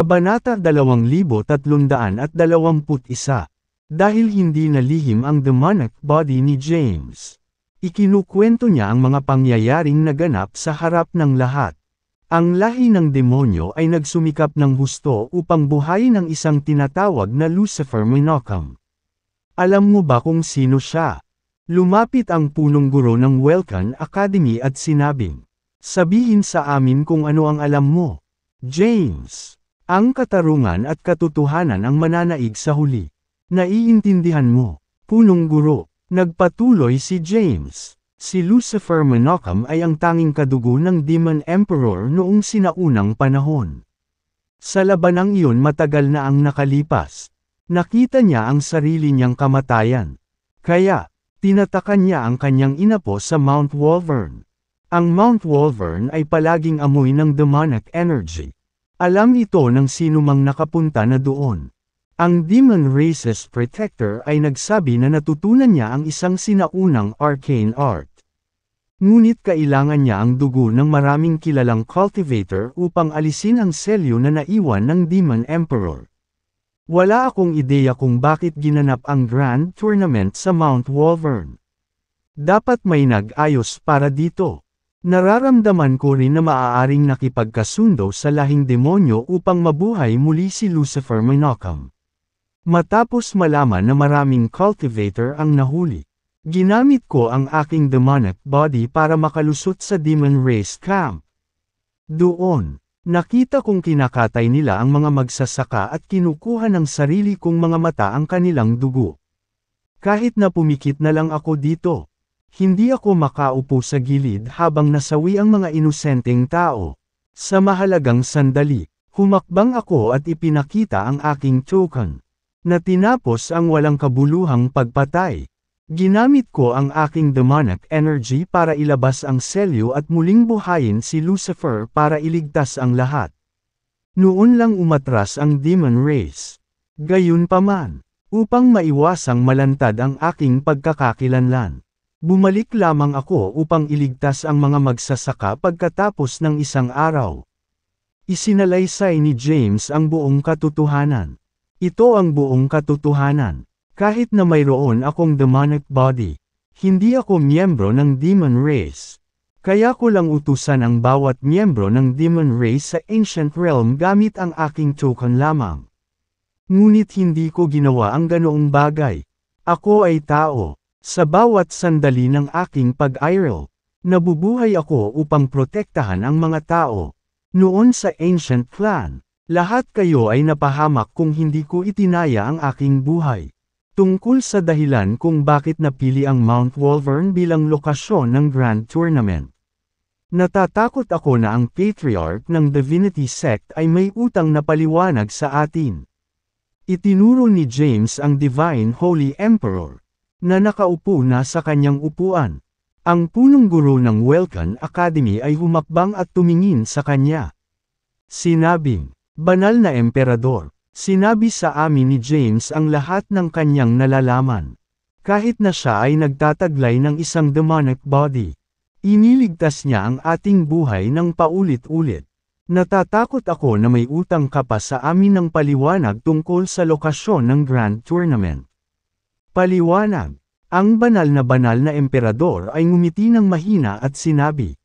Kabanata 2321. Dahil hindi nalihim ang demonic body ni James. Ikinukwento niya ang mga pangyayaring naganap sa harap ng lahat. Ang lahi ng demonyo ay nagsumikap ng husto upang buhayin ang isang tinatawag na Lucifer Menachem. Alam mo ba kung sino siya? Lumapit ang punong guro ng Welcan Academy at sinabing, "Sabihin sa amin kung ano ang alam mo, James. Ang katarungan at katotohanan ang mananaig sa huli. Naiintindihan mo, punong guro." Nagpatuloy si James. Si Lucifer Menachem ay ang tanging kadugo ng Demon Emperor noong sinaunang panahon. Sa labanang iyon matagal na ang nakalipas. Nakita niya ang sarili niyang kamatayan. Kaya, tinatakan niya ang kanyang inapo sa Mount Wolvern. Ang Mount Wolvern ay palaging amoy ng demonic energy. Alam ito ng sinumang nakapunta na doon. Ang Demon Race's Protector ay nagsabi na natutunan niya ang isang sinaunang arcane art. Ngunit kailangan niya ang dugo ng maraming kilalang cultivator upang alisin ang selyo na naiwan ng Demon Emperor. Wala akong ideya kung bakit ginanap ang Grand Tournament sa Mount Wolvern. Dapat may nag-ayos para dito. Nararamdaman ko rin na maaaring nakipagkasundo sa lahing demonyo upang mabuhay muli si Lucifer Menachem. Matapos malaman na maraming cultivator ang nahuli, ginamit ko ang aking demonic body para makalusot sa Demon Race Camp. Doon, nakita kong kinakatay nila ang mga magsasaka at kinukuha ng sarili kong mga mata ang kanilang dugo. Kahit na pumikit na lang ako dito, hindi ako makaupo sa gilid habang nasawi ang mga inosenteng tao. Sa mahalagang sandali, humakbang ako at ipinakita ang aking token, na tinapos ang walang kabuluhang pagpatay. Ginamit ko ang aking demonic energy para ilabas ang selyo at muling buhayin si Lucifer para iligtas ang lahat. Noon lang umatras ang Demon Race. Gayunpaman, upang maiwasang malantad ang aking pagkakakilanlan, bumalik lamang ako upang iligtas ang mga magsasaka pagkatapos ng isang araw. Isinalaysay ni James ang buong katotohanan. Ito ang buong katotohanan. Kahit na mayroon akong demonic body, hindi ako miyembro ng Demon Race. Kaya ko lang utusan ang bawat miyembro ng Demon Race sa Ancient Realm gamit ang aking token lamang. Ngunit hindi ko ginawa ang ganoong bagay. Ako ay tao. Sa bawat sandali ng aking pag-iral, nabubuhay ako upang protektahan ang mga tao. Noon sa Ancient Clan, lahat kayo ay napahamak kung hindi ko itinaya ang aking buhay. Tungkol sa dahilan kung bakit napili ang Mount Wolvern bilang lokasyon ng Grand Tournament. Natatakot ako na ang Patriarch ng Divinity Sect ay may utang na paliwanag sa atin. Itinuro ni James ang Divine Holy Emperor, na nakaupo na sa kanyang upuan. Ang punong guro ng Welcan Academy ay humakbang at tumingin sa kanya. Sinabing, "Banal na Emperador, sinabi sa amin ni James ang lahat ng kanyang nalalaman. Kahit na siya ay nagtataglay ng isang demonic body. Iniligtas niya ang ating buhay ng paulit-ulit. Natatakot ako na may utang ka pa sa amin ng paliwanag tungkol sa lokasyon ng Grand Tournament." Paliwanag. Ang banal na emperador ay ngumiti ng mahina at sinabi,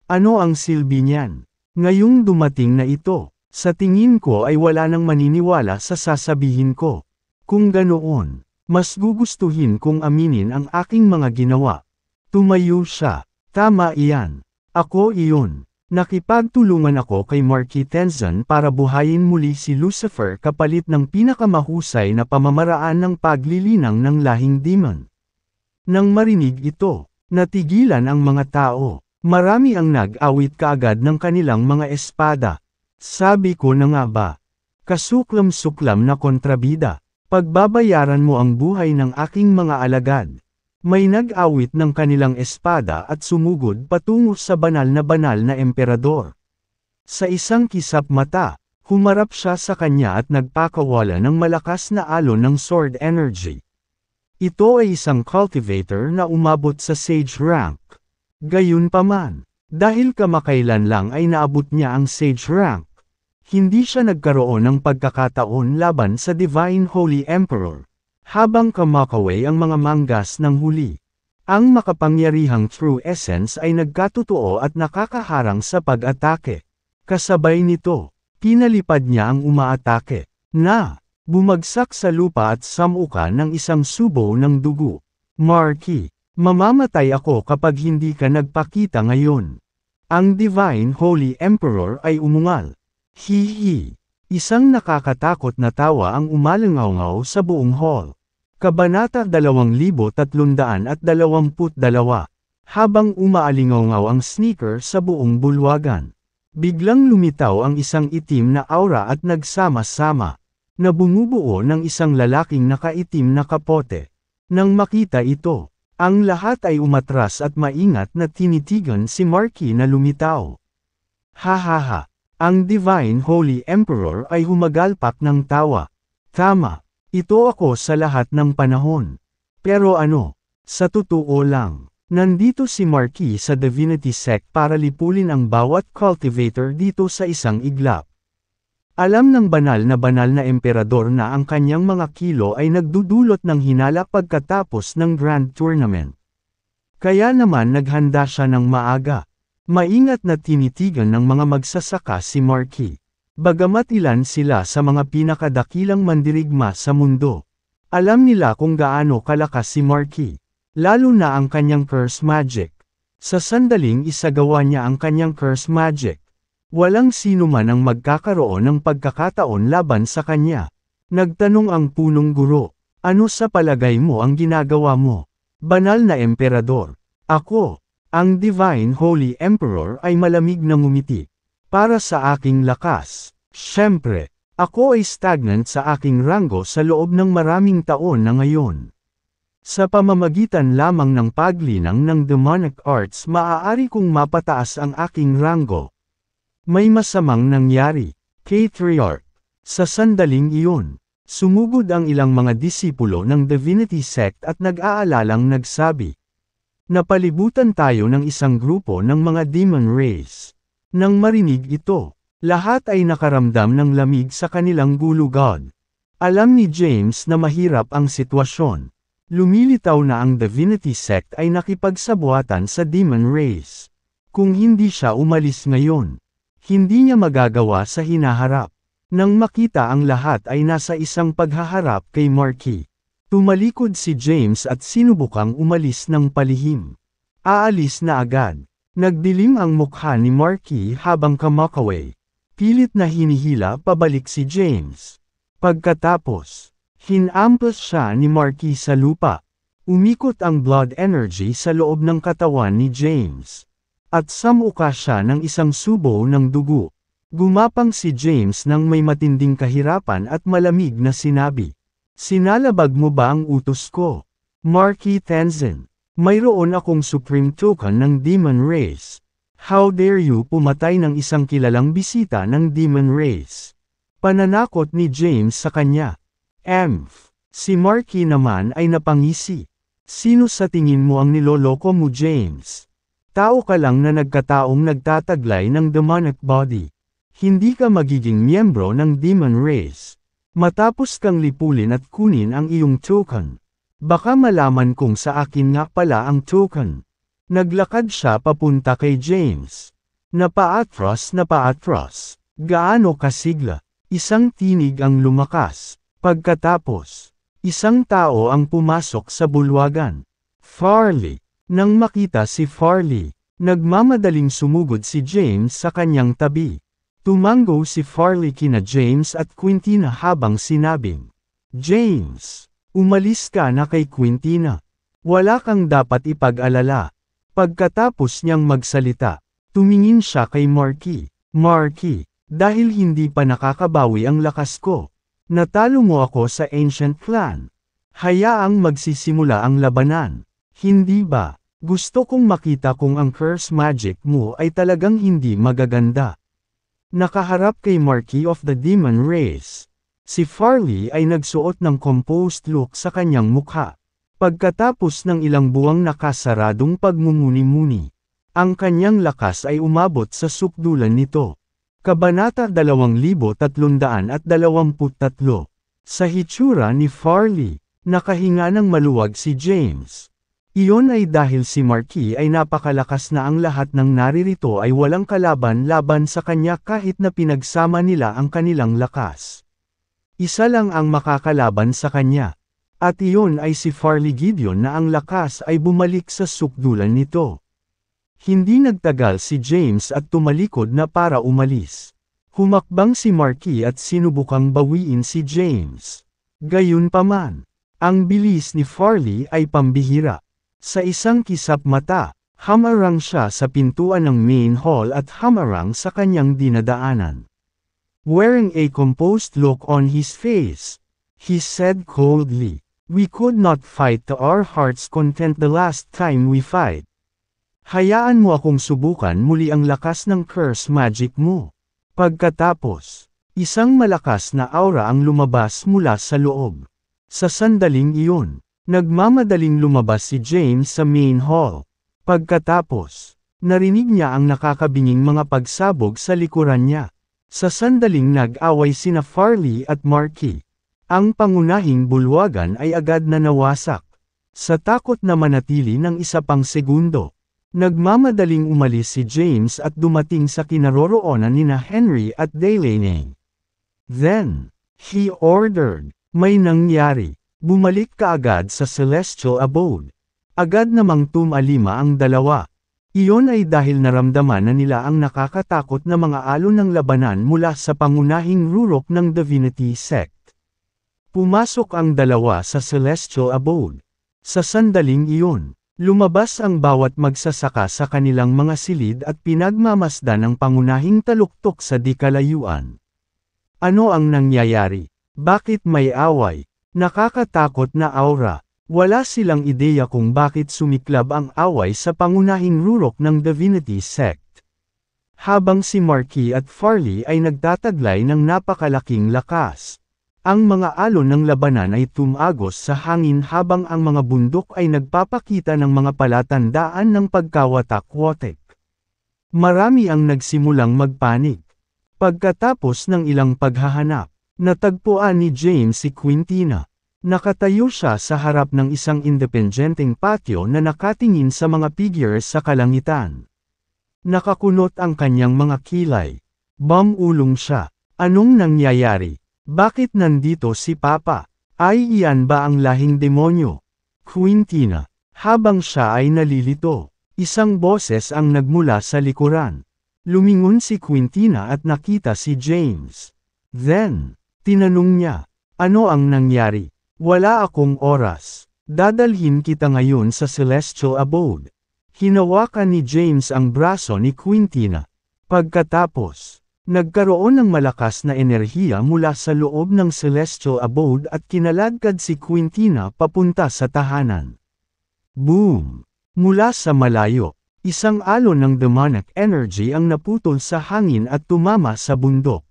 "Ano ang silbi niyan? Ngayong dumating na ito, sa tingin ko ay wala nang maniniwala sa sasabihin ko. Kung ganoon, mas gugustuhin kong aminin ang aking mga ginawa." Tumayo siya. "Tama iyan. Ako iyon. Nakipagtulungan ako kay Marquis Tenzin para buhayin muli si Lucifer kapalit ng pinakamahusay na pamamaraan ng paglilinang ng lahing demon." Nang marinig ito, natigilan ang mga tao. Marami ang nag-awit kaagad ng kanilang mga espada. Sabi ko na nga ba? Kasuklam-suklam na kontrabida. Pagbabayaran mo ang buhay ng aking mga alagad. May nag-awit ng kanilang espada at sumugod patungo sa banal na emperador. Sa isang kisap mata, humarap siya sa kanya at nagpakawala ng malakas na alon ng sword energy. Ito ay isang cultivator na umabot sa sage rank. Gayunpaman, dahil kamakailan lang ay naabot niya ang sage rank, Hindi siya nagkaroon ng pagkakataon laban sa Divine Holy Emperor, habang kumakaway ang mga manggas ng huli. Ang makapangyarihang True Essence ay nagkatotoo at nakakaharang sa pag-atake. Kasabay nito, pinalipad niya ang umaatake, na bumagsak sa lupa at samuka ng isang subo ng dugo. Marky, mamamatay ako kapag hindi ka nagpakita ngayon. Ang Divine Holy Emperor ay umungal. Hihi. Isang nakakatakot na tawa ang umalangaw-ngaw sa buong hall. Kabanata 2322. Habang umaalingaw-ngaw ang sneaker sa buong bulwagan, biglang lumitaw ang isang itim na aura at nagsama-sama, na bumubuo ng isang lalaking nakaitim na kapote. Nang makita ito, ang lahat ay umatras at maingat na tinitigan si Marky na lumitaw. Hahaha. Ang Divine Holy Emperor ay humagalpak ng tawa. Tama, ito ako sa lahat ng panahon. Pero ano, sa totoo lang, nandito si Marky sa Divinity Sect para lipulin ang bawat cultivator dito sa isang iglap. Alam ng banal na emperador na ang kanyang mga kilo ay nagdudulot ng hinala pagkatapos ng Grand Tournament. Kaya naman naghanda siya ng maaga. Maingat na tinitigan ng mga magsasaka si Marky. Bagamat ilan sila sa mga pinakadakilang mandirigma sa mundo. Alam nila kung gaano kalakas si Marky. Lalo na ang kanyang curse magic. Sa sandaling isagawa niya ang kanyang curse magic, walang sino man ang magkakaroon ng pagkakataon laban sa kanya. Nagtanong ang punong guro, ano sa palagay mo ang ginagawa mo? Banal na emperador. Ako. Ang Divine Holy Emperor ay malamig na ngumiti. Para sa aking lakas, syempre, ako ay stagnant sa aking ranggo sa loob ng maraming taon na ngayon. Sa pamamagitan lamang ng paglinang ng demonic arts maaari kong mapataas ang aking ranggo. May masamang nangyari, Patriarch. Sa sandaling iyon, sumugod ang ilang mga disipulo ng Divinity Sect at nag-aalalang nagsabi. Napalibutan tayo ng isang grupo ng mga demon race. Nang marinig ito, lahat ay nakaramdam ng lamig sa kanilang gulugod. Alam ni James na mahirap ang sitwasyon. Lumilitaw na ang Divinity Sect ay nakipagsabuatan sa demon race. Kung hindi siya umalis ngayon, hindi niya magagawa sa hinaharap. Nang makita ang lahat ay nasa isang paghaharap kay Marky. Tumalikod si James at sinubukang umalis ng palihim. Aalis na agad. Nagdilim ang mukha ni Marky habang kumakaway. Pilit na hinihila pabalik si James. Pagkatapos, hinampas siya ni Marky sa lupa. Umikot ang blood energy sa loob ng katawan ni James. At samuka siya ng isang subo ng dugo. Gumapang si James nang may matinding kahirapan at malamig na sinabi. Sinalabag mo ba ang utos ko? Marky Tenzin, mayroon akong supreme token ng demon race. How dare you pumatay ng isang kilalang bisita ng demon race? Pananakot ni James sa kanya. Si Marky naman ay napangisi. Sino sa tingin mo ang niloloko mo, James? Tao ka lang na nagkataong nagtataglay ng demonic body. Hindi ka magiging miyembro ng demon race. Matapos kang lipulin at kunin ang iyong token. Baka malaman kong sa akin nga pala ang token. Naglakad siya papunta kay James. Napaatras. Gaano kasigla. Isang tinig ang lumakas. Pagkatapos, isang tao ang pumasok sa bulwagan. Farley. Nang makita si Farley, nagmamadaling sumugod si James sa kanyang tabi. Tumango si Farley kina James at Quintina habang sinabing, James, umalis ka na kay Quintina. Wala kang dapat ipag-alala. Pagkatapos niyang magsalita, tumingin siya kay Marky. Marky, dahil hindi pa nakakabawi ang lakas ko, natalo mo ako sa Ancient Clan. Hayaang magsisimula ang labanan. Hindi ba? Gusto kong makita kung ang curse magic mo ay talagang hindi magaganda. Nakaharap kay Marky of the Demon Race. Si Farley ay nagsuot ng composed look sa kanyang mukha. Pagkatapos ng ilang buwang nakasaradong pagmumuni-muni, ang kanyang lakas ay umabot sa sukdulan nito. Kabanata 2323. Sa hitsura ni Farley, nakahinga ng maluwag si James. Iyon ay dahil si Marky ay napakalakas na ang lahat ng naririto ay walang kalaban-laban sa kanya kahit na pinagsama nila ang kanilang lakas. Isa lang ang makakalaban sa kanya. At iyon ay si Farley Gideon na ang lakas ay bumalik sa sukdulan nito. Hindi nagtagal si James at tumalikod na para umalis. Humakbang si Marky at sinubukang bawiin si James. Gayunpaman, ang bilis ni Farley ay pambihira. Sa isang kisap mata, hamarang siya sa pintuan ng main hall at hamarang sa kanyang dinadaanan. Wearing a composed look on his face, he said coldly, "We could not fight to our heart's content the last time we fight. Hayaan mo akong subukan muli ang lakas ng curse magic mo." Pagkatapos, isang malakas na aura ang lumabas mula sa loob. Sa sandaling iyon, nagmamadaling lumabas si James sa main hall. Pagkatapos, narinig niya ang nakakabinging mga pagsabog sa likuran niya. Sa sandaling nag-away sina Farley at Marky, ang pangunahing bulwagan ay agad na nawasak. Sa takot na manatili ng isa pang segundo, nagmamadaling umalis si James at dumating sa kinaroroonan nina Henry at Delaney. Then, he ordered, "May nangyari." Bumalik kaagad sa Celestial Abode. Agad namang tumalima ang dalawa. Iyon ay dahil naramdaman na nila ang nakakatakot na mga alon ng labanan mula sa pangunahing rurok ng Divinity Sect. Pumasok ang dalawa sa Celestial Abode. Sa sandaling iyon, lumabas ang bawat magsasaka sa kanilang mga silid at pinagmamasdan ang pangunahing taluktok sa di-kalayuan. Ano ang nangyayari? Bakit may away? Nakakatakot na aura. Wala silang ideya kung bakit sumiklab ang away sa pangunahing rurok ng Divinity Sect. Habang si Marky at Farley ay nagtataglay ng napakalaking lakas, ang mga alon ng labanan ay tumagos sa hangin habang ang mga bundok ay nagpapakita ng mga palatandaan ng pagkawatak-watek. Marami ang nagsimulang magpanik. Pagkatapos ng ilang paghahanap, natagpuan ni James si Quintina. Nakatayo siya sa harap ng isang independenteng patio na nakatingin sa mga figures sa kalangitan. Nakakunot ang kanyang mga kilay. Bumulong siya. Anong nangyayari? Bakit nandito si Papa? Ay iyan ba ang lahing demonyo? Quintina. Habang siya ay nalilito, isang boses ang nagmula sa likuran. Lumingon si Quintina at nakita si James. Then, tinanong niya, "Ano ang nangyari?" "Wala akong oras. Dadalhin kita ngayon sa Celestial Abode." Hinawakan ni James ang braso ni Quintina. Pagkatapos, nagkaroon ng malakas na enerhiya mula sa loob ng Celestial Abode at kinaladkad si Quintina papunta sa tahanan. Boom! Mula sa malayo, isang alon ng demonic energy ang naputol sa hangin at tumama sa bundok.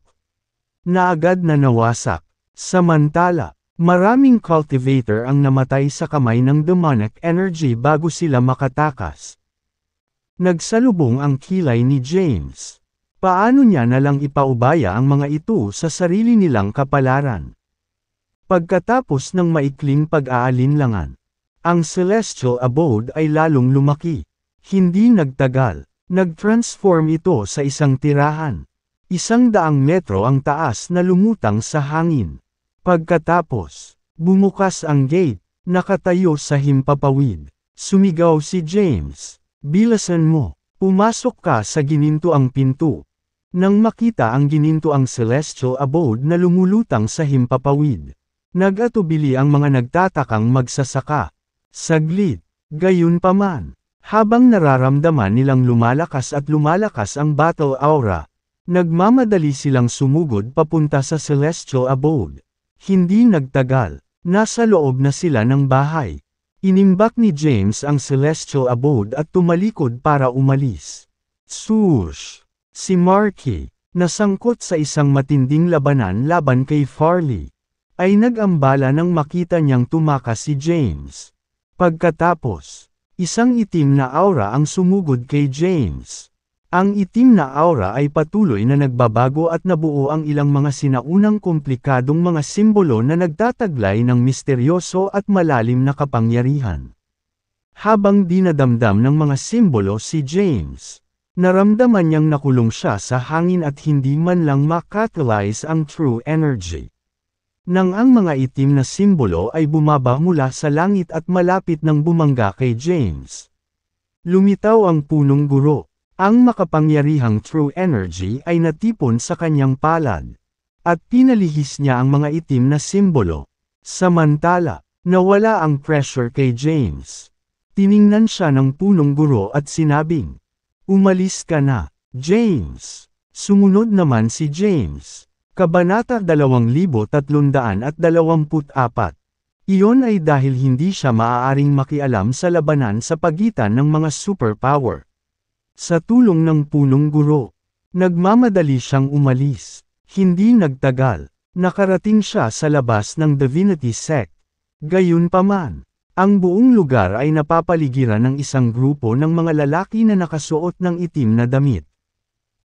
Naagad na nawasak. Samantala, maraming cultivator ang namatay sa kamay ng demonic energy bago sila makatakas. Nagsalubong ang kilay ni James. Paano niya nalang ipaubaya ang mga ito sa sarili nilang kapalaran? Pagkatapos ng maikling pag-aalinlangan, ang Celestial Abode ay lalong lumaki. Hindi nagtagal, nag-transform ito sa isang tirahan. 100 metro ang taas na lumutang sa hangin. Pagkatapos, bumukas ang gate, nakatayo sa himpapawid. Sumigaw si James, "Bilisan mo, pumasok ka sa ginintuang pinto." Nang makita ang ginintuang Celestial Abode na lumulutang sa himpapawid, nag-atubili ang mga nagtatakang magsasaka. Saglit, gayunpaman, habang nararamdaman nilang lumalakas ang battle aura, nagmamadali silang sumugod papunta sa Celestial Abode. Hindi nagtagal, nasa loob na sila ng bahay. Inimbak ni James ang Celestial Abode at tumalikod para umalis. Swoosh! Si Marky, nasangkot sa isang matinding labanan laban kay Farley, ay nag-ambala nang makita niyang tumakas si James. Pagkatapos, isang itim na aura ang sumugod kay James. Ang itim na aura ay patuloy na nagbabago at nabuo ang ilang mga sinaunang komplikadong mga simbolo na nagtataglay ng misteryoso at malalim na kapangyarihan. Habang dinadamdam ng mga simbolo si James, naramdaman niyang nakulong siya sa hangin at hindi man lang makatalyze ang true energy. Nang ang mga itim na simbolo ay bumaba mula sa langit at malapit ng bumangga kay James, lumitaw ang punong guro. Ang makapangyarihang true energy ay natipon sa kanyang palad, at pinalihis niya ang mga itim na simbolo. Samantala, nawala ang pressure kay James. Tiningnan siya ng punong guro at sinabing, "Umalis ka na, James." Sumunod naman si James. Kabanata 2324. Iyon ay dahil hindi siya maaaring makialam sa labanan sa pagitan ng mga superpower. Sa tulong ng punong guro, nagmamadali siyang umalis. Hindi nagtagal, nakarating siya sa labas ng Divinity Sect. Gayunpaman, ang buong lugar ay napapaligiran ng isang grupo ng mga lalaki na nakasuot ng itim na damit.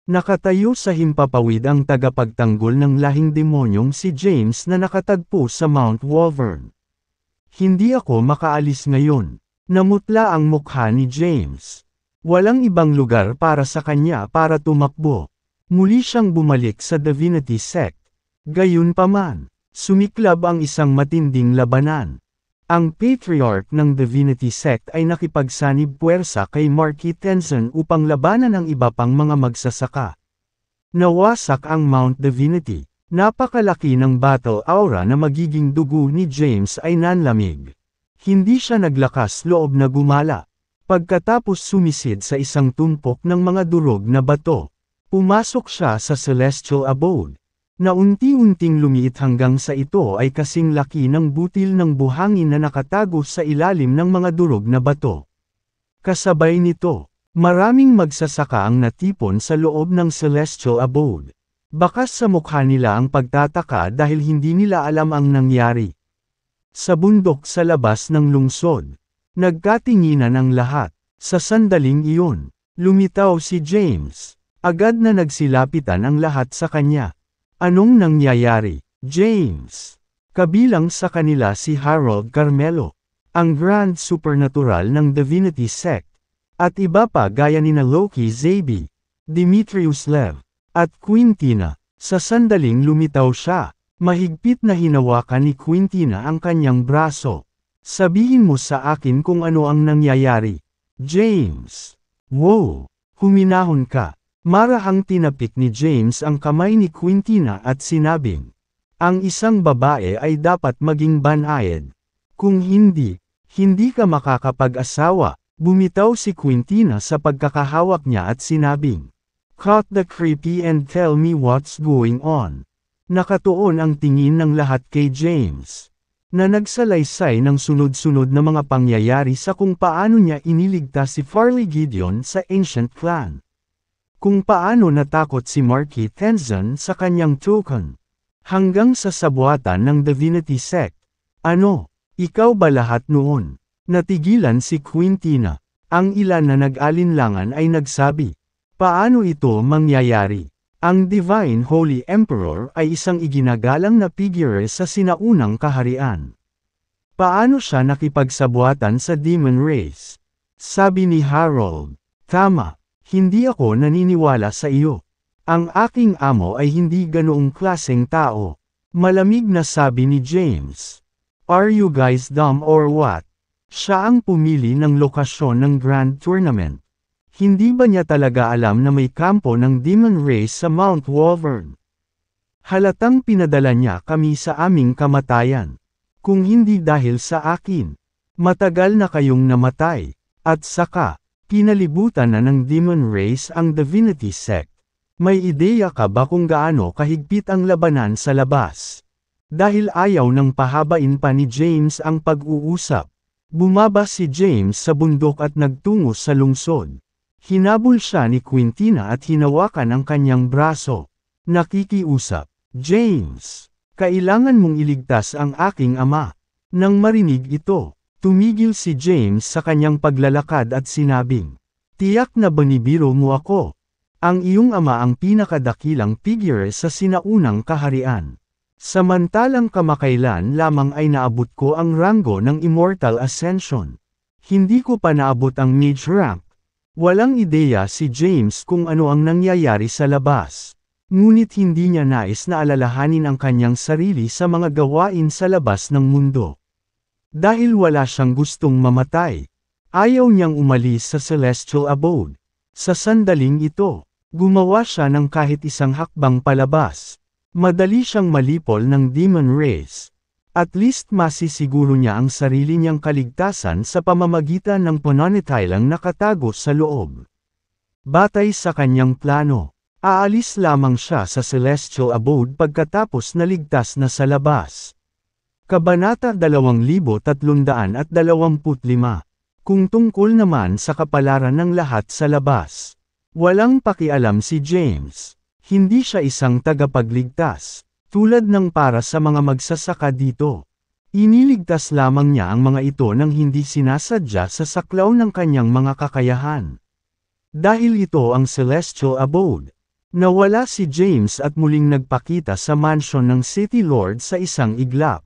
Nakatayo sa himpapawid ang tagapagtanggol ng lahing demonyong si James na nakatagpo sa Mount Wolvern. "Hindi ako makaalis ngayon." Namutla ang mukha ni James. Walang ibang lugar para sa kanya para tumakbo. Muli siyang bumalik sa Divinity Sect. Gayunpaman, sumiklab ang isang matinding labanan. Ang Patriarch ng Divinity Sect ay nakipagsanib puwersa kay Marky Tenzin upang labanan ang iba pang mga magsasaka. Nawasak ang Mount Divinity. Napakalaki ng battle aura na magiging dugo ni James ay nanlamig. Hindi siya naglakas loob na gumala. Pagkatapos sumisid sa isang tumpok ng mga durog na bato, pumasok siya sa Celestial Abode, na unti-unting lumiit hanggang sa ito ay kasing laki ng butil ng buhangin na nakatago sa ilalim ng mga durog na bato. Kasabay nito, maraming magsasaka ang natipon sa loob ng Celestial Abode. Bakas sa mukha nila ang pagtataka dahil hindi nila alam ang nangyari. Sa bundok sa labas ng lungsod, nagkatinginan ang lahat. Sa sandaling iyon, lumitaw si James. Agad na nagsilapitan ang lahat sa kanya. "Anong nangyayari, James?" Kabilang sa kanila si Harold Carmelo, ang Grand Supernatural ng Divinity Sect, at iba pa gaya nina Loki Zabi, Demetrius Lev, at Quintina. Sa sandaling lumitaw siya, mahigpit na hinawakan ni Quintina ang kanyang braso. "Sabihin mo sa akin kung ano ang nangyayari, James." "Wow, huminahon ka." Marahang tinapik ni James ang kamay ni Quintina at sinabing, "Ang isang babae ay dapat maging banayad. Kung hindi, hindi ka makakapag-asawa." Bumitaw si Quintina sa pagkakahawak niya at sinabing, "Cut the creepy and tell me what's going on." Nakatuon ang tingin ng lahat kay James, na nagsalaysay ng sunod-sunod na mga pangyayari sa kung paano niya iniligtas si Farley Gideon sa Ancient Clan. Kung paano natakot si Marky Tenzin sa kanyang token. Hanggang sa sabuatan ng Divinity Sect. "Ano, ikaw ba lahat noon?" Natigilan si Quintina. Ang ilan na nag-alinlangan ay nagsabi, "Paano ito mangyayari? Ang Divine Holy Emperor ay isang iginagalang na figure sa sinaunang kaharian. Paano siya nakipagsabuatan sa demon race?" Sabi ni Harold, "Tama, hindi ako naniniwala sa iyo. Ang aking amo ay hindi ganoong klaseng tao." Malamig na sabi ni James, "Are you guys dumb or what?" Siya ang pumili ng lokasyon ng Grand Tournament. Hindi ba niya talaga alam na may kampo ng demon race sa Mount Wolvern? "Halatang pinadala niya kami sa aming kamatayan. Kung hindi dahil sa akin, matagal na kayong namatay." At saka, pinalibutan na ng demon race ang Divinity Sect. May ideya ka ba kung gaano kahigpit ang labanan sa labas? Dahil ayaw nang pahabain pa ni James ang pag-uusap, bumaba si James sa bundok at nagtungo sa lungsod. Hinabol siya ni Quintina at hinawakan ang kanyang braso. Nakikiusap, "James, kailangan mong iligtas ang aking ama." Nang marinig ito, tumigil si James sa kanyang paglalakad at sinabing, "Tiyak na banibiro mo ako. Ang iyong ama ang pinakadakilang figure sa sinaunang kaharian. Samantalang kamakailan lamang ay naabot ko ang ranggo ng Immortal Ascension. Hindi ko pa naabot ang mage rank. Walang ideya si James kung ano ang nangyayari sa labas. Ngunit hindi niya nais na alalahanin ang kanyang sarili sa mga gawain sa labas ng mundo. Dahil wala siyang gustong mamatay. Ayaw niyang umalis sa Celestial Abode. Sa sandaling ito, gumawa siya ng kahit isang hakbang palabas. Madali siyang malipol ng demon race. At least masisiguro niya ang sarili niyang kaligtasan sa pamamagitan ng pananatilang nakatago sa loob. Batay sa kanyang plano, aalis lamang siya sa Celestial Abode pagkatapos na ligtas na sa labas. Kabanata 2325. Kung tungkol naman sa kapalaran ng lahat sa labas. Walang pakialam si James. Hindi siya isang tagapagligtas. Tulad ng para sa mga magsasaka dito. Iniligtas lamang niya ang mga ito nang hindi sinasadya sa saklaw ng kanyang mga kakayahan. Dahil ito ang Celestial Abode. Nawala si James at muling nagpakita sa mansion ng City Lord sa isang iglap.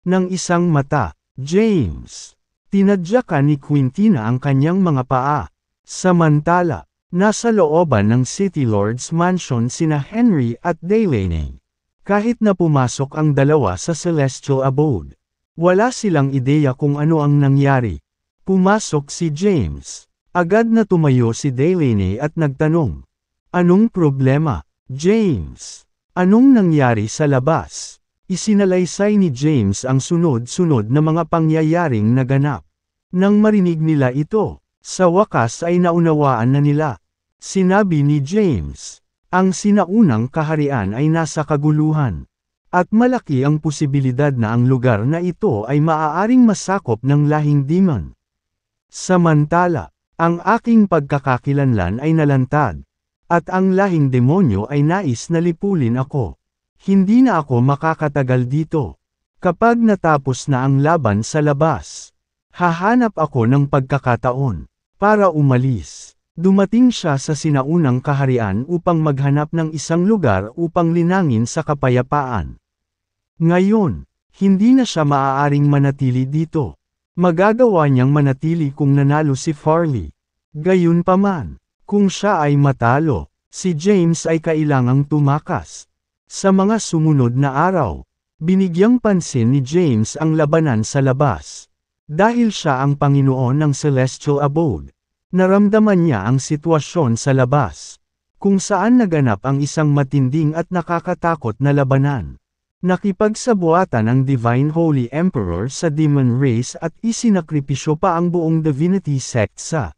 Nang isang mata, James. Tinadyakan ni Quintina ang kanyang mga paa. Samantala, nasa looban ng City Lord's mansion sina Henry at Delaney. Kahit na pumasok ang dalawa sa Celestial Abode, wala silang ideya kung ano ang nangyari. Pumasok si James. Agad na tumayo si Delaney at nagtanong. Anong problema, James? Anong nangyari sa labas? Isinalaysay ni James ang sunod-sunod na mga pangyayaring naganap. Nang marinig nila ito, sa wakas ay naunawaan na nila. Sinabi ni James, ang sinaunang kaharian ay nasa kaguluhan. At malaki ang posibilidad na ang lugar na ito ay maaaring masakop ng lahing demon. Samantala, ang aking pagkakakilanlan ay nalantad. At ang lahing demonyo ay nais na lipulin ako. Hindi na ako makakatagal dito. Kapag natapos na ang laban sa labas, hahanap ako ng pagkakataon para umalis. Dumating siya sa sinaunang kaharian upang maghanap ng isang lugar upang linangin sa kapayapaan. Ngayon, hindi na siya maaaring manatili dito. Magagawa niyang manatili kung nanalo si Farley. Gayunpaman, kung siya ay matalo, si James ay kailangang tumakas. Sa mga sumunod na araw, binigyang pansin ni James ang labanan sa labas. Dahil siya ang Panginoon ng Celestial Abode, naramdaman niya ang sitwasyon sa labas, kung saan naganap ang isang matinding at nakakatakot na labanan. Nakipagsabuatan ang Divine Holy Emperor sa Demon Race at isinakripisyo pa ang buong Divinity Sect sa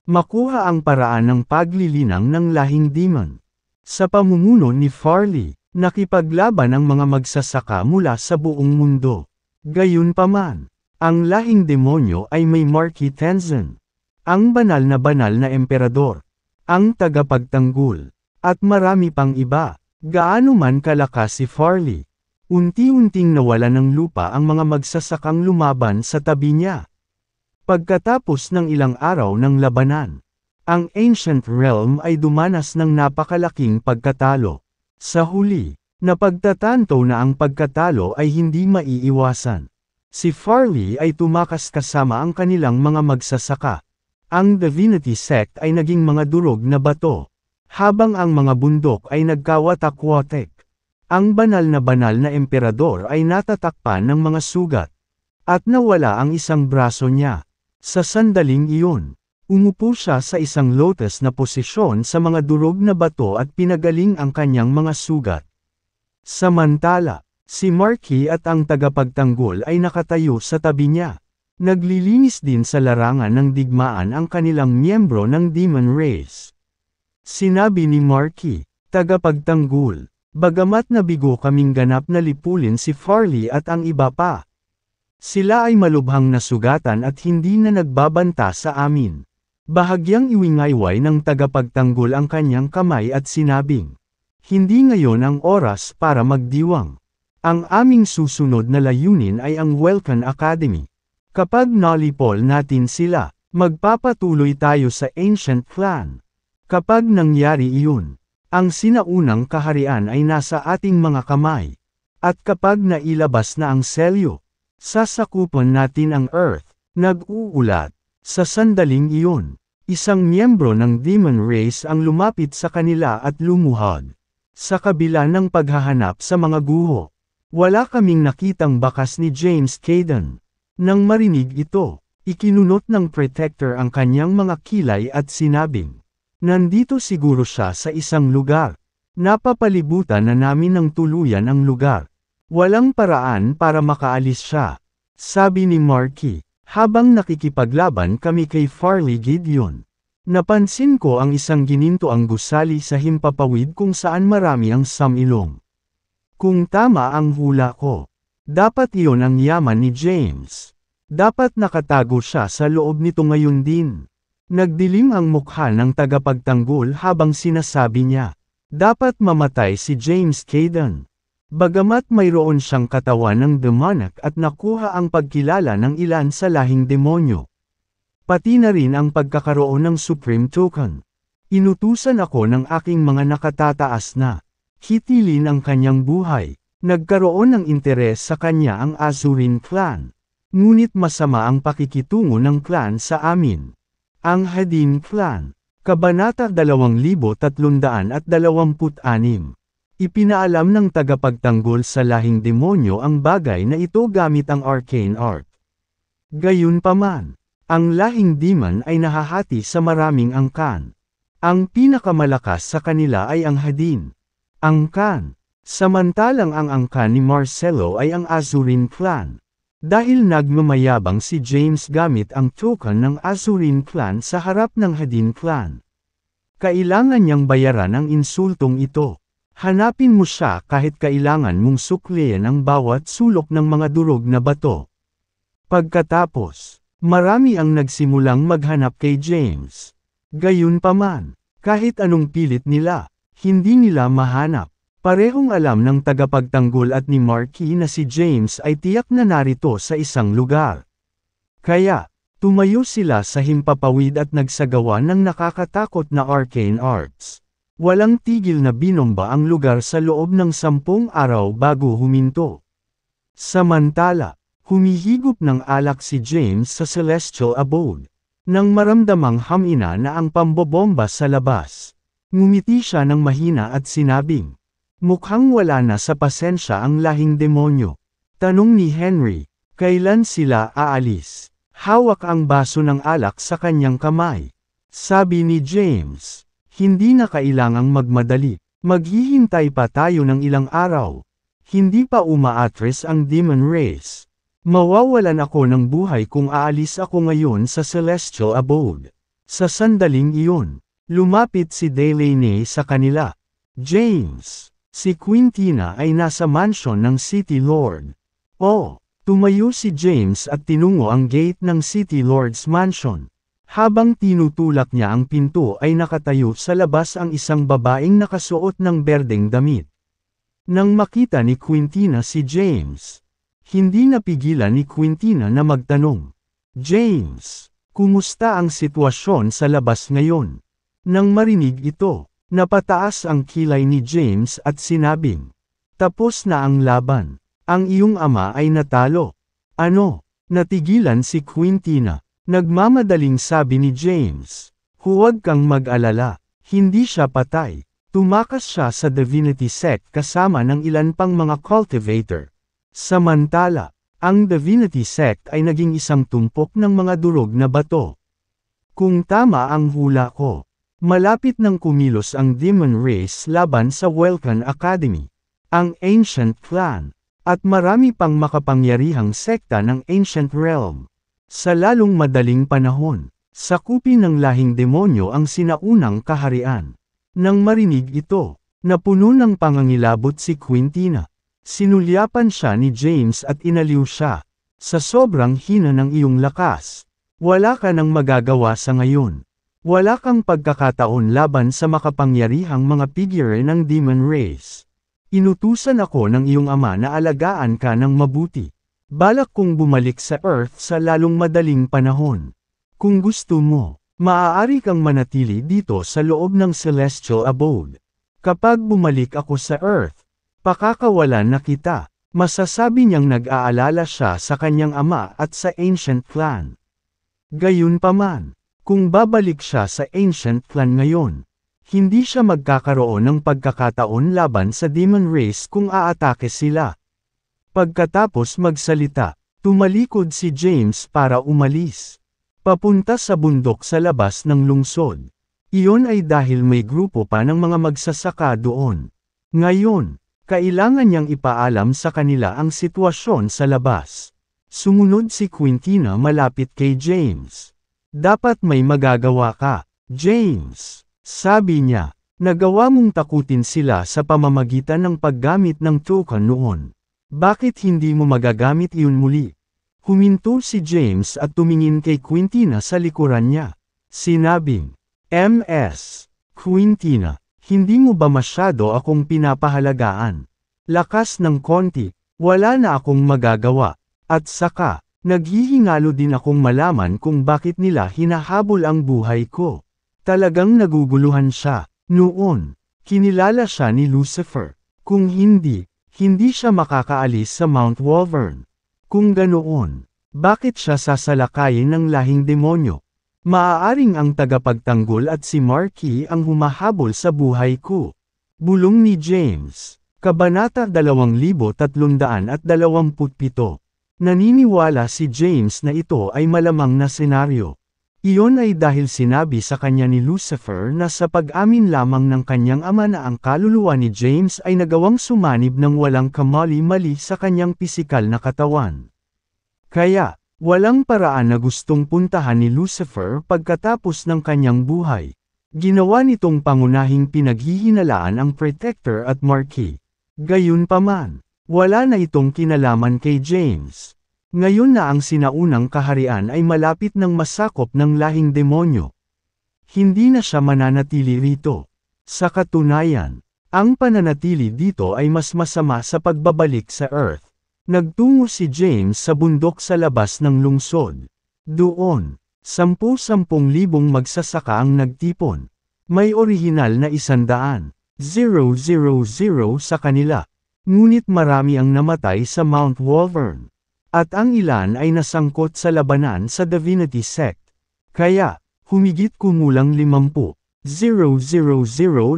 makuha ang paraan ng paglilinang ng lahing demon. Sa pamumuno ni Farley, nakipaglaban ang mga magsasaka mula sa buong mundo. Gayunpaman, ang lahing demonyo ay may Marquis Tenzin, ang banal na emperador, ang tagapagtanggol, at marami pang iba. Gaano man kalakas si Farley, unti-unting nawala ng lupa ang mga magsasakang lumaban sa tabi niya. Pagkatapos ng ilang araw ng labanan, ang Ancient Realm ay dumanas ng napakalaking pagkatalo. Sa huli, napagtatanto na ang pagkatalo ay hindi maiiwasan. Si Farley ay tumakas kasama ang kanilang mga magsasaka. Ang Divinity Sect ay naging mga durog na bato, habang ang mga bundok ay nagkawatak-watek. Ang banal na emperador ay natatakpan ng mga sugat, at nawala ang isang braso niya. Sa sandaling iyon, umupo siya sa isang lotus na posisyon sa mga durog na bato at pinagaling ang kanyang mga sugat. Samantala, si Marquis at ang tagapagtanggol ay nakatayo sa tabi niya. Naglilinis din sa larangan ng digmaan ang kanilang miyembro ng Demon Race. Sinabi ni Marquis, tagapagtanggol, bagamat nabigo kaming ganap na lipulin si Farley at ang iba pa. Sila ay malubhang nasugatan at hindi na nagbabanta sa amin. Bahagyang iwingayway ng tagapagtanggol ang kanyang kamay at sinabing, hindi ngayon ang oras para magdiwang. Ang aming susunod na layunin ay ang Welcan Academy. Kapag nalipol natin sila, magpapatuloy tayo sa Ancient Clan. Kapag nangyari iyon, ang sinaunang kaharian ay nasa ating mga kamay. At kapag nailabas na ang selyo, sasakupan natin ang Earth. Nag-uulat. Sa sandaling iyon, isang miyembro ng demon race ang lumapit sa kanila at lumuhod. Sa kabila ng paghahanap sa mga guho, wala kaming nakitang bakas ni James Caden. Nang marinig ito, ikinunot ng Protector ang kanyang mga kilay at sinabing, nandito siguro siya sa isang lugar. Napapalibutan na namin ng tuluyan ang lugar. Walang paraan para makaalis siya. Sabi ni Marky. Habang nakikipaglaban kami kay Farley Gideon, napansin ko ang isang ginintoang gusali sa himpapawid kung saan marami ang samilong. Kung tama ang hula ko, dapat iyon ang yaman ni James. Dapat nakatago siya sa loob nito ngayon din. Nagdilim ang mukha ng tagapagtanggol habang sinasabi niya, dapat mamatay si James Caden. Bagamat mayroon siyang katawan ng demonic at nakuha ang pagkilala ng ilan sa lahing demonyo. Pati na rin ang pagkakaroon ng Supreme Token. Inutusan ako ng aking mga nakatataas na hitilin ang kanyang buhay. Nagkaroon ng interes sa kanya ang Azurin Clan. Ngunit masama ang pakikitungo ng clan sa amin. Ang Hadin Clan. Kabanata 2326. Ipinaalam ng tagapagtanggol sa lahing demonyo ang bagay na ito gamit ang arcane art. Gayunpaman, ang lahing demon ay nahahati sa maraming angkan. Ang pinakamalakas sa kanila ay ang Hadin. Angkan. Samantalang ang angkan ni Marcelo ay ang Azurin Clan. Dahil nagmamayabang si James gamit ang token ng Azurin Clan sa harap ng Hadin Clan. Kailangan niyang bayaran ang insultong ito. Hanapin mo siya kahit kailangan mong suklian ang bawat sulok ng mga durog na bato. Pagkatapos, marami ang nagsimulang maghanap kay James. Gayunpaman, kahit anong pilit nila, hindi nila mahanap. Parehong alam ng tagapagtanggol at ni Marky na si James ay tiyak na narito sa isang lugar. Kaya, tumayo sila sa himpapawid at nagsagawa ng nakakatakot na arcane arts. Walang tigil na binomba ang lugar sa loob ng 10 araw bago huminto. Samantala, humihigop ng alak si James sa Celestial Abode. Nang maramdamang hamina na ang pambobomba sa labas, ngumiti siya ng mahina at sinabing, mukhang wala na sa pasensya ang lahing demonyo. Tanong ni Henry, kailan sila aalis? Hawak ang baso ng alak sa kanyang kamay. Sabi ni James, hindi na kailangang magmadali. Maghihintay pa tayo ng ilang araw. Hindi pa umaatres ang demon race. Mawawalan ako ng buhay kung aalis ako ngayon sa Celestial Abode. Sa sandaling iyon, lumapit si Delaney sa kanila. James, si Quintina ay nasa mansion ng City Lord. Oh, tumayo si James at tinungo ang gate ng City Lord's mansion. Habang tinutulak niya ang pinto ay nakatayo sa labas ang isang babaeng nakasuot ng berdeng damit. Nang makita ni Quintina si James, hindi napigilan ni Quintina na magtanong, James, kumusta ang sitwasyon sa labas ngayon? Nang marinig ito, napataas ang kilay ni James at sinabing, tapos na ang laban. Ang iyong ama ay natalo. Ano? Natigilan si Quintina. Nagmamadaling sabi ni James, huwag kang mag-alala, hindi siya patay. Tumakas siya sa Divinity Sect kasama ng ilan pang mga cultivator. Samantala, ang Divinity Sect ay naging isang tumpok ng mga durog na bato. Kung tama ang hula ko, malapit nang kumilos ang Demon Race laban sa Welkan Academy, ang Ancient Clan, at marami pang makapangyarihang sekta ng Ancient Realm. Sa lalong madaling panahon, sakupin ng lahing demonyo ang sinaunang kaharian. Nang marinig ito, napuno ng pangangilabot si Quintina. Sinulyapan siya ni James at inaliw siya. Sa sobrang hina ng iyong lakas, wala ka nang magagawa sa ngayon. Wala kang pagkakataon laban sa makapangyarihang mga figure ng Demon Race. Inutusan ako ng iyong ama na alagaan ka ng mabuti. Balak kong bumalik sa Earth sa lalong madaling panahon. Kung gusto mo, Maaari kang manatili dito sa loob ng celestial abode. Kapag bumalik ako sa Earth, pakakawalan na kita. Masasabi niyang nag-aalala siya sa kanyang ama at sa Ancient Clan. Gayunpaman, kung babalik siya sa Ancient Clan ngayon, hindi siya magkakaroon ng pagkakataon laban sa Demon Race kung aatake sila. Pagkatapos magsalita, tumalikod si James para umalis. Papunta sa bundok sa labas ng lungsod. Iyon ay dahil may grupo pa ng mga magsasaka doon. Ngayon, kailangan niyang ipaalam sa kanila ang sitwasyon sa labas. Sumunod si Quintina malapit kay James. Dapat may magagawa ka, James. Sabi niya, nagawa mong takutin sila sa pamamagitan ng paggamit ng token noon. Bakit hindi mo magagamit iyon muli? Huminto si James at tumingin kay Quintina sa likuran niya. Sinabing, MS, Quintina, hindi mo ba masyado akong pinapahalagaan? Lakas ng konti, wala na akong magagawa. At saka, naghihingalo din akong malaman kung bakit nila hinahabol ang buhay ko. Talagang naguguluhan siya. Noon, kinilala siya ni Lucifer. Kung hindi siya makakaalis sa Mount Wolvern. Kung ganoon, bakit siya sasalakayin ng lahing demonyo? Maaaring ang tagapagtanggol at si Marky ang humahabol sa buhay ko. Bulong ni James. Kabanata 2327. Naniniwala si James na ito ay malamang na senaryo. Iyon ay dahil sinabi sa kanya ni Lucifer na sa pag-amin lamang ng kanyang ama na ang kaluluwa ni James ay nagawang sumanib ng walang kamali-mali sa kanyang pisikal na katawan. Kaya, walang paraan na gustong puntahan ni Lucifer pagkatapos ng kanyang buhay. Ginawa nitong pangunahing pinaghihinalaan ang Protector at Marky. Gayunpaman, wala na itong kinalaman kay James. Ngayon na ang sinaunang kaharian ay malapit ng masakop ng lahing demonyo. Hindi na siya mananatili rito. Sa katunayan, ang pananatili dito ay mas masama sa pagbabalik sa Earth. Nagtungo si James sa bundok sa labas ng lungsod. Doon, 10,000 magsasaka ang nagtipon. May orihinal na 100,000 sa kanila. Ngunit marami ang namatay sa Mount Wolvern. At ang ilan ay nasangkot sa labanan sa Divinity Sect. Kaya, humigit kumulang 50,000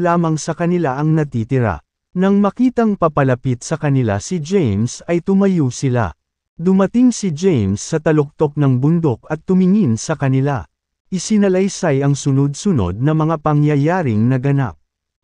lamang sa kanila ang natitira. Nang makitang papalapit sa kanila si James ay tumayo sila. Dumating si James sa taluktok ng bundok at tumingin sa kanila. Isinalaysay ang sunod-sunod na mga pangyayaring naganap.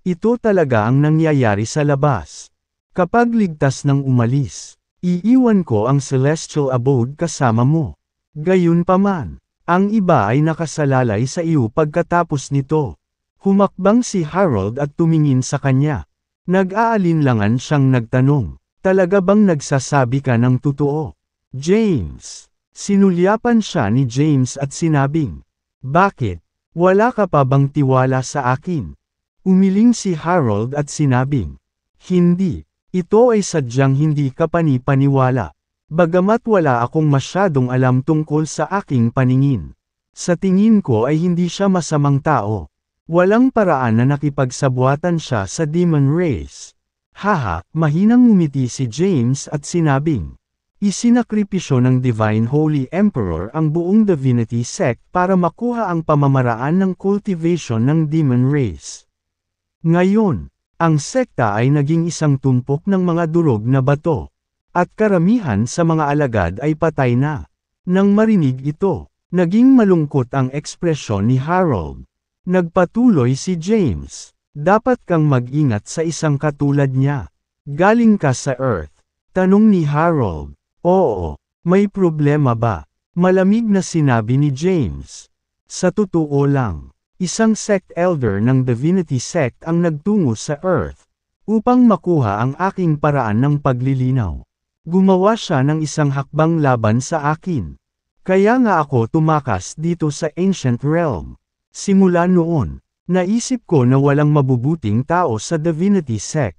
Ito talaga ang nangyayari sa labas. Kapag ligtas nang umalis, iiwan ko ang celestial abode kasama mo. Gayunpaman, ang iba ay nakasalalay sa iyo pagkatapos nito. Humakbang si Harold at tumingin sa kanya. Nag-aalinlangan siyang nagtanong, talaga bang nagsasabi ka ng totoo? James. Sinulyapan siya ni James at sinabing, bakit? Wala ka pa bang tiwala sa akin? Umiling si Harold at sinabing, hindi. Ito ay sadyang hindi ka panipaniwala. Bagamat wala akong masyadong alam tungkol sa aking paningin. Sa tingin ko ay hindi siya masamang tao. Walang paraan na nakipagsabuatan siya sa Demon Race. Haha, mahinang ngumiti si James at sinabing, isinakripisyo ng Divine Holy Emperor ang buong Divinity Sect para makuha ang pamamaraan ng cultivation ng Demon Race. Ngayon, ang sekta ay naging isang tumpok ng mga durog na bato. At karamihan sa mga alagad ay patay na. Nang marinig ito, naging malungkot ang ekspresyon ni Harold. Nagpatuloy si James. Dapat kang mag-ingat sa isang katulad niya. Galing ka sa Earth. Tanong ni Harold. Oo, may problema ba? Malamig na sinabi ni James. Sa totoo lang, isang sect elder ng Divinity Sect ang nagtungo sa Earth. Upang makuha ang aking paraan ng paglilinaw. Gumawa siya ng isang hakbang laban sa akin. Kaya nga ako tumakas dito sa Ancient Realm. Simula noon, naisip ko na walang mabubuting tao sa Divinity Sect.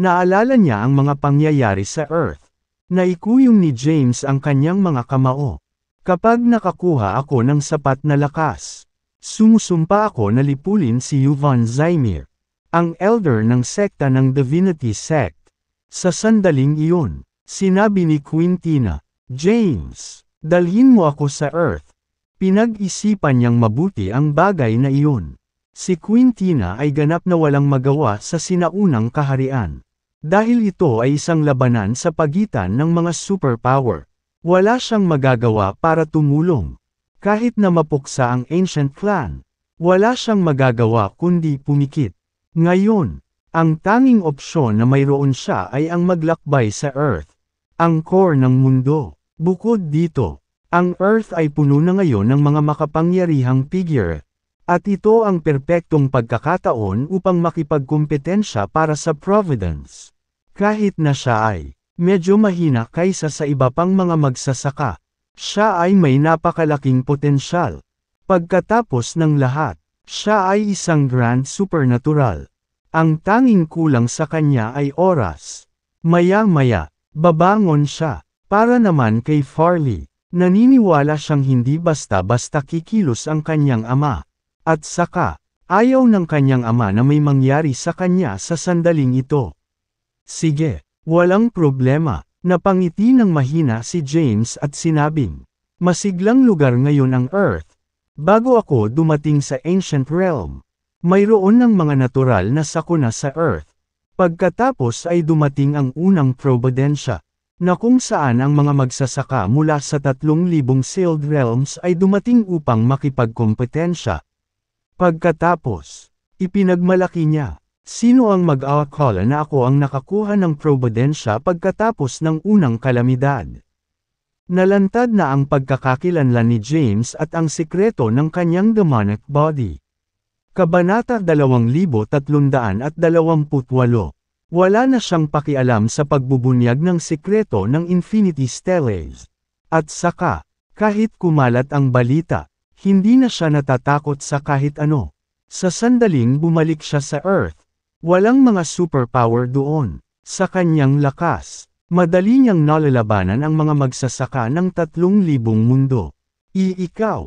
Naalala niya ang mga pangyayari sa Earth. Naikuyong ni James ang kanyang mga kamao. Kapag nakakuha ako ng sapat na lakas, Sumusumpa ako na lipulin si Yuval Zaimir, ang elder ng sekta ng Divinity Sect. Sa sandaling iyon, sinabi ni Quintina, James, dalhin mo ako sa Earth. Pinag-isipan niyang mabuti ang bagay na iyon. Si Quintina ay ganap na walang magawa sa sinaunang kaharian. Dahil ito ay isang labanan sa pagitan ng mga superpower. Wala siyang magagawa para tumulong. Kahit na mapuksa ang Ancient Clan, wala siyang magagawa kundi pumikit. Ngayon, ang tanging opsyon na mayroon siya ay ang maglakbay sa Earth, ang core ng mundo. Bukod dito, ang Earth ay puno na ngayon ng mga makapangyarihang figure, at ito ang perpektong pagkakataon upang makipagkumpetensya para sa Providence. Kahit na siya ay medyo mahina kaysa sa iba pang mga magsasaka, siya ay may napakalaking potensyal. Pagkatapos ng lahat, siya ay isang grand supernatural. Ang tanging kulang sa kanya ay oras. Maya-maya, babangon siya. Para naman kay Farley, naniniwala siyang hindi basta-basta kikilos ang kanyang ama. At saka, ayaw ng kanyang ama na may mangyari sa kanya sa sandaling ito. Sige, walang problema. Napangiti ng mahina si James at sinabing, masiglang lugar ngayon ang Earth. Bago ako dumating sa Ancient Realm, mayroon ng mga natural na sakuna sa Earth. Pagkatapos ay dumating ang unang Providensya, na kung saan ang mga magsasaka mula sa 3,000 sealed realms ay dumating upang makipagkompetensya. Pagkatapos, ipinagmalaki niya, sino ang mag-aakala na ako ang nakakuha ng Providensya pagkatapos ng unang kalamidad. Nalantad na ang pagkakakilanlan ni James at ang sikreto ng kanyang demonic body. Kabanata 2328. Wala na siyang pakialam sa pagbubunyag ng sikreto ng Infinity Stellaes. At saka, kahit kumalat ang balita, hindi na siya natatakot sa kahit ano. Sa sandaling bumalik siya sa Earth, walang mga superpower doon. Sa kanyang lakas, madali niyang nalalabanan ang mga magsasaka ng 3,000 mundo. Ikaw,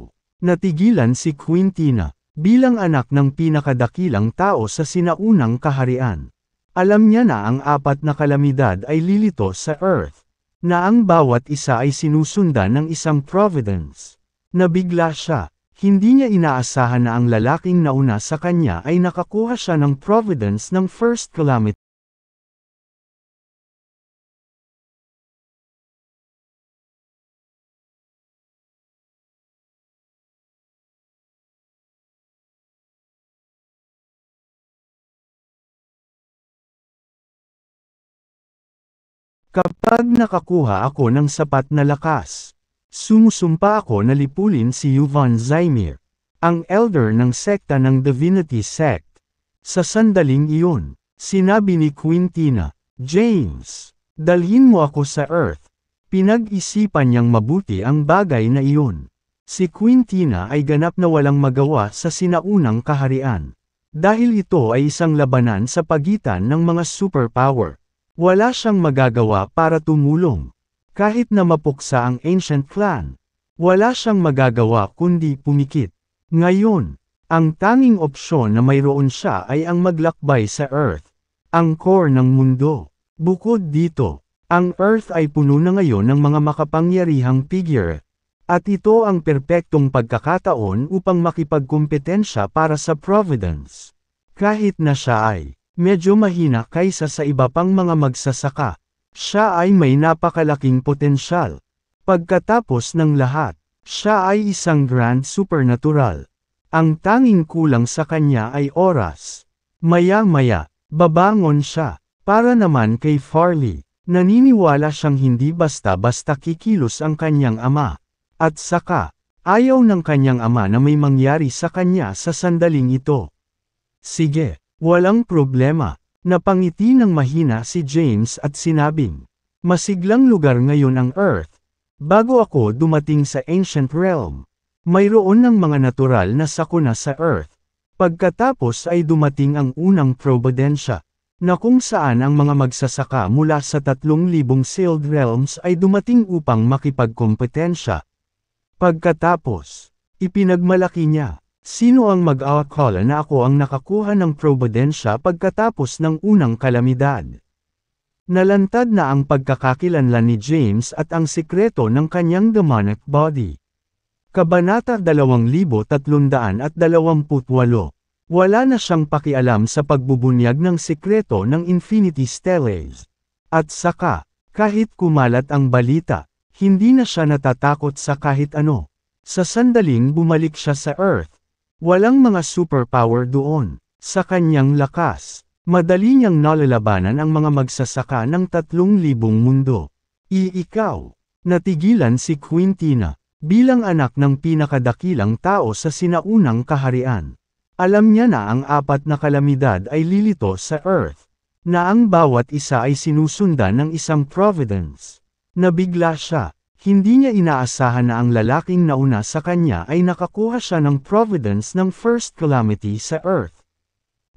natigilan si Quintina. Bilang anak ng pinakadakilang tao sa sinaunang kaharian, alam niya na ang 4 na kalamidad ay lilito sa Earth, na ang bawat isa ay sinusundan ng isang Providence. Nabigla siya, hindi niya inaasahan na ang lalaking nauna sa kanya ay nakakuha siya ng Providence ng first calamity. Kapag nakakuha ako ng sapat na lakas, sumusumpa ako na lipulin si Yuval Zaimir, ang elder ng sekta ng Divinity Sect. Sa sandaling iyon, sinabi ni Quintina, James, dalhin mo ako sa Earth. Pinag-isipan niyang mabuti ang bagay na iyon. Si Quintina ay ganap na walang magawa sa sinaunang kaharian. Dahil ito ay isang labanan sa pagitan ng mga superpower. Wala siyang magagawa para tumulong. Kahit na mapuksa ang Ancient Clan, wala siyang magagawa kundi pumikit. Ngayon, ang tanging opsyon na mayroon siya ay ang maglakbay sa Earth, ang core ng mundo. Bukod dito, ang Earth ay puno na ngayon ng mga makapangyarihang figure, at ito ang perpektong pagkakataon upang makipagkumpetensya para sa Providence. Kahit na siya ay medyo mahina kaysa sa iba pang mga magsasaka, siya ay may napakalaking potensyal. Pagkatapos ng lahat, siya ay isang grand supernatural. Ang tanging kulang sa kanya ay oras. Maya-maya, babangon siya. Para naman kay Farley, naniniwala siyang hindi basta-basta kikilos ang kanyang ama. At saka, ayaw ng kanyang ama na may mangyari sa kanya sa sandaling ito. Sige. Walang problema, napangiti ng mahina si James at sinabing, masiglang lugar ngayon ang Earth. Bago ako dumating sa Ancient Realm, mayroon ng mga natural na sakuna sa Earth. Pagkatapos ay dumating ang unang Providensya, na kung saan ang mga magsasaka mula sa 3,000 sealed realms ay dumating upang makipagkompetensya. Pagkatapos, ipinagmalaki niya, Sino ang mag-aakala na ako ang nakakuha ng probidensya pagkatapos ng unang kalamidad? Nalantad na ang pagkakakilanlan ni James at ang sikreto ng kanyang demonic body. Kabanata 2328. Wala na siyang pakialam sa pagbubunyag ng sikreto ng Infinity Stellaes. At saka, kahit kumalat ang balita, hindi na siya natatakot sa kahit ano. Sa sandaling bumalik siya sa Earth. Walang mga superpower doon. Sa kanyang lakas, madali niyang nalalabanan ang mga magsasaka ng 3,000 mundo. Ikaw, natigilan si Quintina, bilang anak ng pinakadakilang tao sa sinaunang kaharian. Alam niya na ang 4 na kalamidad ay lilito sa Earth, na ang bawat isa ay sinusundan ng isang providence. Nabigla siya. Hindi niya inaasahan na ang lalaking nauna sa kanya ay nakakuha siya ng providence ng first calamity sa Earth.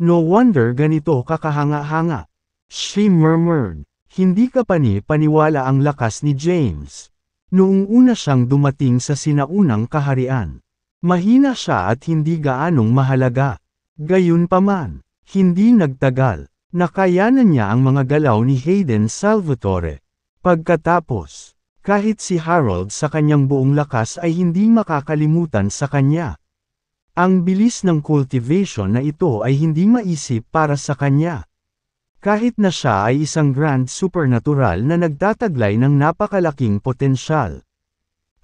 No wonder ganito kakahanga-hanga. She murmured. Hindi ka paniwala ang lakas ni James. Noong una siyang dumating sa sinaunang kaharian. Mahina siya at hindi gaanong mahalaga. Gayunpaman, hindi nagtagal. Nakayanan niya ang mga galaw ni Hayden Salvatore. Pagkatapos, kahit si Harold sa kanyang buong lakas ay hindi makakalimutan sa kanya. Ang bilis ng cultivation na ito ay hindi maisip para sa kanya. Kahit na siya ay isang grand supernatural na nagtataglay ng napakalaking potensyal.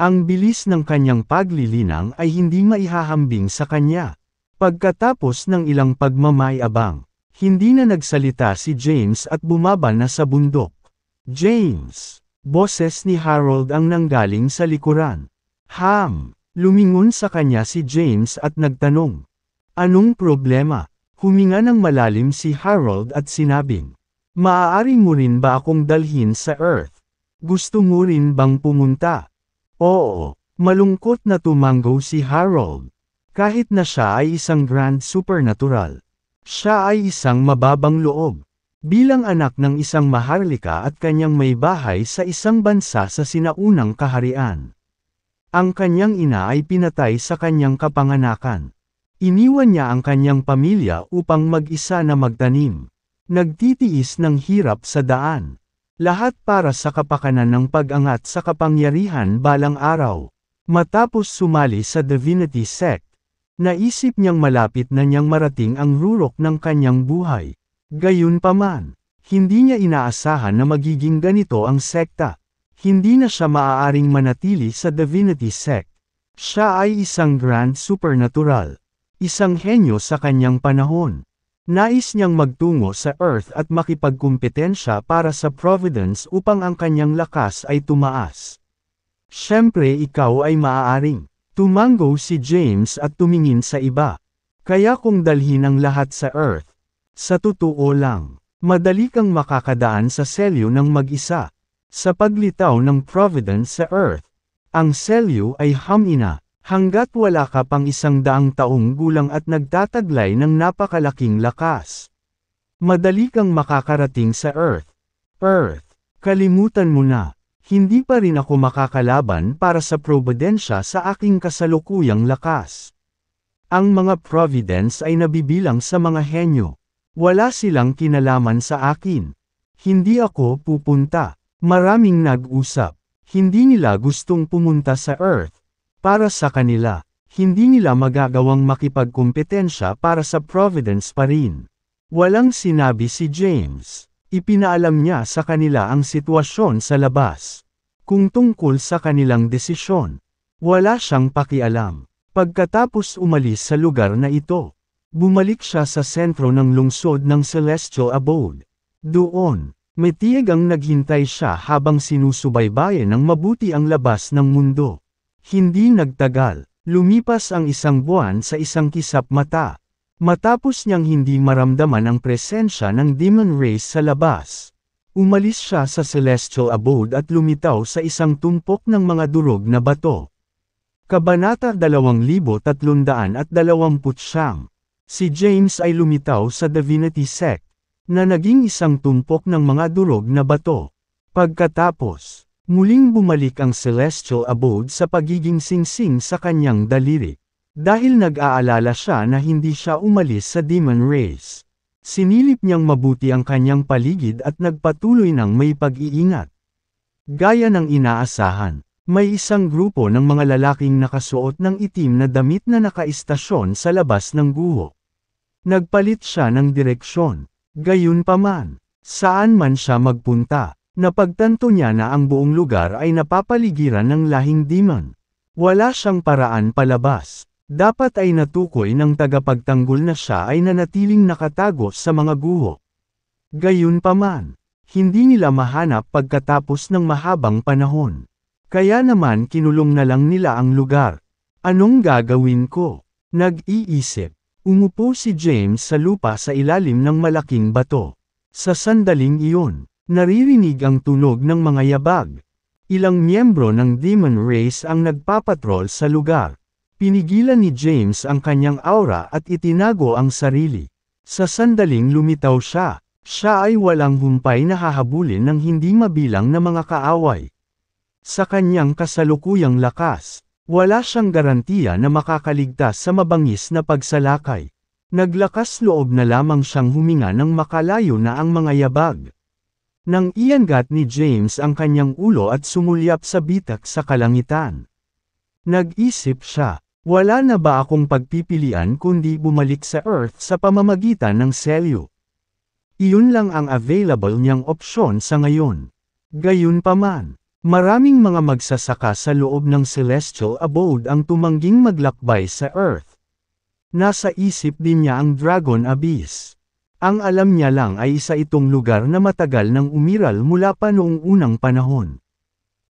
Ang bilis ng kanyang paglilinang ay hindi maihahambing sa kanya. Pagkatapos ng ilang pagmamayabang, hindi na nagsalita si James at bumaba na sa bundok. James! Boses ni Harold ang nanggaling sa likuran. Lumingon sa kanya si James at nagtanong. Anong problema? Huminga ng malalim si Harold at sinabing, maaari mo rin ba akong dalhin sa Earth? Gusto mo rin bang pumunta? Oo, malungkot na tumanggo si Harold. Kahit na siya ay isang grand supernatural, siya ay isang mababang loob. Bilang anak ng isang maharlika at kanyang may bahay sa isang bansa sa sinaunang kaharian. Ang kanyang ina ay pinatay sa kanyang kapanganakan. Iniwan niya ang kanyang pamilya upang mag-isa na magtanim. Nagtitiis ng hirap sa daan. Lahat para sa kapakanan ng pag-angat sa kapangyarihan balang araw. Matapos sumali sa Divinity Sect, naisip niyang malapit na niyang marating ang rurok ng kanyang buhay. Gayunpaman, hindi niya inaasahan na magiging ganito ang sekta. Hindi na siya maaaring manatili sa Divinity Sect. Siya ay isang grand supernatural. Isang henyo sa kanyang panahon. Nais niyang magtungo sa Earth at makipagkumpetensya para sa Providence upang ang kanyang lakas ay tumaas. Siyempre ikaw ay maaaring. Tumanggo si James at tumingin sa iba. Kaya kung dalhin ang lahat sa Earth. Sa totoo lang, madali kang makakadaan sa selyo ng mag-isa. Sa paglitaw ng Providence sa Earth, ang selyo ay hamina, hanggat wala ka pang 100 taong gulang at nagtataglay ng napakalaking lakas. Madali kang makakarating sa Earth. Kalimutan mo na. Hindi pa rin ako makakalaban para sa probidensya sa aking kasalukuyang lakas. Ang mga providence ay nabibilang sa mga henyo. Wala silang kinalaman sa akin. Hindi ako pupunta. Maraming nag-usap. Hindi nila gustong pumunta sa Earth. Para sa kanila, hindi nila magagawang makipagkumpetensya para sa Providence pa rin. Walang sinabi si James. Ipinaalam niya sa kanila ang sitwasyon sa labas. Kung tungkol sa kanilang desisyon, wala siyang pakialam. Pagkatapos umalis sa lugar na ito, bumalik siya sa sentro ng lungsod ng Celestial Abode. Doon, may tiyagang naghintay siya habang sinusubaybayan ng mabuti ang labas ng mundo. Hindi nagtagal, lumipas ang 1 buwan sa isang kisap mata. Matapos niyang hindi maramdaman ang presensya ng demon race sa labas, umalis siya sa Celestial Abode at lumitaw sa isang tumpok ng mga durog na bato. Kabanata 2329. Si James ay lumitaw sa Divinity Sect, na naging isang tumpok ng mga durog na bato. Pagkatapos, muling bumalik ang Celestial Abode sa pagiging singsing sa kanyang daliri. Dahil nag-aalala siya na hindi siya umalis sa Demon Race. Sinilip niyang mabuti ang kanyang paligid at nagpatuloy ng may pag-iingat. Gaya ng inaasahan, may isang grupo ng mga lalaking nakasuot ng itim na damit na nakaistasyon sa labas ng guho. Nagpalit siya ng direksyon. Gayunpaman, saan man siya magpunta, napagtanto niya na ang buong lugar ay napapaligiran ng lahing demon. Wala siyang paraan palabas. Dapat ay natukoy ng tagapagtanggol na siya ay nanatiling nakatago sa mga guho. Gayunpaman, hindi nila mahanap pagkatapos ng mahabang panahon. Kaya naman kinulong na lang nila ang lugar. Anong gagawin ko? Nag-iisip. Umupo si James sa lupa sa ilalim ng malaking bato. Sa sandaling iyon, naririnig ang tunog ng mga yabag. Ilang miyembro ng Demon Race ang nagpapatrol sa lugar. Pinigilan ni James ang kanyang aura at itinago ang sarili. Sa sandaling lumitaw siya, siya ay walang humpay na hahabulin ng hindi mabilang na mga kaaway. Sa kanyang kasalukuyang lakas, wala siyang garantiya na makakaligtas sa mabangis na pagsalakay. Naglakas loob na lamang siyang huminga nang makalayo na ang mga yabag. Nang iangat ni James ang kanyang ulo at sumulyap sa bitak sa kalangitan. Nag-isip siya. Wala na ba akong pagpipilian kundi bumalik sa Earth sa pamamagitan ng selyo? Iyon lang ang available niyang opsyon sa ngayon. Gayunpaman, maraming mga magsasaka sa loob ng Celestial Abode ang tumangging maglakbay sa Earth. Nasa isip din niya ang Dragon Abyss. Ang alam niya lang ay isa itong lugar na matagal nang umiral mula pa noong unang panahon.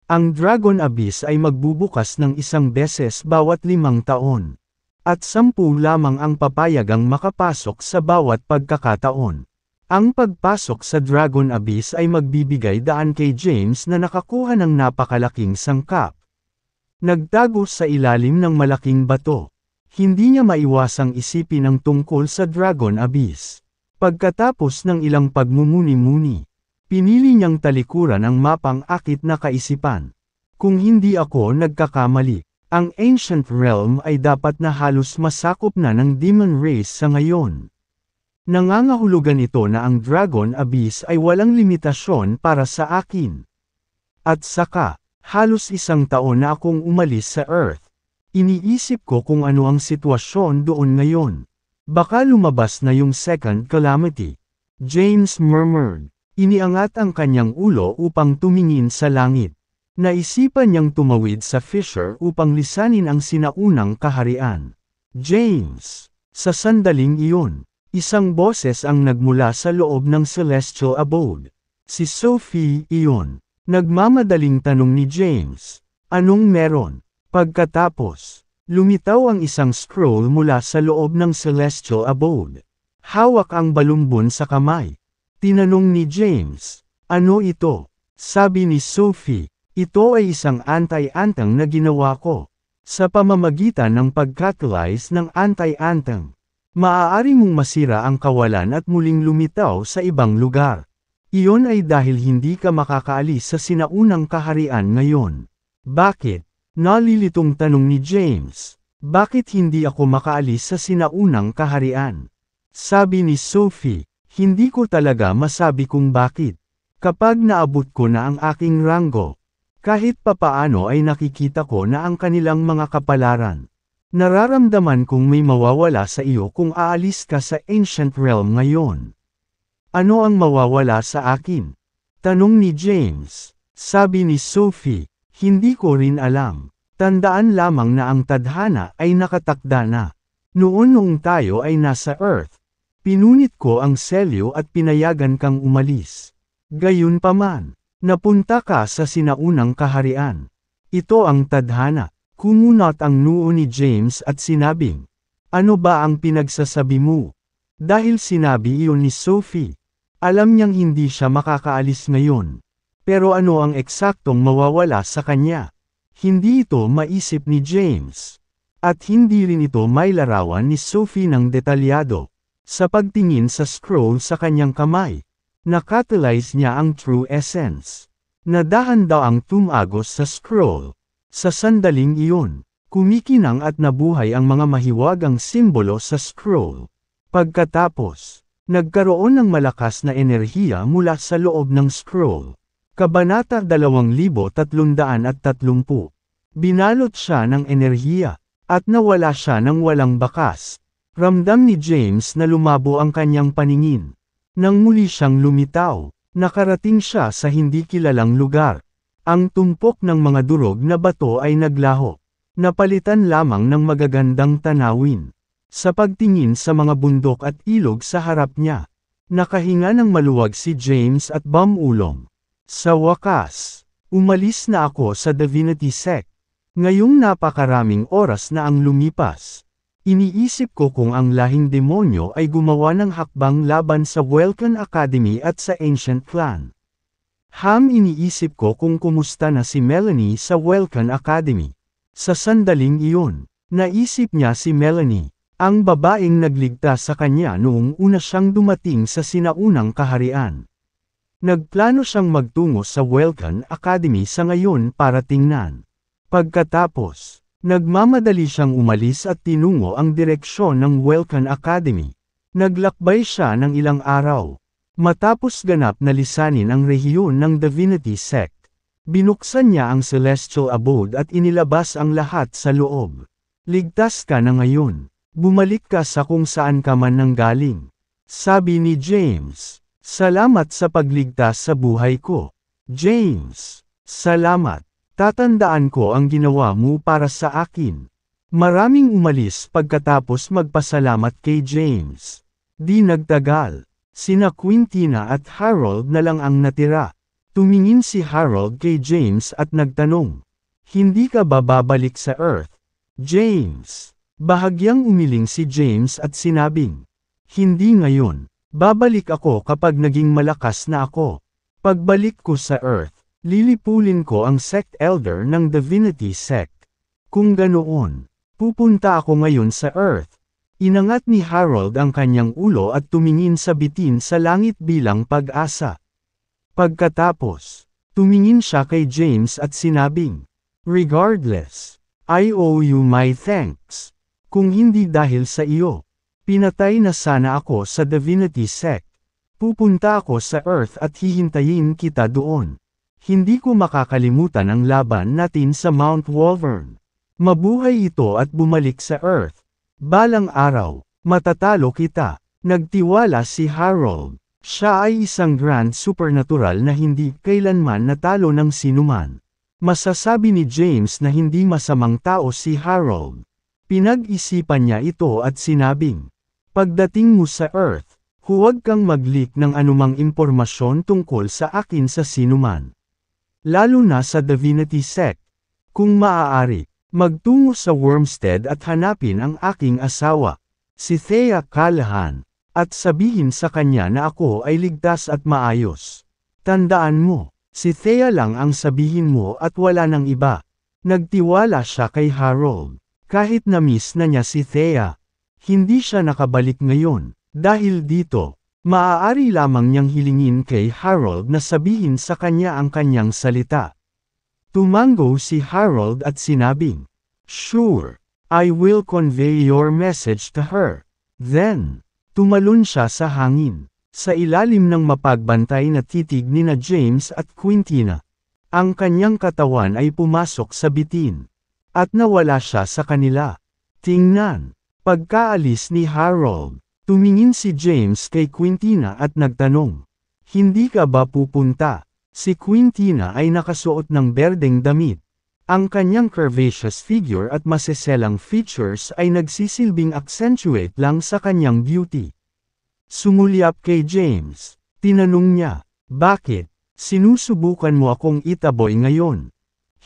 Ang Dragon Abyss ay magbubukas ng 1 beses bawat 5 taon. At 10 lamang ang papayagang makapasok sa bawat pagkakataon. Ang pagpasok sa Dragon Abyss ay magbibigay daan kay James na nakakuha ng napakalaking sangkap. Nagtago sa ilalim ng malaking bato. Hindi niya maiwasang isipin ang tungkol sa Dragon Abyss. Pagkatapos ng ilang pagmumuni-muni, pinili niyang talikuran ang mapang akit na kaisipan. Kung hindi ako nagkakamali, ang Ancient Realm ay dapat na halos masakop na ng Demon Race sa ngayon. Nangangahulugan ito na ang Dragon Abyss ay walang limitasyon para sa akin. At saka, halos 1 taon na akong umalis sa Earth. Iniisip ko kung ano ang sitwasyon doon ngayon. Baka lumabas na yung second calamity. James murmured. Iniangat ang kanyang ulo upang tumingin sa langit. Naisipan niyang tumawid sa fissure upang lisanin ang sinaunang kaharian. James! Sa sandaling iyon, isang boses ang nagmula sa loob ng Celestial Abode. Si Sophie iyon. Nagmamadaling tanong ni James. Anong meron? Pagkatapos, lumitaw ang isang scroll mula sa loob ng Celestial Abode. Hawak ang balumbon sa kamay. Tinanong ni James, ano ito? Sabi ni Sophie, ito ay isang anti-antang na ginawa ko. Sa pamamagitan ng pag-catalyze ng anti-antang, maaari mong masira ang kawalan at muling lumitaw sa ibang lugar. Iyon ay dahil hindi ka makakaalis sa sinaunang kaharian ngayon. Bakit? Nalilitong tanong ni James. Bakit hindi ako makaalis sa sinaunang kaharian? Sabi ni Sophie. Hindi ko talaga masabi kung bakit. Kapag naabot ko na ang aking ranggo, kahit papaano ay nakikita ko na ang kanilang mga kapalaran. Nararamdaman kong may mawawala sa iyo kung aalis ka sa Ancient Realm ngayon. Ano ang mawawala sa akin? Tanong ni James. Sabi ni Sophie, hindi ko rin alam. Tandaan lamang na ang tadhana ay nakatakda na. Noon tayo ay nasa Earth. Pinunit ko ang selyo at pinayagan kang umalis. Gayunpaman, napunta ka sa sinaunang kaharian. Ito ang tadhana. Kumunot ang noo ni James at sinabing, ano ba ang pinagsasabi mo? Dahil sinabi iyon ni Sophie, alam niyang hindi siya makakaalis ngayon. Pero ano ang eksaktong mawawala sa kanya? Hindi ito maisip ni James. At hindi rin ito mailarawan ni Sophie ng detalyado. Sa pagtingin sa scroll sa kanyang kamay, nakatalyze niya ang true essence. Nadahan daw ang tumagos sa scroll. Sa sandaling iyon, Kumikinang at nabuhay ang mga mahiwagang simbolo sa scroll. Pagkatapos, nagkaroon ng malakas na enerhiya mula sa loob ng scroll. Kabanata 2330. Binalot siya ng enerhiya, at nawala siya ng walang bakas. Ramdam ni James na lumabo ang kanyang paningin. Nang muli siyang lumitaw, nakarating siya sa hindi kilalang lugar. Ang tumpok ng mga durog na bato ay naglaho. Napalitan lamang ng magagandang tanawin. Sa pagtingin sa mga bundok at ilog sa harap niya, nakahinga ng maluwag si James at bumulong. Sa wakas, umalis na ako sa Divinity Sect. Ngayong napakaraming oras na ang lumipas. Iniisip ko kung ang lahing demonyo ay gumawa ng hakbang laban sa Welkan Academy at sa Ancient Clan. Iniisip ko kung kumusta na si Melanie sa Welkan Academy. Sa sandaling iyon, naisip niya si Melanie, ang babaeng nagligtas sa kanya noong una siyang dumating sa sinaunang kaharian. Nagplano siyang magtungo sa Welkan Academy sa ngayon para tingnan. Pagkatapos, nagmamadali siyang umalis at tinungo ang direksyon ng Welkan Academy. Naglakbay siya ng ilang araw. Matapos ganap na lisanin ang rehiyon ng Divinity Sect, binuksan niya ang Celestial Abode at inilabas ang lahat sa loob. Ligtas ka na ngayon. Bumalik ka sa kung saan ka man nanggaling. Sabi ni James. Salamat sa pagligtas sa buhay ko. James. Salamat. Tatandaan ko ang ginawa mo para sa akin. Maraming umalis pagkatapos magpasalamat kay James. Di nagtagal. Sina Quintina at Harold na lang ang natira. Tumingin si Harold kay James at nagtanong. Hindi ka ba babalik sa Earth? James. Bahagyang umiling si James at sinabing. Hindi ngayon. Babalik ako kapag naging malakas na ako. Pagbalik ko sa Earth, lilipulin ko ang Sect Elder ng Divinity Sect. Kung ganoon, pupunta ako ngayon sa Earth. Inangat ni Harold ang kanyang ulo at tumingin sa bitin sa langit bilang pag-asa. Pagkatapos, tumingin siya kay James at sinabing, regardless, I owe you my thanks. Kung hindi dahil sa iyo, pinatay na sana ako sa Divinity Sect. Pupunta ako sa Earth at hihintayin kita doon. Hindi ko makakalimutan ang laban natin sa Mount Wolvern. Mabuhay ito at bumalik sa Earth. Balang araw, matatalo kita. Nagtiwala si Harold. Siya ay isang grand supernatural na hindi kailanman natalo ng sinuman. Masasabi ni James na hindi masamang tao si Harold. Pinag-isipan niya ito at sinabing, pagdating mo sa Earth, huwag kang mag-leak ng anumang impormasyon tungkol sa akin sa sinuman. Lalo na sa Divinity Sect. Kung maaari, magtungo sa Wormstead at hanapin ang aking asawa, si Thea Callahan. At sabihin sa kanya na ako ay ligtas at maayos. Tandaan mo, si Thea lang ang sabihin mo at wala nang iba. Nagtiwala siya kay Harold. Kahit na-miss na niya si Thea, hindi siya nakabalik ngayon. Dahil dito, maaari lamang niyang hilingin kay Harold na sabihin sa kanya ang kanyang salita. Tumango si Harold at sinabing, sure, I will convey your message to her. Then, tumalon siya sa hangin, sa ilalim ng mapagbantay na titig nina James at Quintina. Ang kanyang katawan ay pumasok sa bitin, at nawala siya sa kanila. Tingnan, pagkaalis ni Harold, tumingin si James kay Quintina at nagtanong, hindi ka ba pupunta? Si Quintina ay nakasuot ng berdeng damit. Ang kanyang curvaceous figure at maseselang features ay nagsisilbing accentuate lang sa kanyang beauty. Sumulyap kay James. Tinanong niya, bakit? Sinusubukan mo akong itaboy ngayon?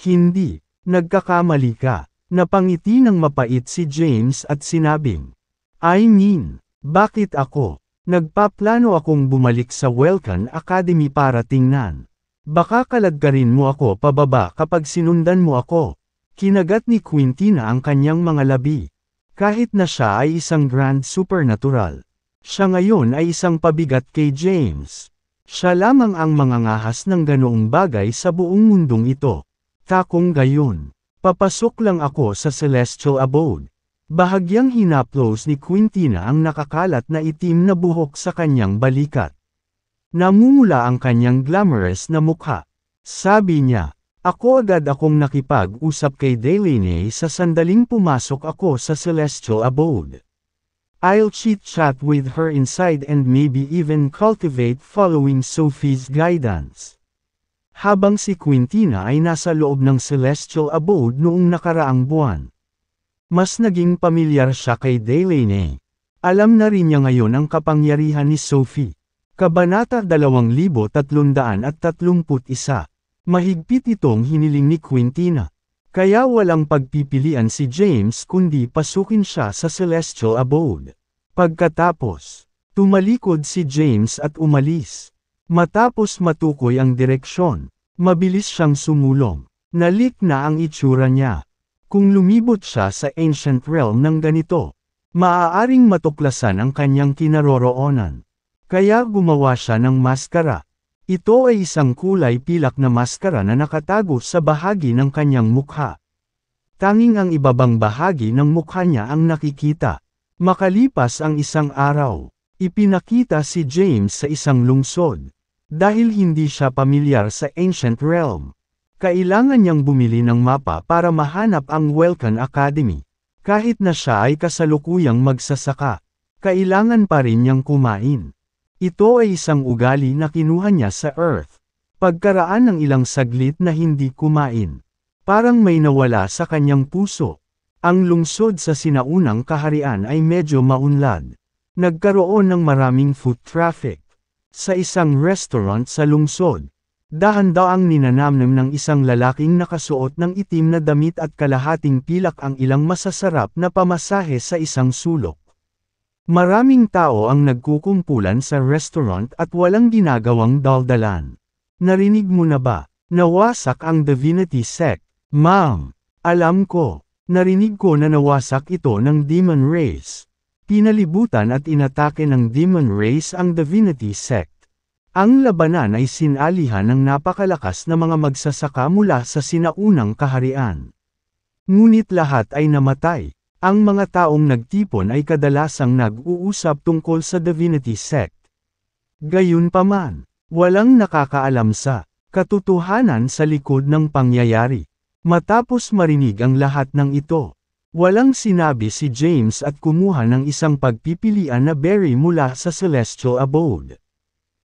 Hindi. Nagkakamali ka. Napangiti ng mapait si James at sinabing, I mean, bakit ako? Nagpaplano akong bumalik sa Welkan Academy para tingnan. Baka kaladkarin mo ako pababa kapag sinundan mo ako. Kinagat ni Quintina ang kanyang mga labi. Kahit na siya ay isang grand supernatural, siya ngayon ay isang pabigat kay James. Siya lamang ang mangangahas ng ganoong bagay sa buong mundong ito. Takong gayon, Papasok lang ako sa Celestial Abode. Bahagyang hinaplos ni Quintina ang nakakalat na itim na buhok sa kanyang balikat. Namumula ang kanyang glamorous na mukha. Sabi niya, ako agad akong nakipag-usap kay Delaney sa sandaling pumasok ako sa Celestial Abode. I'll chit-chat with her inside and maybe even cultivate following Sophie's guidance. Habang si Quintina ay nasa loob ng Celestial Abode noong nakaraang buwan. Mas naging pamilyar siya kay Delaney. Alam na rin niya ngayon ang kapangyarihan ni Sophie. Kabanata 2331. Mahigpit itong hiniling ni Quintina. Kaya walang pagpipilian si James kundi pasukin siya sa Celestial Abode. Pagkatapos, tumalikod si James at umalis. Matapos matukoy ang direksyon, mabilis siyang sumulong. Nalik na ang itsura niya. Kung lumibot siya sa ancient realm ng ganito, maaaring matuklasan ang kanyang kinaroroonan. Kaya gumawa siya ng maskara. Ito ay isang kulay pilak na maskara na nakatago sa bahagi ng kanyang mukha. Tanging ang ibabang bahagi ng mukha niya ang nakikita. Makalipas ang isang araw, ipinakita si James sa isang lungsod. Dahil hindi siya pamilyar sa ancient realm, kailangan niyang bumili ng mapa para mahanap ang Welcan Academy. Kahit na siya ay kasalukuyang magsasaka, kailangan pa rin niyang kumain. Ito ay isang ugali na kinuha niya sa Earth. Pagkaraan ng ilang saglit na hindi kumain, parang may nawala sa kanyang puso. Ang lungsod sa sinaunang kaharian ay medyo maunlad. Nagkaroon ng maraming foot traffic. Sa isang restaurant sa lungsod, dahan-daang ninanamnam ng isang lalaking nakasuot ng itim na damit at kalahating pilak ang ilang masasarap na pamasahe sa isang sulok. Maraming tao ang nagkukumpulan sa restaurant at walang ginagawang daldalan. Narinig mo na ba? Nawasak ang Divinity Sect. Ma'am, alam ko. Narinig ko na nawasak ito ng Demon Race. Pinalibutan at inatake ng Demon Race ang Divinity Sect. Ang labanan ay sinalihan ng napakalakas na mga magsasaka mula sa sinaunang kaharian. Ngunit lahat ay namatay. Ang mga taong nagtipon ay kadalasang nag-uusap tungkol sa Divinity Sect. Gayunpaman, walang nakakaalam sa katotohanan sa likod ng pangyayari. Matapos marinig ang lahat ng ito, walang sinabi si James at kumuha ng isang pagpipilian na berry mula sa Celestial Abode.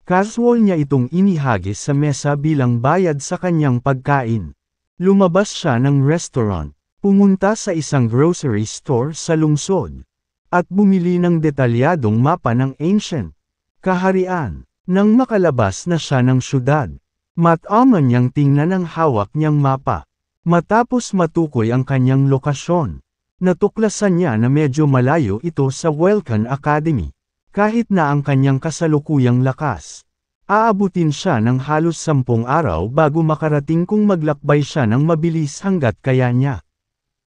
Casual niya itong inihagis sa mesa bilang bayad sa kanyang pagkain. Lumabas siya ng restaurant, pumunta sa isang grocery store sa lungsod, at bumili ng detalyadong mapa ng ancient kaharian. Nang makalabas na siya ng syudad, mataman niyang tingnan ang hawak niyang mapa. Matapos matukoy ang kanyang lokasyon, natuklasan niya na medyo malayo ito sa Welcan Academy. Kahit na ang kanyang kasalukuyang lakas, aabutin siya ng halos 10 araw bago makarating kung maglakbay siya ng mabilis hanggat kaya niya.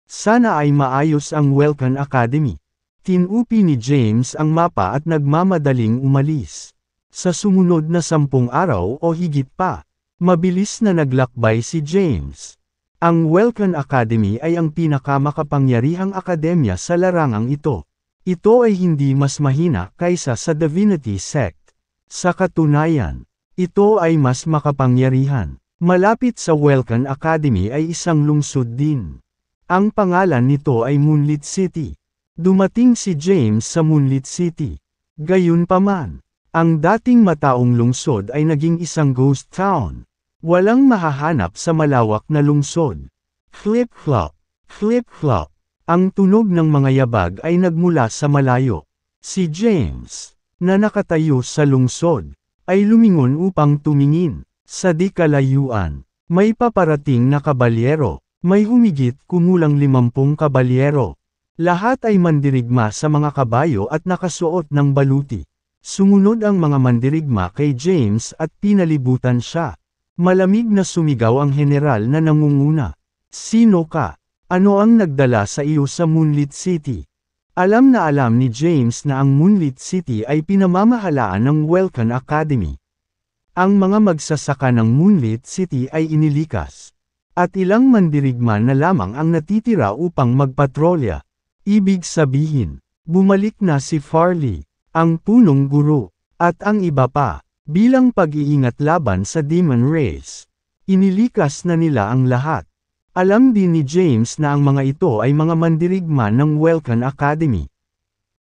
Sana ay maayos ang Welcan Academy. Tinupi ni James ang mapa at nagmamadaling umalis. Sa sumunod na 10 araw o higit pa, mabilis na naglakbay si James. Ang Welcan Academy ay ang pinakamakapangyarihang akademya sa larangang ito. Ito ay hindi mas mahina kaysa sa Divinity Sect. Sa katunayan, ito ay mas makapangyarihan. Malapit sa Welcan Academy ay isang lungsod din. Ang pangalan nito ay Moonlit City. Dumating si James sa Moonlit City. Gayunpaman, ang dating mataong lungsod ay naging isang ghost town. Walang mahahanap sa malawak na lungsod. Flip-flop, flip-flop. Ang tunog ng mga yabag ay nagmula sa malayo. Si James, na nakatayo sa lungsod, ay lumingon upang tumingin. Sa di kalayuan, may paparating na kabalyero. May humigit kumulang 50 kabalyero. Lahat ay mandirigma sa mga kabayo at nakasuot ng baluti. Sumunod ang mga mandirigma kay James at pinalibutan siya. Malamig na sumigaw ang general na nangunguna. Sino ka? Ano ang nagdala sa iyo sa Moonlit City? Alam na alam ni James na ang Moonlit City ay pinamamahalaan ng Welcan Academy. Ang mga magsasaka ng Moonlit City ay inilikas. At ilang mandirigma na lamang ang natitira upang magpatrolya. Ibig sabihin, bumalik na si Farley, ang punong guro, at ang iba pa, bilang pag-iingat laban sa Demon Race. Inilikas na nila ang lahat. Alam din ni James na ang mga ito ay mga mandirigma ng Welcan Academy.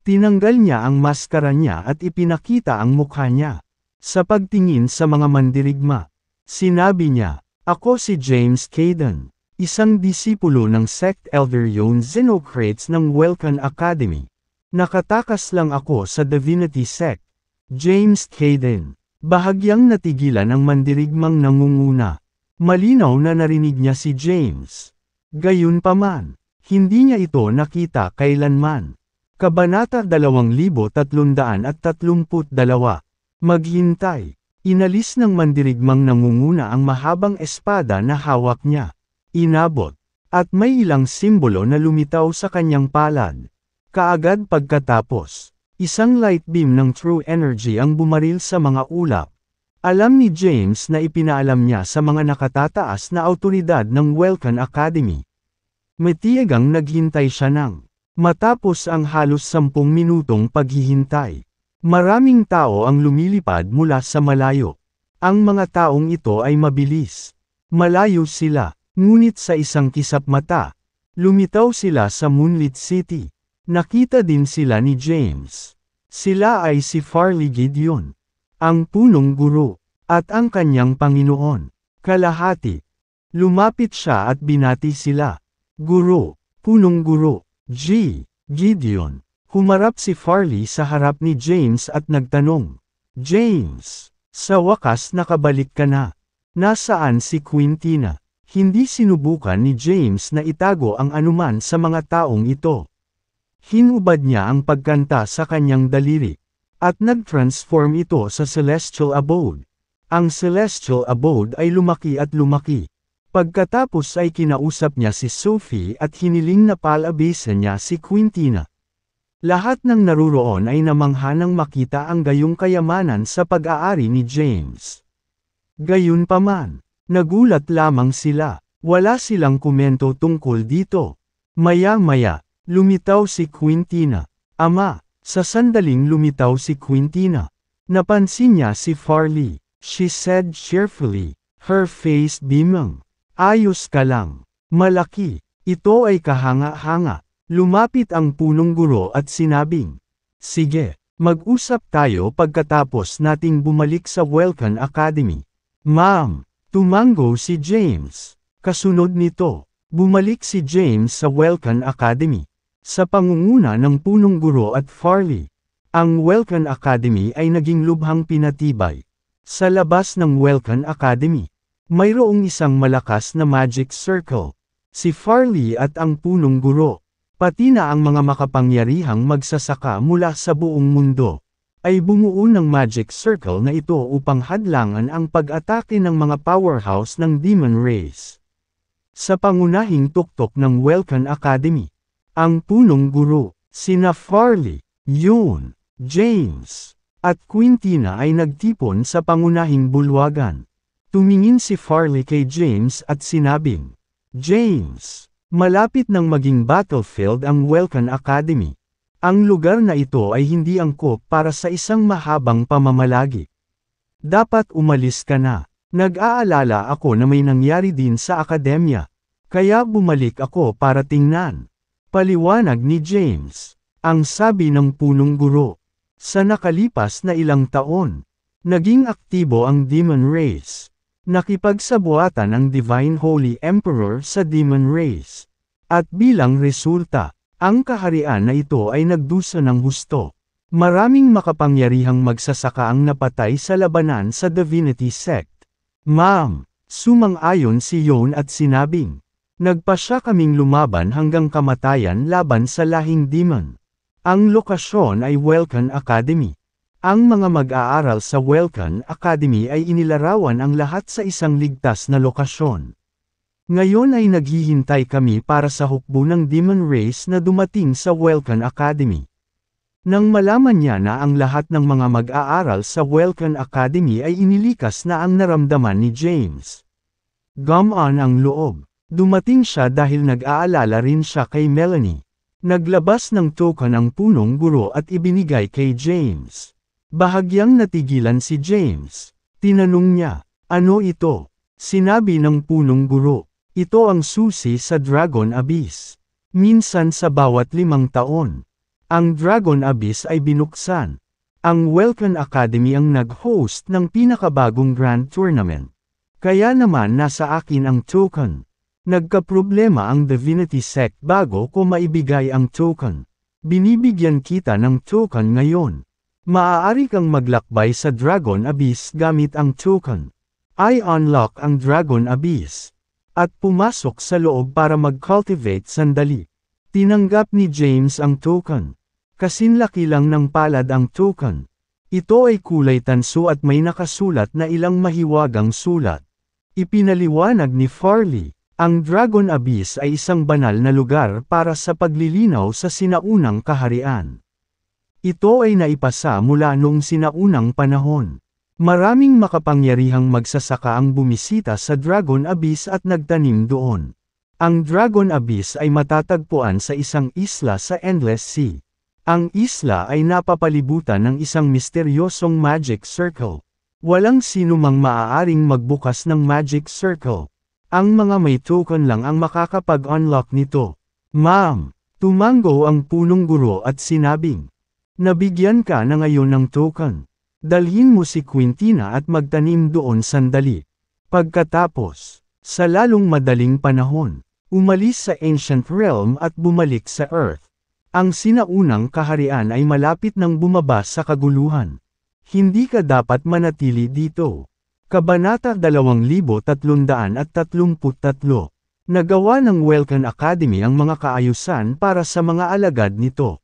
Tinanggal niya ang maskara niya at ipinakita ang mukha niya. Sa pagtingin sa mga mandirigma, sinabi niya, "Ako si James Caden, isang disipulo ng Sect Elder Yon Xenocrates ng Welcan Academy. Nakatakas lang ako sa Divinity Sect." James Caden. Bahagyang natigilan ang mandirigmang nangunguna. Malinaw na narinig niya si James. Gayunpaman, hindi niya ito nakita kailanman. Kabanata 2332. Maghintay. Inalis ng mandirigmang nangunguna ang mahabang espada na hawak niya. Inabot. At may ilang simbolo na lumitaw sa kanyang palad. Kaagad pagkatapos, isang light beam ng true energy ang bumaril sa mga ulap. Alam ni James na ipinaalam niya sa mga nakatataas na awtoridad ng Welcan Academy. Matiyagang naghintay siya ng matapos ang halos 10 minutong paghihintay. Maraming tao ang lumilipad mula sa malayo. Ang mga taong ito ay mabilis. Malayo sila, ngunit sa isang kisap mata, lumitaw sila sa Moonlit City. Nakita din sila ni James. Sila ay si Farley Gideon, ang punong guro, at ang kanyang Panginoon. Kalahati. Lumapit siya at binati sila. Guro, punong guro, Gideon. Humarap si Farley sa harap ni James at nagtanong, "James, sa wakas nakabalik ka na. Nasaan si Quintina?" Hindi sinubukan ni James na itago ang anuman sa mga taong ito. Hinubad niya ang pagkanta sa kanyang daliri, at nag-transform ito sa Celestial Abode. Ang Celestial Abode ay lumaki at lumaki. Pagkatapos ay kinausap niya si Sophie at hiniling na palabisan niya si Quintina. Lahat ng naruroon ay namangha nang makita ang gayong kayamanan sa pag-aari ni James. Gayunpaman, nagulat lamang sila. Wala silang komento tungkol dito. Maya-maya, lumitaw si Quintina. "Ama," sa sandaling lumitaw si Quintina. Napansin niya si Farley. She said cheerfully, her face beaming. "Ayos ka lang. Malaki. Ito ay kahanga-hanga." Lumapit ang punong guro at sinabing, "Sige, mag-usap tayo pagkatapos nating bumalik sa Welcan Academy." "Ma'am," tumango si James. Kasunod nito, bumalik si James sa Welcan Academy. Sa pangunguna ng punong guro at Farley, ang Welcan Academy ay naging lubhang pinatibay. Sa labas ng Welcan Academy, mayroong isang malakas na magic circle. Si Farley at ang punong guro, pati na ang mga makapangyarihang magsasaka mula sa buong mundo, ay bumuo ng magic circle na ito upang hadlangan ang pag-atake ng mga powerhouse ng Demon Race. Sa pangunahing tuktok ng Welcan Academy, ang punong guro, sina Farley, Yon, James, at Quintina ay nagtipon sa pangunahing bulwagan. Tumingin si Farley kay James at sinabing, "James, malapit nang maging battlefield ang Welcan Academy. Ang lugar na ito ay hindi angkop para sa isang mahabang pamamalagi. Dapat umalis ka na. Nag-aalala ako na may nangyari din sa akademya. Kaya bumalik ako para tingnan." Paliwanag ni James. Ang sabi ng punong guro. Sa nakalipas na ilang taon, naging aktibo ang Demon Race. Nakipagsabuatan ang Divine Holy Emperor sa Demon Race. At bilang resulta, ang kaharian na ito ay nagdusa ng husto. Maraming makapangyarihang magsasaka ang napatay sa labanan sa Divinity Sect. "Ma'am," sumang-ayon si Yon at sinabing, "Nagpasya kaming lumaban hanggang kamatayan laban sa lahing demon. Ang lokasyon ay Welcan Academy. Ang mga mag-aaral sa Welcan Academy ay inilarawan ang lahat sa isang ligtas na lokasyon. Ngayon ay naghihintay kami para sa hukbo ng Demon Race na dumating sa Welcan Academy." Nang malaman niya na ang lahat ng mga mag-aaral sa Welcan Academy ay inilikas na ang naramdaman ni James. Gumaan ang loob. Dumating siya dahil nag-aalala rin siya kay Melanie. Naglabas ng token ang punong guro at ibinigay kay James. Bahagyang natigilan si James. Tinanong niya, ano ito? Sinabi ng punong guro, ito ang susi sa Dragon Abyss. Minsan sa bawat 5 taon. Ang Dragon Abyss ay binuksan. Ang Welcome Academy ang nag-host ng pinakabagong Grand Tournament. Kaya naman nasa akin ang token. Nagkaproblema ang Divinity Sect bago ko maibigay ang token. Binibigyan kita ng token ngayon. Maaari kang maglakbay sa Dragon Abyss gamit ang token. I unlock ang Dragon Abyss. At pumasok sa loob para mag-cultivate sandali. Tinanggap ni James ang token. Kasinlaki lang ng palad ang token. Ito ay kulay tanso at may nakasulat na ilang mahiwagang sulat. Ipinaliwanag ni Farley. Ang Dragon Abyss ay isang banal na lugar para sa paglilinaw sa sinaunang kaharian. Ito ay naipasa mula noong sinaunang panahon. Maraming makapangyarihang magsasaka ang bumisita sa Dragon Abyss at nagtanim doon. Ang Dragon Abyss ay matatagpuan sa isang isla sa Endless Sea. Ang isla ay napapalibutan ng isang misteryosong magic circle. Walang sino mang maaaring magbukas ng magic circle. Ang mga may token lang ang makakapag-unlock nito. Ma'am, tumango ang punong guro at sinabing, nabigyan ka na ngayon ng token. Dalhin mo si Quintina at magtanim doon sandali. Pagkatapos, sa lalong madaling panahon, umalis sa Ancient Realm at bumalik sa Earth. Ang sinaunang kaharian ay malapit nang bumaba sa kaguluhan. Hindi ka dapat manatili dito. Kabanata 2333. Nagawa ng Welcome Academy ang mga kaayusan para sa mga alagad nito.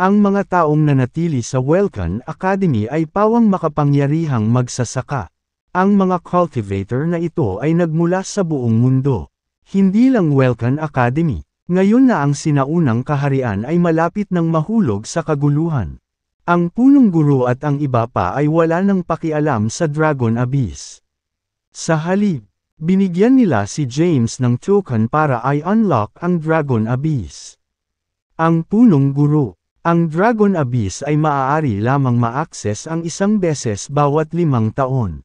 Ang mga taong nanatili sa Welcome Academy ay pawang makapangyarihang magsasaka. Ang mga cultivator na ito ay nagmula sa buong mundo. Hindi lang Welcome Academy. Ngayon na ang sinaunang kaharian ay malapit ng mahulog sa kaguluhan. Ang punong guro at ang iba pa ay wala nang pakialam sa Dragon Abyss. Sa halip, binigyan nila si James ng token para i-unlock ang Dragon Abyss. Ang punong guro, ang Dragon Abyss ay maaari lamang ma-access ang isang beses bawat 5 taon.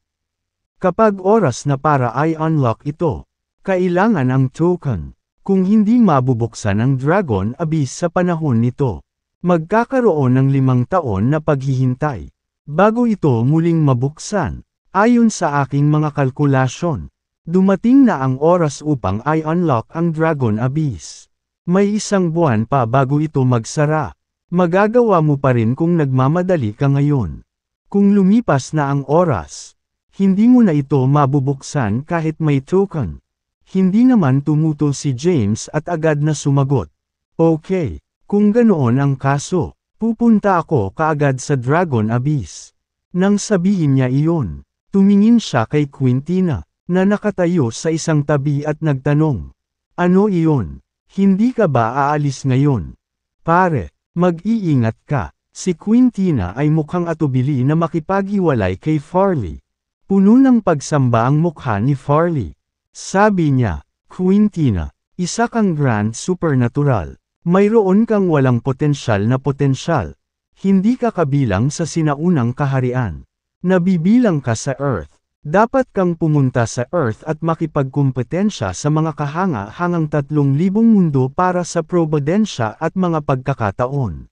Kapag oras na para i-unlock ito, kailangan ang token. Kung hindi mabubuksan ang Dragon Abyss sa panahon nito, magkakaroon ng 5 taon na paghihintay, bago ito muling mabuksan. Ayon sa aking mga kalkulasyon, dumating na ang oras upang i-unlock ang Dragon Abyss. May 1 buwan pa bago ito magsara. Magagawa mo pa rin kung nagmamadali ka ngayon. Kung lumipas na ang oras, hindi mo na ito mabubuksan kahit may token. Hindi naman tumutol si James at agad na sumagot. Okay. Kung ganoon ang kaso, pupunta ako kaagad sa Dragon Abyss. Nang sabihin niya iyon, tumingin siya kay Quintina, na nakatayo sa isang tabi at nagtanong. Ano iyon? Hindi ka ba aalis ngayon? Pare, mag-iingat ka. Si Quintina ay mukhang atubili na makipaghiwalay kay Farley. Puno ng pagsamba ang mukha ni Farley. Sabi niya, Quintina, isa kang grand supernatural. Mayroon kang walang potensyal na potensyal. Hindi ka kabilang sa sinaunang kaharian. Nabibilang ka sa Earth. Dapat kang pumunta sa Earth at makipagkumpetensya sa mga kahanga-hangang 3,000 mundo para sa probidensya at mga pagkakataon.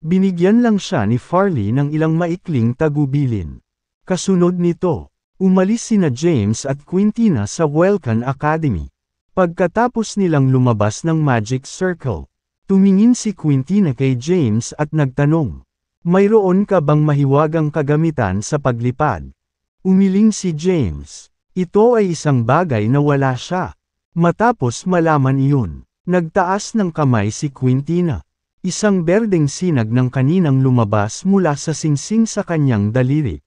Binigyan lang siya ni Farley ng ilang maikling tagubilin. Kasunod nito, umalis sina James at Quintina sa Welcome Academy. Pagkatapos nilang lumabas ng Magic Circle, tumingin si Quintina kay James at nagtanong, mayroon ka bang mahiwagang kagamitan sa paglipad? Umiling si James. Ito ay isang bagay na wala siya. Matapos malaman iyon, nagtaas ng kamay si Quintina. Isang berdeng sinag ng kaninang lumabas mula sa singsing sa kanyang daliri.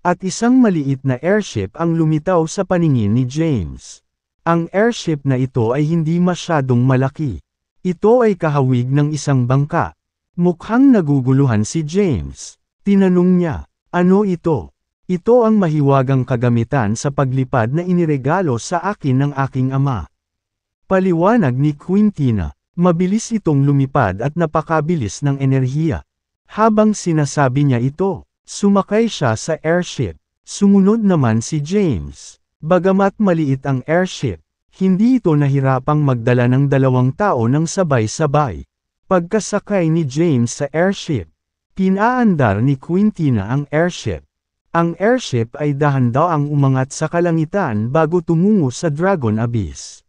At isang maliit na airship ang lumitaw sa paningin ni James. Ang airship na ito ay hindi masyadong malaki. Ito ay kahawig ng isang bangka. Mukhang naguguluhan si James. Tinanong niya, ano ito? Ito ang mahiwagang kagamitan sa paglipad na iniregalo sa akin ng aking ama. Paliwanag ni Quintina, mabilis itong lumipad at napakabilis ng enerhiya. Habang sinasabi niya ito, sumakay siya sa airship. Sumunod naman si James. Bagamat maliit ang airship, hindi ito nahirapang magdala ng 2 tao ng sabay-sabay. Pagkasakay ni James sa airship, pinaandar ni Quintina ang airship. Ang airship ay dahan-daang umangat sa kalangitan bago tumungo sa Dragon Abyss.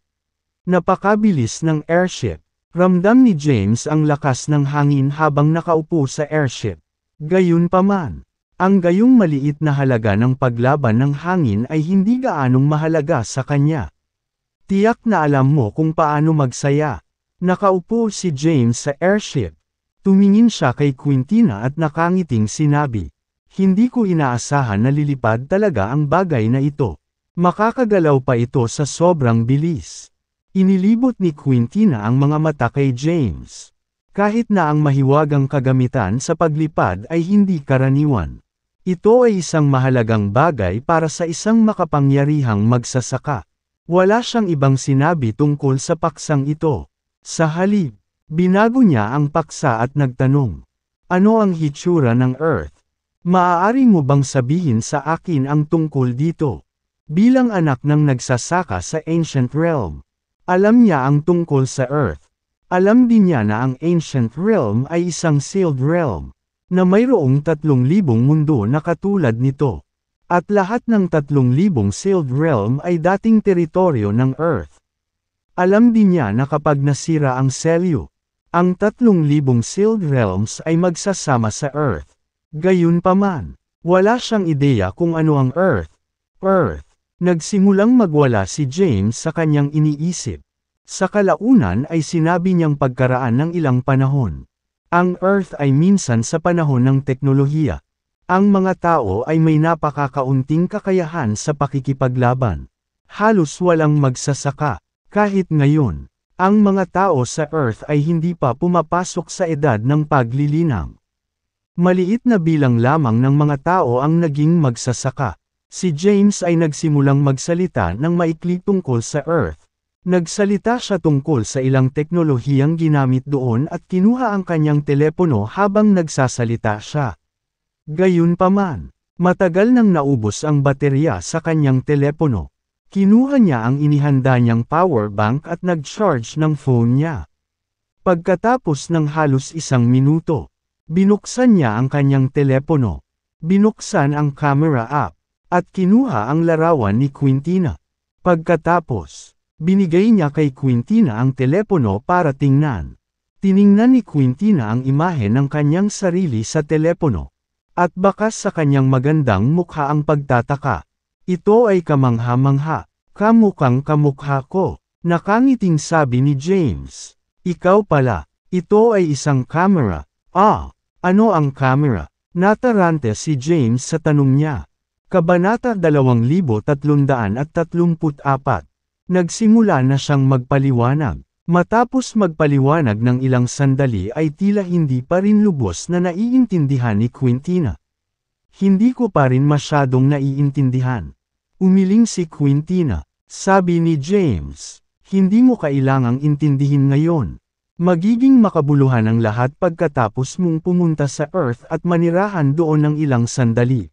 Napakabilis ng airship. Ramdam ni James ang lakas ng hangin habang nakaupo sa airship. Gayunpaman, ang gayong maliit na halaga ng paglaban ng hangin ay hindi gaanong mahalaga sa kanya. Tiyak na alam mo kung paano magsaya. Nakaupo si James sa airship. Tumingin siya kay Quintina at nakangiting sinabi, "Hindi ko inaasahan na lilipad talaga ang bagay na ito. Makakagalaw pa ito sa sobrang bilis." Inilibot ni Quintina ang mga mata kay James. Kahit na ang mahiwagang kagamitan sa paglipad ay hindi karaniwan. Ito ay isang mahalagang bagay para sa isang makapangyarihang magsasaka. Wala siyang ibang sinabi tungkol sa paksang ito. Sa halip, binago niya ang paksa at nagtanong, "Ano ang hitsura ng Earth? Maaari mo bang sabihin sa akin ang tungkol dito?" Bilang anak ng nagsasaka sa Ancient Realm, alam niya ang tungkol sa Earth. Alam din niya na ang Ancient Realm ay isang sealed realm, na mayroong 3,000 mundo na katulad nito. At lahat ng 3,000 sealed realm ay dating teritoryo ng Earth. Alam din niya na kapag nasira ang selyo, ang 3,000 sealed realms ay magsasama sa Earth. Gayunpaman, wala siyang ideya kung ano ang Earth. Nagsimulang magwala si James sa kanyang iniisip. Sa kalaunan ay sinabi niyang pagkaraan ng ilang panahon. Ang Earth ay minsan sa panahon ng teknolohiya. Ang mga tao ay may napakakaunting kakayahan sa pakikipaglaban. Halos walang magsasaka. Kahit ngayon, ang mga tao sa Earth ay hindi pa pumapasok sa edad ng paglilinang. Maliit na bilang lamang ng mga tao ang naging magsasaka. Si James ay nagsimulang magsalita ng maikli tungkol sa Earth. Nagsalita siya tungkol sa ilang teknolohiyang ginamit doon at kinuha ang kanyang telepono habang nagsasalita siya. Gayunpaman, matagal nang naubos ang baterya sa kanyang telepono. Kinuha niya ang inihanda niyang power bank at nag-charge ng phone niya. Pagkatapos ng halos 1 minuto, binuksan niya ang kanyang telepono. Binuksan ang camera app, at kinuha ang larawan ni Quintina. Pagkatapos, binigay niya kay Quintina ang telepono para tingnan. Tiningnan ni Quintina ang imahe ng kanyang sarili sa telepono. At bakas sa kanyang magandang mukha ang pagtataka. Ito ay kamangha-mangha. Kamukhang kamukha ko. Nakangiting sabi ni James. Ikaw pala. Ito ay isang camera. Ano ang camera? Natarante si James sa tanong niya. Kabanata 2334. Nagsimula na siyang magpaliwanag. Matapos magpaliwanag ng ilang sandali ay tila hindi pa rin lubos na naiintindihan ni Quintina. Hindi ko pa rin masyadong naiintindihan. Umiling si Quintina. Sabi ni James, hindi mo kailangang intindihin ngayon. Magiging makabuluhan ang lahat pagkatapos mong pumunta sa Earth at manirahan doon ng ilang sandali.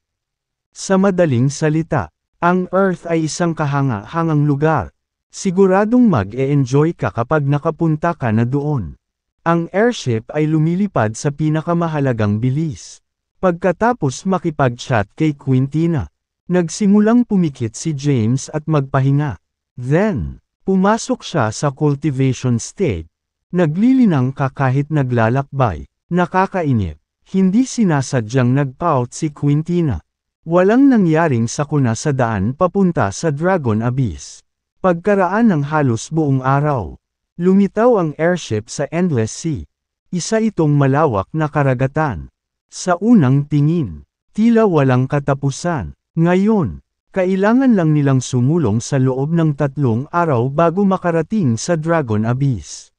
Sa madaling salita, ang Earth ay isang kahanga-hangang lugar. Siguradong mag-e-enjoy ka kapag nakapunta ka na doon. Ang airship ay lumilipad sa pinakamahalagang bilis. Pagkatapos makipag-chat kay Quintina, nagsimulang pumikit si James at magpahinga. Then, pumasok siya sa cultivation state. Naglilinang ka kahit naglalakbay. Nakakainip. Hindi sinasadyang nag-pout si Quintina. Walang nangyaring sakuna sa daan papunta sa Dragon Abyss. Pagkaraan ng halos buong araw, lumitaw ang airship sa Endless Sea. Isa itong malawak na karagatan. Sa unang tingin, tila walang katapusan. Ngayon, kailangan lang nilang sumulong sa loob ng 3 araw bago makarating sa Dragon Abyss.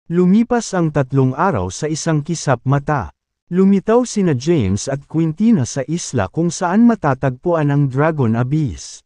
Lumipas ang 3 araw sa isang kisap mata. Lumitaw sina James at Quintina sa isla kung saan matatagpuan ang Dragon Abyss.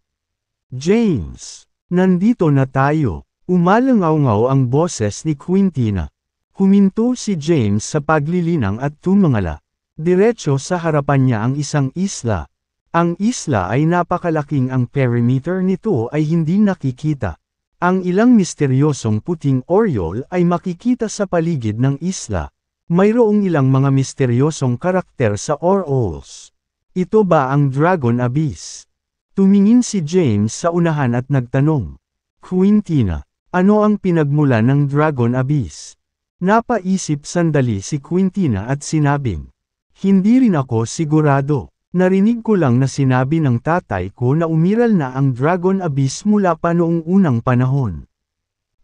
James, nandito na tayo. Umalangaw-ngaw ang boses ni Quintina. Huminto si James sa paglilinang at tumangala. Diretso sa harapan niya ang isang isla. Ang isla ay napakalaking, ang perimeter nito ay hindi nakikita. Ang ilang misteryosong puting oriole ay makikita sa paligid ng isla. Mayroong ilang mga misteryosong karakter sa orioles. Ito ba ang Dragon Abyss? Tumingin si James sa unahan at nagtanong. Quintina, ano ang pinagmula ng Dragon Abyss? Napaisip sandali si Quintina at sinabing, hindi rin ako sigurado. Narinig ko lang na sinabi ng tatay ko na umiral na ang Dragon Abyss mula pa noong unang panahon.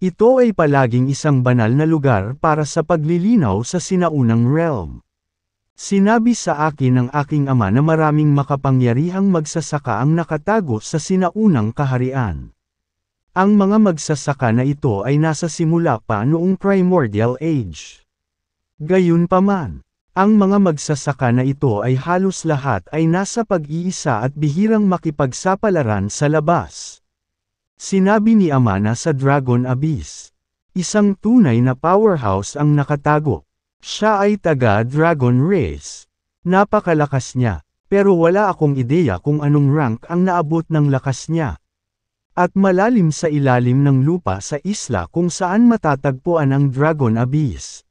Ito ay palaging isang banal na lugar para sa paglilinaw sa sinaunang realm. Sinabi sa akin ng aking ama na maraming makapangyarihang magsasaka ang nakatago sa sinaunang kaharian. Ang mga magsasaka na ito ay nasa simula pa noong Primordial Age. Gayunpaman, ang mga magsasaka na ito ay halos lahat ay nasa pag-iisa at bihirang makipagsapalaran sa labas. Sinabi ni Amana sa Dragon Abyss. Isang tunay na powerhouse ang nakatago. Siya ay taga-Dragon Race. Napakalakas niya, pero wala akong ideya kung anong rank ang naabot ng lakas niya. At malalim sa ilalim ng lupa sa isla kung saan matatagpuan ang Dragon Abyss.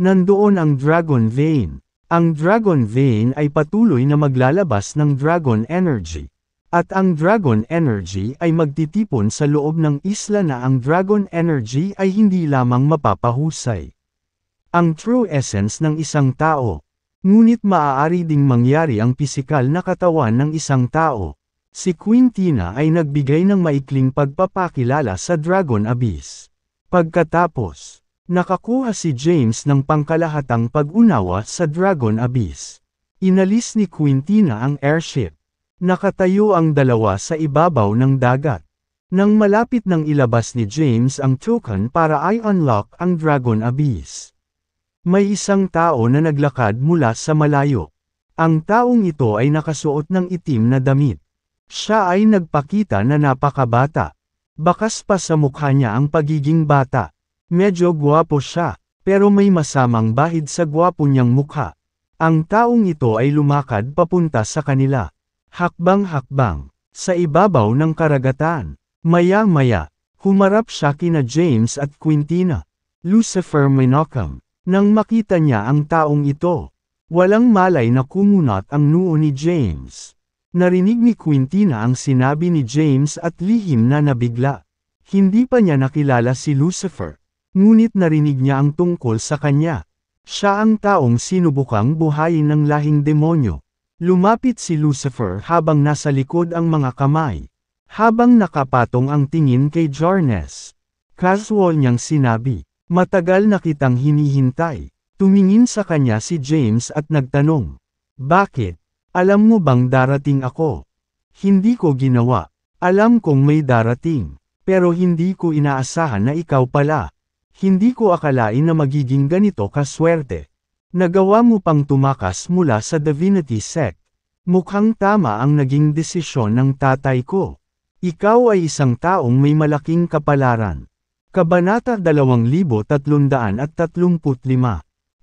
Nandoon ang Dragon Vein. Ang Dragon Vein ay patuloy na maglalabas ng Dragon Energy. At ang Dragon Energy ay magtitipon sa loob ng isla na ang Dragon Energy ay hindi lamang mapapahusay. Ang true essence ng isang tao. Ngunit maaari ding mangyari ang pisikal na katawan ng isang tao. Si Quintina ay nagbigay ng maikling pagpapakilala sa Dragon Abyss. Pagkatapos, nakakuha si James ng pangkalahatang pag-unawa sa Dragon Abyss. Inalis ni Quintina ang airship. Nakatayo ang dalawa sa ibabaw ng dagat. Nang malapit nang ilabas ni James ang token para i-unlock ang Dragon Abyss. May isang tao na naglakad mula sa malayo. Ang taong ito ay nakasuot ng itim na damit. Siya ay nagpakita na napakabata. Bakas pa sa mukha niya ang pagiging bata. Medyo gwapo siya, pero may masamang bahid sa gwapo niyang mukha. Ang taong ito ay lumakad papunta sa kanila. Hakbang-hakbang, sa ibabaw ng karagatan. Maya-maya, humarap siya kina James at Quintina. Lucifer Minocam. Nang makita niya ang taong ito, walang malay na kumunat ang noo ni James. Narinig ni Quintina ang sinabi ni James at lihim na nabigla. Hindi pa niya nakilala si Lucifer, ngunit narinig niya ang tungkol sa kanya. Siya ang taong sinubukang buhayin ng lahing demonyo. Lumapit si Lucifer habang nasa likod ang mga kamay. Habang nakapatong ang tingin kay Jarnes. Casual niyang sinabi, matagal na kitang hinihintay. Tumingin sa kanya si James at nagtanong, bakit? Alam mo bang darating ako? Hindi ko ginawa. Alam kong may darating. Pero hindi ko inaasahan na ikaw pala. Hindi ko akalain na magiging ganito kaswerte. Nagawa mo pang tumakas mula sa Divinity Sect. Mukhang tama ang naging desisyon ng tatay ko. Ikaw ay isang taong may malaking kapalaran. Kabanata 2335.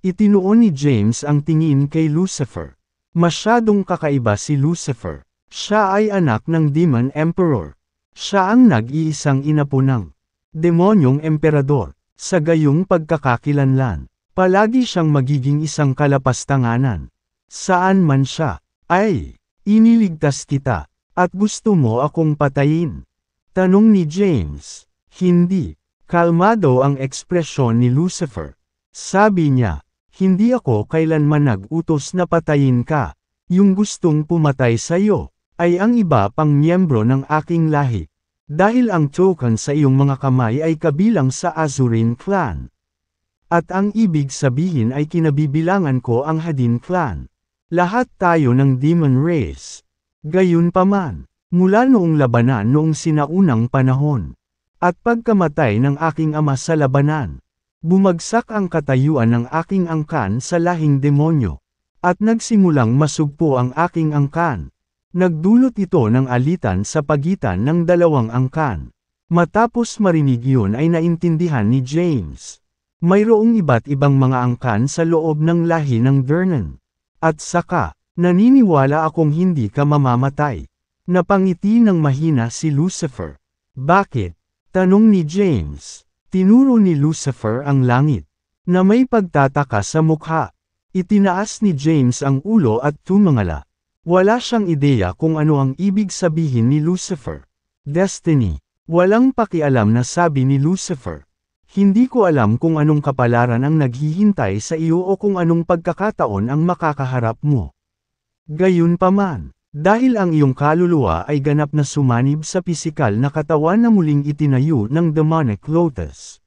Itinuon ni James ang tingin kay Lucifer. Masyadong kakaiba si Lucifer. Siya ay anak ng Demon Emperor. Siya ang nag-iisang inapo ng demonyong emperador. Sa gayong pagkakakilanlan, palagi siyang magiging isang kalapastanganan. Saan man siya, ay, iniligtas kita, at gusto mo akong patayin. Tanong ni James. Hindi. Kalmado ang ekspresyon ni Lucifer. Sabi niya, hindi ako kailanman nag-utos na patayin ka. Yung gustong pumatay sa'yo, ay ang iba pang miyembro ng aking lahi. Dahil ang token sa iyong mga kamay ay kabilang sa Azurin Clan. At ang ibig sabihin ay kinabibilangan ko ang Hadin Clan. Lahat tayo ng Demon Race. Gayunpaman, mula noong labanan noong sinaunang panahon. At pagkamatay ng aking ama sa labanan. Bumagsak ang katayuan ng aking angkan sa lahing demonyo. At nagsimulang masugpo ang aking angkan. Nagdulot ito ng alitan sa pagitan ng dalawang angkan. Matapos marinig yun ay naintindihan ni James. Mayroong iba't ibang mga angkan sa loob ng lahi ng Vernon. At saka, naniniwala akong hindi ka mamamatay. Napangiti ng mahina si Lucifer. Bakit? Tanong ni James. Tinuro ni Lucifer ang langit. Na may pagtataka sa mukha. Itinaas ni James ang ulo at tumangala. Wala siyang ideya kung ano ang ibig sabihin ni Lucifer. Destiny. Walang pakialam na sabi ni Lucifer. Hindi ko alam kung anong kapalaran ang naghihintay sa iyo o kung anong pagkakataon ang makakaharap mo. Gayunpaman, dahil ang iyong kaluluwa ay ganap na sumanib sa pisikal na katawan na muling itinayo ng demonic lotus.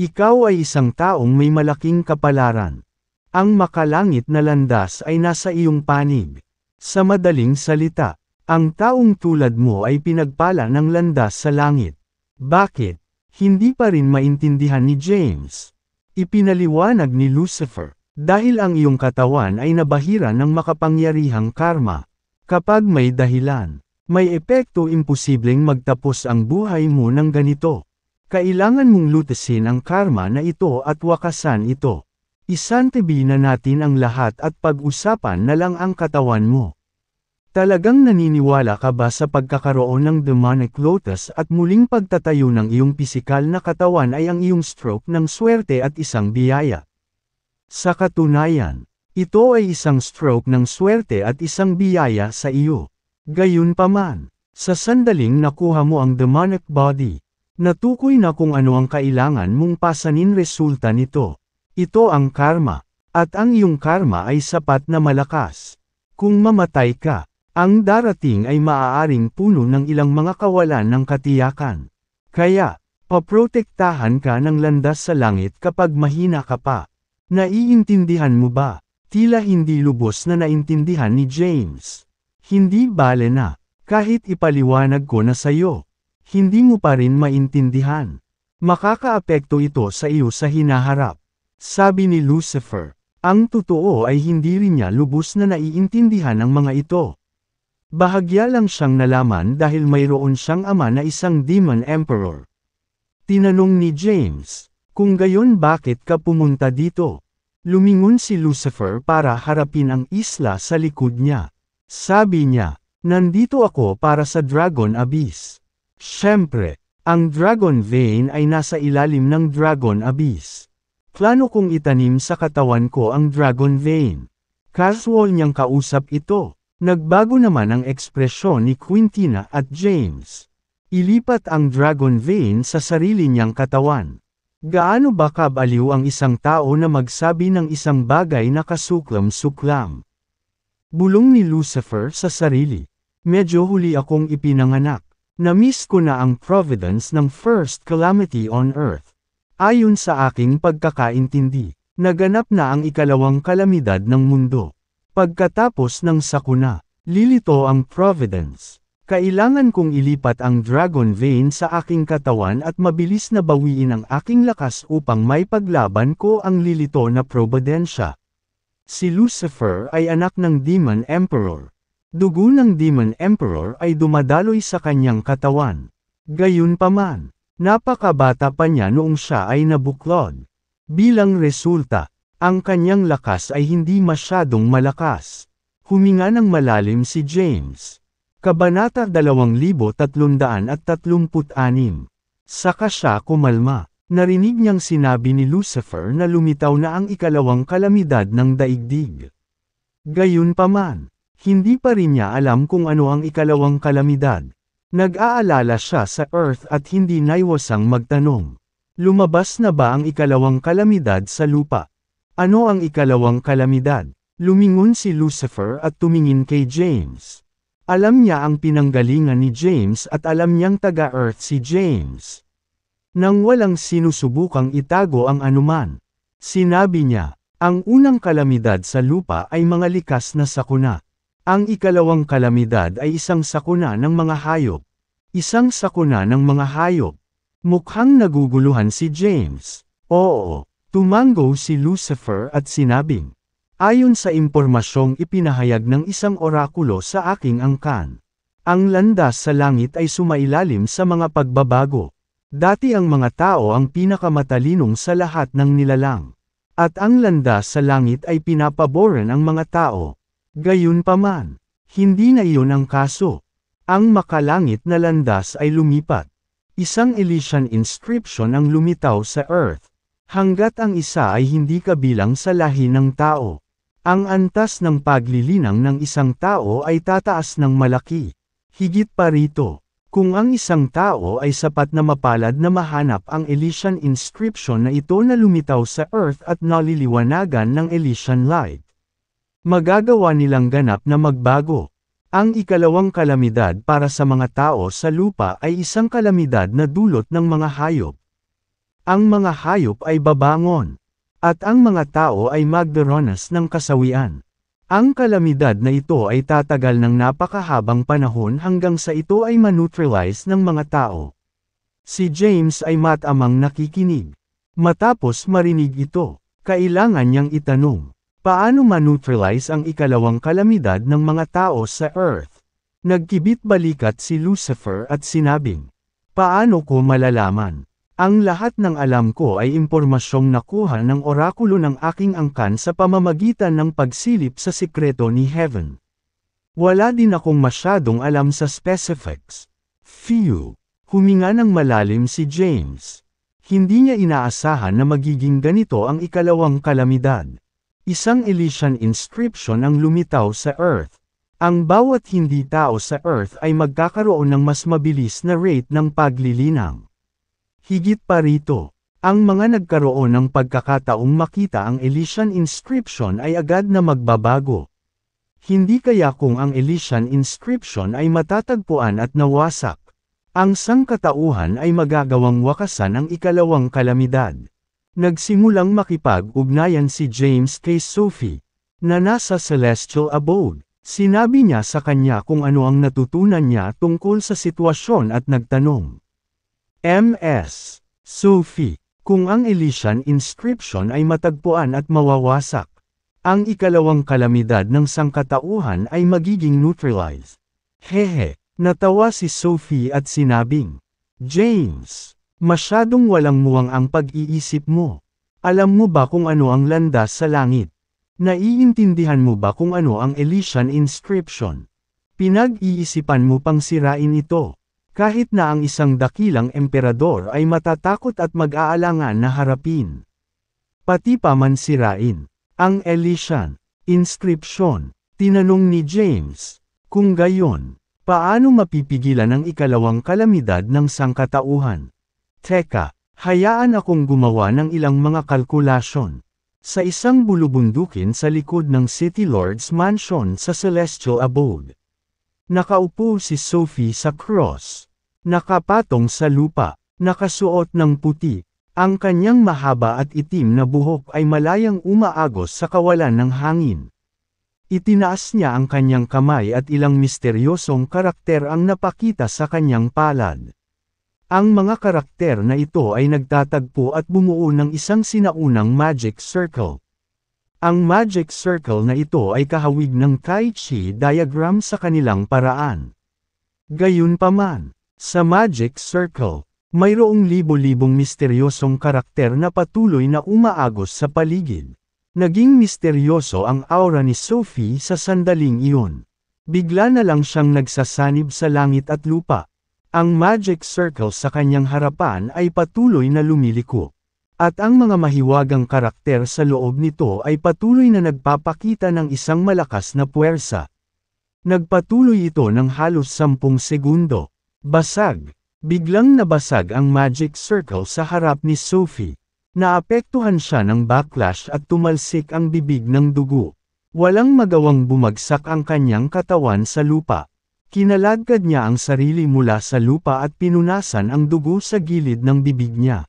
Ikaw ay isang taong may malaking kapalaran. Ang makalangit na landas ay nasa iyong panig. Sa madaling salita, ang taong tulad mo ay pinagpala ng landas sa langit. Bakit? Hindi pa rin maintindihan ni James. Ipinaliwanag ni Lucifer, dahil ang iyong katawan ay nabahira ng makapangyarihang karma. Kapag may dahilan, may epekto imposibleng magtapos ang buhay mo ng ganito. Kailangan mong lutasin ang karma na ito at wakasan ito. Isantabi na natin ang lahat at pag-usapan na lang ang katawan mo. Talagang naniniwala ka ba sa pagkakaroon ng demonic lotus at muling pagtatayo ng iyong pisikal na katawan ay ang iyong stroke ng swerte at isang biyaya? Sa katunayan, ito ay isang stroke ng swerte at isang biyaya sa iyo. Gayunpaman, sa sandaling nakuha mo ang demonic body, natukoy na kung ano ang kailangan mong pasanin resulta nito. Ito ang karma, at ang iyong karma ay sapat na malakas. Kung mamatay ka, ang darating ay maaaring puno ng ilang mga kawalan ng katiyakan. Kaya, paprotektahan ka ng landas sa langit kapag mahina ka pa. Naiintindihan mo ba? Tila hindi lubos na naintindihan ni James. Hindi bale na, kahit ipaliwanag ko na sayo. Hindi mo pa rin maintindihan. Makakaapekto ito sa iyo sa hinaharap. Sabi ni Lucifer, ang totoo ay hindi rin niya lubos na naiintindihan ang mga ito. Bahagya lang siyang nalaman dahil mayroon siyang ama na isang demon emperor. Tinanong ni James, kung gayon bakit ka pumunta dito? Lumingon si Lucifer para harapin ang isla sa likod niya. Sabi niya, nandito ako para sa Dragon Abyss. Siyempre, ang Dragon Vein ay nasa ilalim ng Dragon Abyss. Plano kong itanim sa katawan ko ang Dragon Vein. Casual niyang kausap ito. Nagbago naman ang ekspresyon ni Quintina at James. Ilipat ang Dragon Vein sa sarili niyang katawan. Gaano ba kabaliw ang isang tao na magsabi ng isang bagay na kasuklam-suklam? Bulong ni Lucifer sa sarili. Medyo huli akong ipinanganak. Na-miss ko na ang providence ng first calamity on earth. Ayon sa aking pagkakaintindi, naganap na ang ikalawang kalamidad ng mundo. Pagkatapos ng sakuna, lilito ang providence. Kailangan kong ilipat ang Dragon Vein sa aking katawan at mabilis na bawiin ang aking lakas upang may paglaban ko ang lilito na probidensya. Si Lucifer ay anak ng Demon Emperor. Dugo ng Demon Emperor ay dumadaloy sa kanyang katawan. Gayunpaman, napakabata pa niya noong siya ay nabuklod. Bilang resulta, ang kanyang lakas ay hindi masyadong malakas. Huminga ng malalim si James. Kabanata 2336. Saka siya kumalma. Narinig niyang sinabi ni Lucifer na lumitaw na ang ikalawang kalamidad ng daigdig. Gayunpaman, hindi pa rin niya alam kung ano ang ikalawang kalamidad. Nag-aalala siya sa Earth at hindi naiwasang magtanong. Lumabas na ba ang ikalawang kalamidad sa lupa? Ano ang ikalawang kalamidad? Lumingon si Lucifer at tumingin kay James. Alam niya ang pinanggalingan ni James at alam niyang taga-Earth si James. Nang walang sinusubukang itago ang anuman, sinabi niya, ang unang kalamidad sa lupa ay mga likas na sakuna. Ang ikalawang kalamidad ay isang sakuna ng mga hayop. Isang sakuna ng mga hayop. Mukhang naguguluhan si James. Oo, tumango si Lucifer at sinabing, Ayon sa impormasyong ipinahayag ng isang orakulo sa aking angkan, ang landas sa langit ay sumailalim sa mga pagbabago. Dati ang mga tao ang pinakamatalinong sa lahat ng nilalang. At ang landas sa langit ay pinapaboran ang mga tao. Gayunpaman, hindi na iyon ang kaso. Ang makalangit na landas ay lumipat. Isang Elysian inscription ang lumitaw sa Earth. Hanggat ang isa ay hindi kabilang sa lahi ng tao. Ang antas ng paglilinang ng isang tao ay tataas ng malaki. Higit pa rito, kung ang isang tao ay sapat na mapalad na mahanap ang Elysian inscription na ito na lumitaw sa Earth at naliliwanagan ng Elysian light, magagawa nilang ganap na magbago. Ang ikalawang kalamidad para sa mga tao sa lupa ay isang kalamidad na dulot ng mga hayop. Ang mga hayop ay babangon, at ang mga tao ay magdaranas ng kasawian. Ang kalamidad na ito ay tatagal ng napakahabang panahon hanggang sa ito ay maneutralize ng mga tao. Si James ay matamang nakikinig. Matapos marinig ito, kailangan niyang itanong, paano maneutralize ang ikalawang kalamidad ng mga tao sa Earth? Nagkibit balikat si Lucifer at sinabing, paano ko malalaman? Ang lahat ng alam ko ay impormasyong nakuha ng orakulo ng aking angkan sa pamamagitan ng pagsilip sa sikreto ni Heaven. Wala din akong masyadong alam sa specifics. Phew! Huminga ng malalim si James. Hindi niya inaasahan na magiging ganito ang ikalawang kalamidad. Isang Elysian inscription ang lumitaw sa Earth. Ang bawat hindi tao sa Earth ay magkakaroon ng mas mabilis na rate ng paglilinang. Higit pa rito, ang mga nagkaroon ng pagkakataong makita ang Elysian inscription ay agad na magbabago. Hindi kaya kung ang Elysian inscription ay matatagpuan at nawasak, ang sangkatauhan ay magagawang wakasan ang ikalawang kalamidad. Nagsimulang makipag-ugnayan si James kay Sophie, na nasa celestial abode. Sinabi niya sa kanya kung ano ang natutunan niya tungkol sa sitwasyon at nagtanong, Ms. Sophie, kung ang Elysian inscription ay matagpuan at mawawasak, ang ikalawang kalamidad ng sangkatauhan ay magiging neutralized. Hehe, natawa si Sophie at sinabing, James, masyadong walang muwang ang pag-iisip mo. Alam mo ba kung ano ang landas sa langit? Naiintindihan mo ba kung ano ang Elysian inscription? Pinag-iisipan mo pang sirain ito. Kahit na ang isang dakilang emperador ay matatakot at mag-aalangan na harapin. Pati pa man sirain. Ang Elysian inscription, tinanong ni James. Kung gayon, paano mapipigilan ang ikalawang kalamidad ng sangkatauhan? Teka, hayaan akong gumawa ng ilang mga kalkulasyon. Sa isang bulubundukin sa likod ng City Lord's Mansion sa Celestial Abode, nakaupo si Sophie sa cross. Nakapatong sa lupa, nakasuot ng puti, ang kanyang mahaba at itim na buhok ay malayang umaagos sa kawalan ng hangin. Itinaas niya ang kanyang kamay at ilang misteryosong karakter ang napakita sa kanyang palad. Ang mga karakter na ito ay nagtatagpo at bumuo ng isang sinaunang magic circle. Ang magic circle na ito ay kahawig ng Tai Chi diagram sa kanilang paraan. Gayunpaman, sa Magic Circle, mayroong libo-libong misteryosong karakter na patuloy na umaagos sa paligid. Naging misteryoso ang aura ni Sophie sa sandaling iyon. Bigla na lang siyang nagsasanib sa langit at lupa. Ang Magic Circle sa kanyang harapan ay patuloy na lumiliko. At ang mga mahiwagang karakter sa loob nito ay patuloy na nagpapakita ng isang malakas na puwersa. Nagpatuloy ito ng halos 10 segundo. Basag. Biglang nabasag ang Magic Circle sa harap ni Sophie. Naapektuhan siya ng backlash at tumalsik ang bibig ng dugo. Walang magawang bumagsak ang kanyang katawan sa lupa. Kinaladkad niya ang sarili mula sa lupa at pinunasan ang dugo sa gilid ng bibig niya.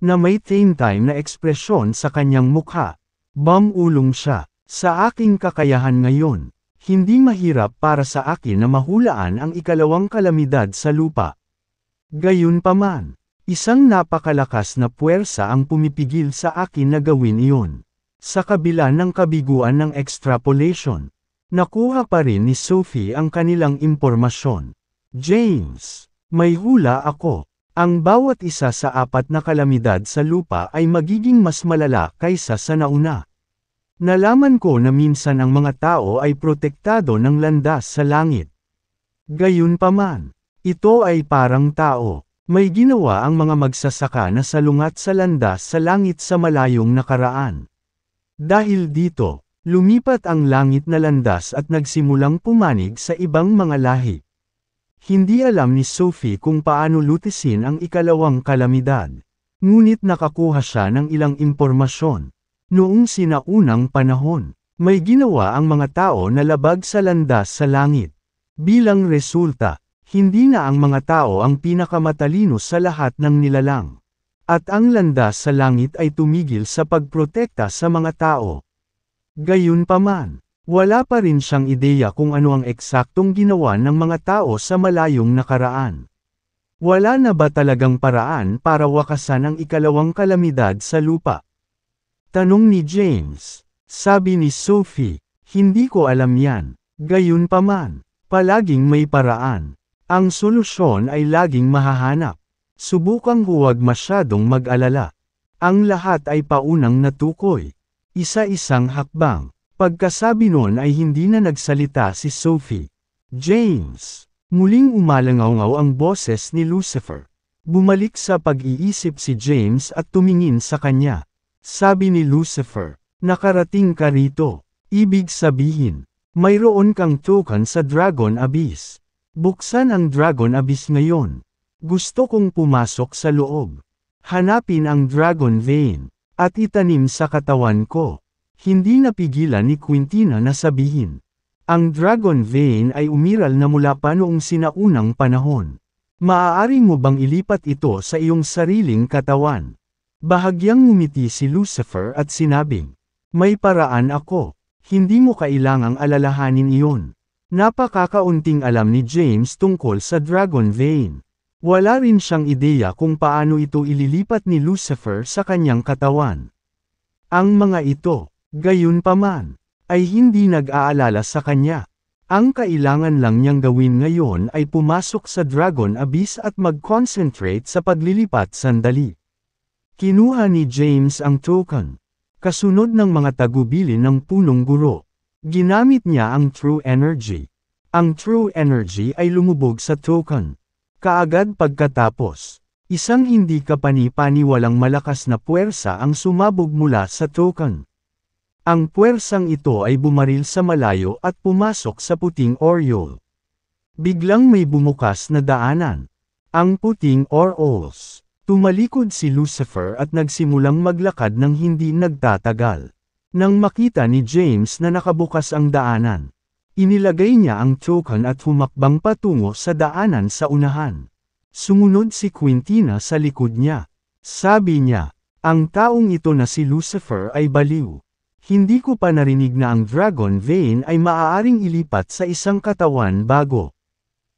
Na may same time na ekspresyon sa kanyang mukha. Bumulong siya. Sa aking kakayahan ngayon, hindi mahirap para sa akin na mahulaan ang ikalawang kalamidad sa lupa. Gayunpaman, isang napakalakas na puwersa ang pumipigil sa akin na gawin iyon. Sa kabila ng kabiguan ng extrapolation, nakuha pa rin ni Sophie ang kanilang impormasyon. James, may hula ako. Ang bawat isa sa 4 na kalamidad sa lupa ay magiging mas malala kaysa sa nauna. Nalaman ko na minsan ang mga tao ay protektado ng landas sa langit. Gayunpaman, ito ay parang tao. May ginawa ang mga magsasaka na salungat sa landas sa langit sa malayong nakaraan. Dahil dito, lumipat ang langit na landas at nagsimulang pumanig sa ibang mga lahi. Hindi alam ni Sophie kung paano lutisin ang ikalawang kalamidad. Ngunit nakakuha siya ng ilang impormasyon. Noong sinaunang panahon, may ginawa ang mga tao na labag sa landas sa langit. Bilang resulta, hindi na ang mga tao ang pinakamatalino sa lahat ng nilalang. At ang landas sa langit ay tumigil sa pagprotekta sa mga tao. Gayunpaman, wala pa rin siyang ideya kung ano ang eksaktong ginawa ng mga tao sa malayong nakaraan. Wala na ba talagang paraan para wakasan ang ikalawang kalamidad sa lupa? Tanong ni James. Sabi ni Sophie, hindi ko alam yan. Gayunpaman, palaging may paraan. Ang solusyon ay laging mahahanap. Subukang huwag masyadong mag-alala. Ang lahat ay paunang natukoy. Isa-isang hakbang. Pagkasabi nun ay hindi na nagsalita si Sophie. James. Muling umalangaw ang boses ni Lucifer. Bumalik sa pag-iisip si James at tumingin sa kanya. Sabi ni Lucifer, nakarating ka rito. Ibig sabihin, mayroon kang token sa Dragon Abyss. Buksan ang Dragon Abyss ngayon. Gusto kong pumasok sa loob. Hanapin ang Dragon Vein, at itanim sa katawan ko. Hindi napigilan ni Quintina na sabihin. Ang Dragon Vein ay umiral na mula pa noong sinaunang panahon. Maaari mo bang ilipat ito sa iyong sariling katawan? Bahagyang ngumiti si Lucifer at sinabing, may paraan ako. Hindi mo kailangang alalahanin iyon. Napakakaunting alam ni James tungkol sa Dragon Vein. Wala rin siyang ideya kung paano ito ililipat ni Lucifer sa kanyang katawan. Ang mga ito, gayunpaman, ay hindi nag-aalala sa kanya. Ang kailangan lang niyang gawin ngayon ay pumasok sa Dragon Abyss at mag-concentrate sa paglilipat sandali. Kinuha ni James ang token. Kasunod ng mga tagubilin ng punong guro. Ginamit niya ang True Energy. Ang True Energy ay lumubog sa token. Kaagad pagkatapos, isang hindi kapani-paniwalang malakas na puwersa ang sumabog mula sa token. Ang puwersang ito ay bumaril sa malayo at pumasok sa puting Oriole. Biglang may bumukas na daanan. Ang puting Orioles. Tumalikod si Lucifer at nagsimulang maglakad ng hindi nagtatagal. Nang makita ni James na nakabukas ang daanan, inilagay niya ang token at humakbang patungo sa daanan sa unahan. Sumunod si Quintina sa likod niya. Sabi niya, ang taong ito na si Lucifer ay baliw. Hindi ko pa narinig na ang Dragon Vein ay maaaring ilipat sa isang katawan bago.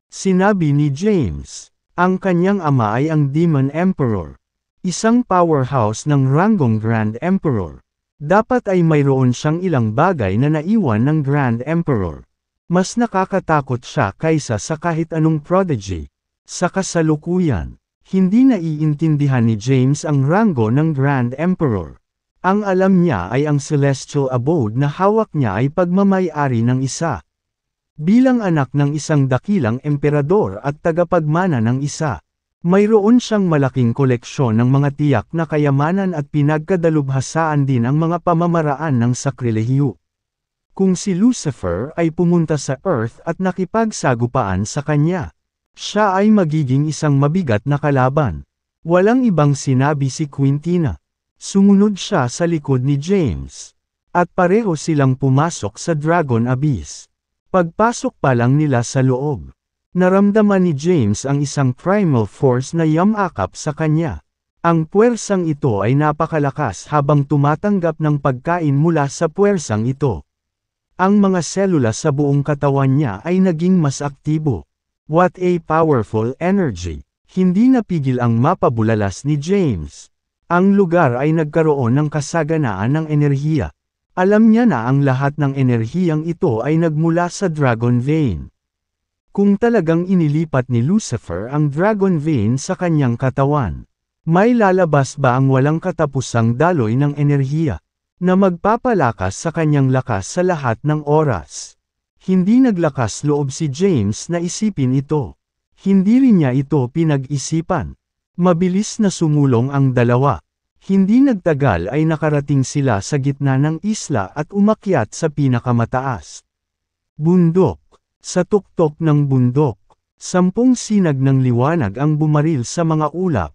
Sinabi ni James, ang kanyang ama ay ang Demon Emperor. Isang powerhouse ng ranggong Grand Emperor. Dapat ay mayroon siyang ilang bagay na naiwan ng Grand Emperor. Mas nakakatakot siya kaysa sa kahit anong prodigy. Sa kasalukuyan, hindi naiintindihan ni James ang ranggo ng Grand Emperor. Ang alam niya ay ang celestial abode na hawak niya ay pagmamay-ari ng isa. Bilang anak ng isang dakilang emperador at tagapagmana ng isa. Mayroon siyang malaking koleksyon ng mga tiyak na kayamanan at pinagkadalubhasaan din ang mga pamamaraan ng sakrilehiyo. Kung si Lucifer ay pumunta sa Earth at nakipagsagupaan sa kanya, siya ay magiging isang mabigat na kalaban. Walang ibang sinabi si Quintina. Sumunod siya sa likod ni James. At pareho silang pumasok sa Dragon Abyss. Pagpasok pa lang nila sa loob, naramdaman ni James ang isang primal force na yamakap sa kanya. Ang puwersang ito ay napakalakas habang tumatanggap ng pagkain mula sa puwersang ito. Ang mga selula sa buong katawan niya ay naging mas aktibo. What a powerful energy! Hindi napigil ang mapabulalas ni James. Ang lugar ay nagkaroon ng kasaganaan ng enerhiya. Alam niya na ang lahat ng enerhiyang ito ay nagmula sa Dragon Vein. Kung talagang inilipat ni Lucifer ang Dragon Vein sa kanyang katawan, may lalabas ba ang walang katapusang daloy ng enerhiya, na magpapalakas sa kanyang lakas sa lahat ng oras? Hindi naglakas loob si James na isipin ito. Hindi rin niya ito pinag-isipan. Mabilis na sumulong ang dalawa. Hindi nagtagal ay nakarating sila sa gitna ng isla at umakyat sa pinakamataas. Bundok. Sa tuktok ng bundok, 10 sinag ng liwanag ang bumaril sa mga ulap.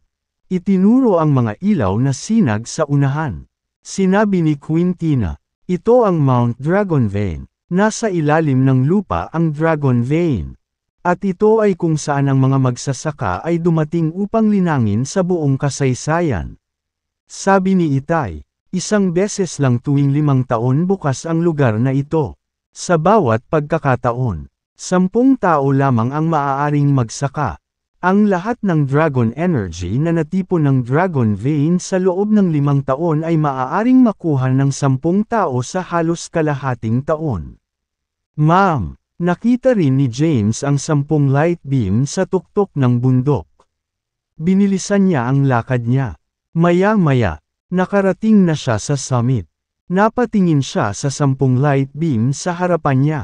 Itinuro ang mga ilaw na sinag sa unahan. Sinabi ni Quintina, ito ang Mount Dragon Vein. Nasa ilalim ng lupa ang Dragon Vein. At ito ay kung saan ang mga magsasaka ay dumating upang linangin sa buong kasaysayan. Sabi ni Itay, isang beses lang tuwing 5 taon bukas ang lugar na ito. Sa bawat pagkakataon, 10 tao lamang ang maaaring magsaka. Ang lahat ng dragon energy na natipon ng Dragon Vein sa loob ng 5 taon ay maaaring makuha ng 10 tao sa halos kalahating taon. Ma'am, nakita rin ni James ang 10 light beam sa tuktok ng bundok. Binilisan niya ang lakad niya. Maya-maya, nakarating na siya sa summit. Napatingin siya sa 10 light beam sa harapan niya.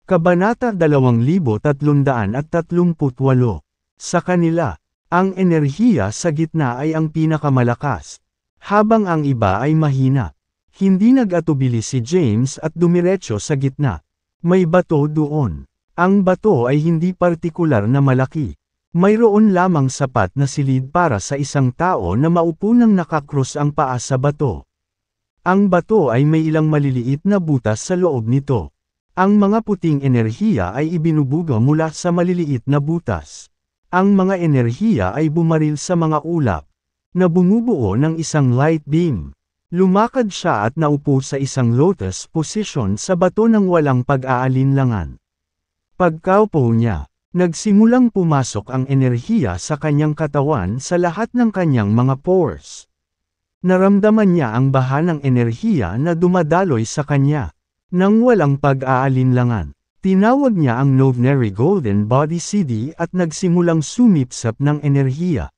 Kabanata 2338. Sa kanila, ang enerhiya sa gitna ay ang pinakamalakas, habang ang iba ay mahina. Hindi nag-atubili si James at dumiretso sa gitna. May bato doon. Ang bato ay hindi partikular na malaki. Mayroon lamang sapat na silid para sa isang tao na maupo nang nakakrus ang paa sa bato. Ang bato ay may ilang maliliit na butas sa loob nito. Ang mga puting enerhiya ay ibinubuga mula sa maliliit na butas. Ang mga enerhiya ay bumaril sa mga ulap, na bumubuo ng isang light beam. Lumakad siya at naupo sa isang lotus position sa bato ng walang pag-aalinlangan. Pagkaupo niya, nagsimulang pumasok ang enerhiya sa kanyang katawan sa lahat ng kanyang mga pores. Naramdaman niya ang baha ng enerhiya na dumadaloy sa kanya. Nang walang pag-aalinlangan, tinawag niya ang Novnary Golden Body CD at nagsimulang sumipsap ng enerhiya.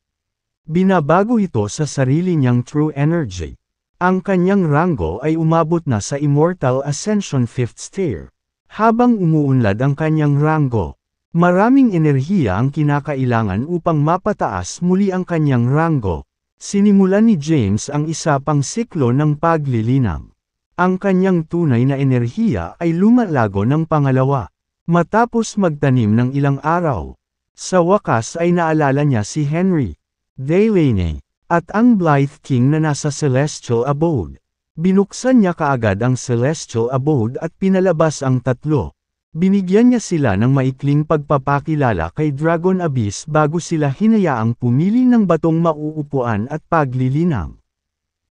Binabago ito sa sarili niyang true energy. Ang kanyang ranggo ay umabot na sa Immortal Ascension 5th Stair. Habang umuunlad ang kanyang ranggo, maraming enerhiya ang kinakailangan upang mapataas muli ang kanyang ranggo. Sinimulan ni James ang isa pang siklo ng paglilinang. Ang kanyang tunay na enerhiya ay lumalago ng pangalawa. Matapos magtanim ng ilang araw, sa wakas ay naalala niya si Henry Delaney at ang Blythe King na nasa Celestial Abode. Binuksan niya kaagad ang Celestial Abode at pinalabas ang tatlo. Binigyan niya sila ng maikling pagpapakilala kay Dragon Abyss bago sila hinayaang pumili ng batong mauupuan at paglilinang.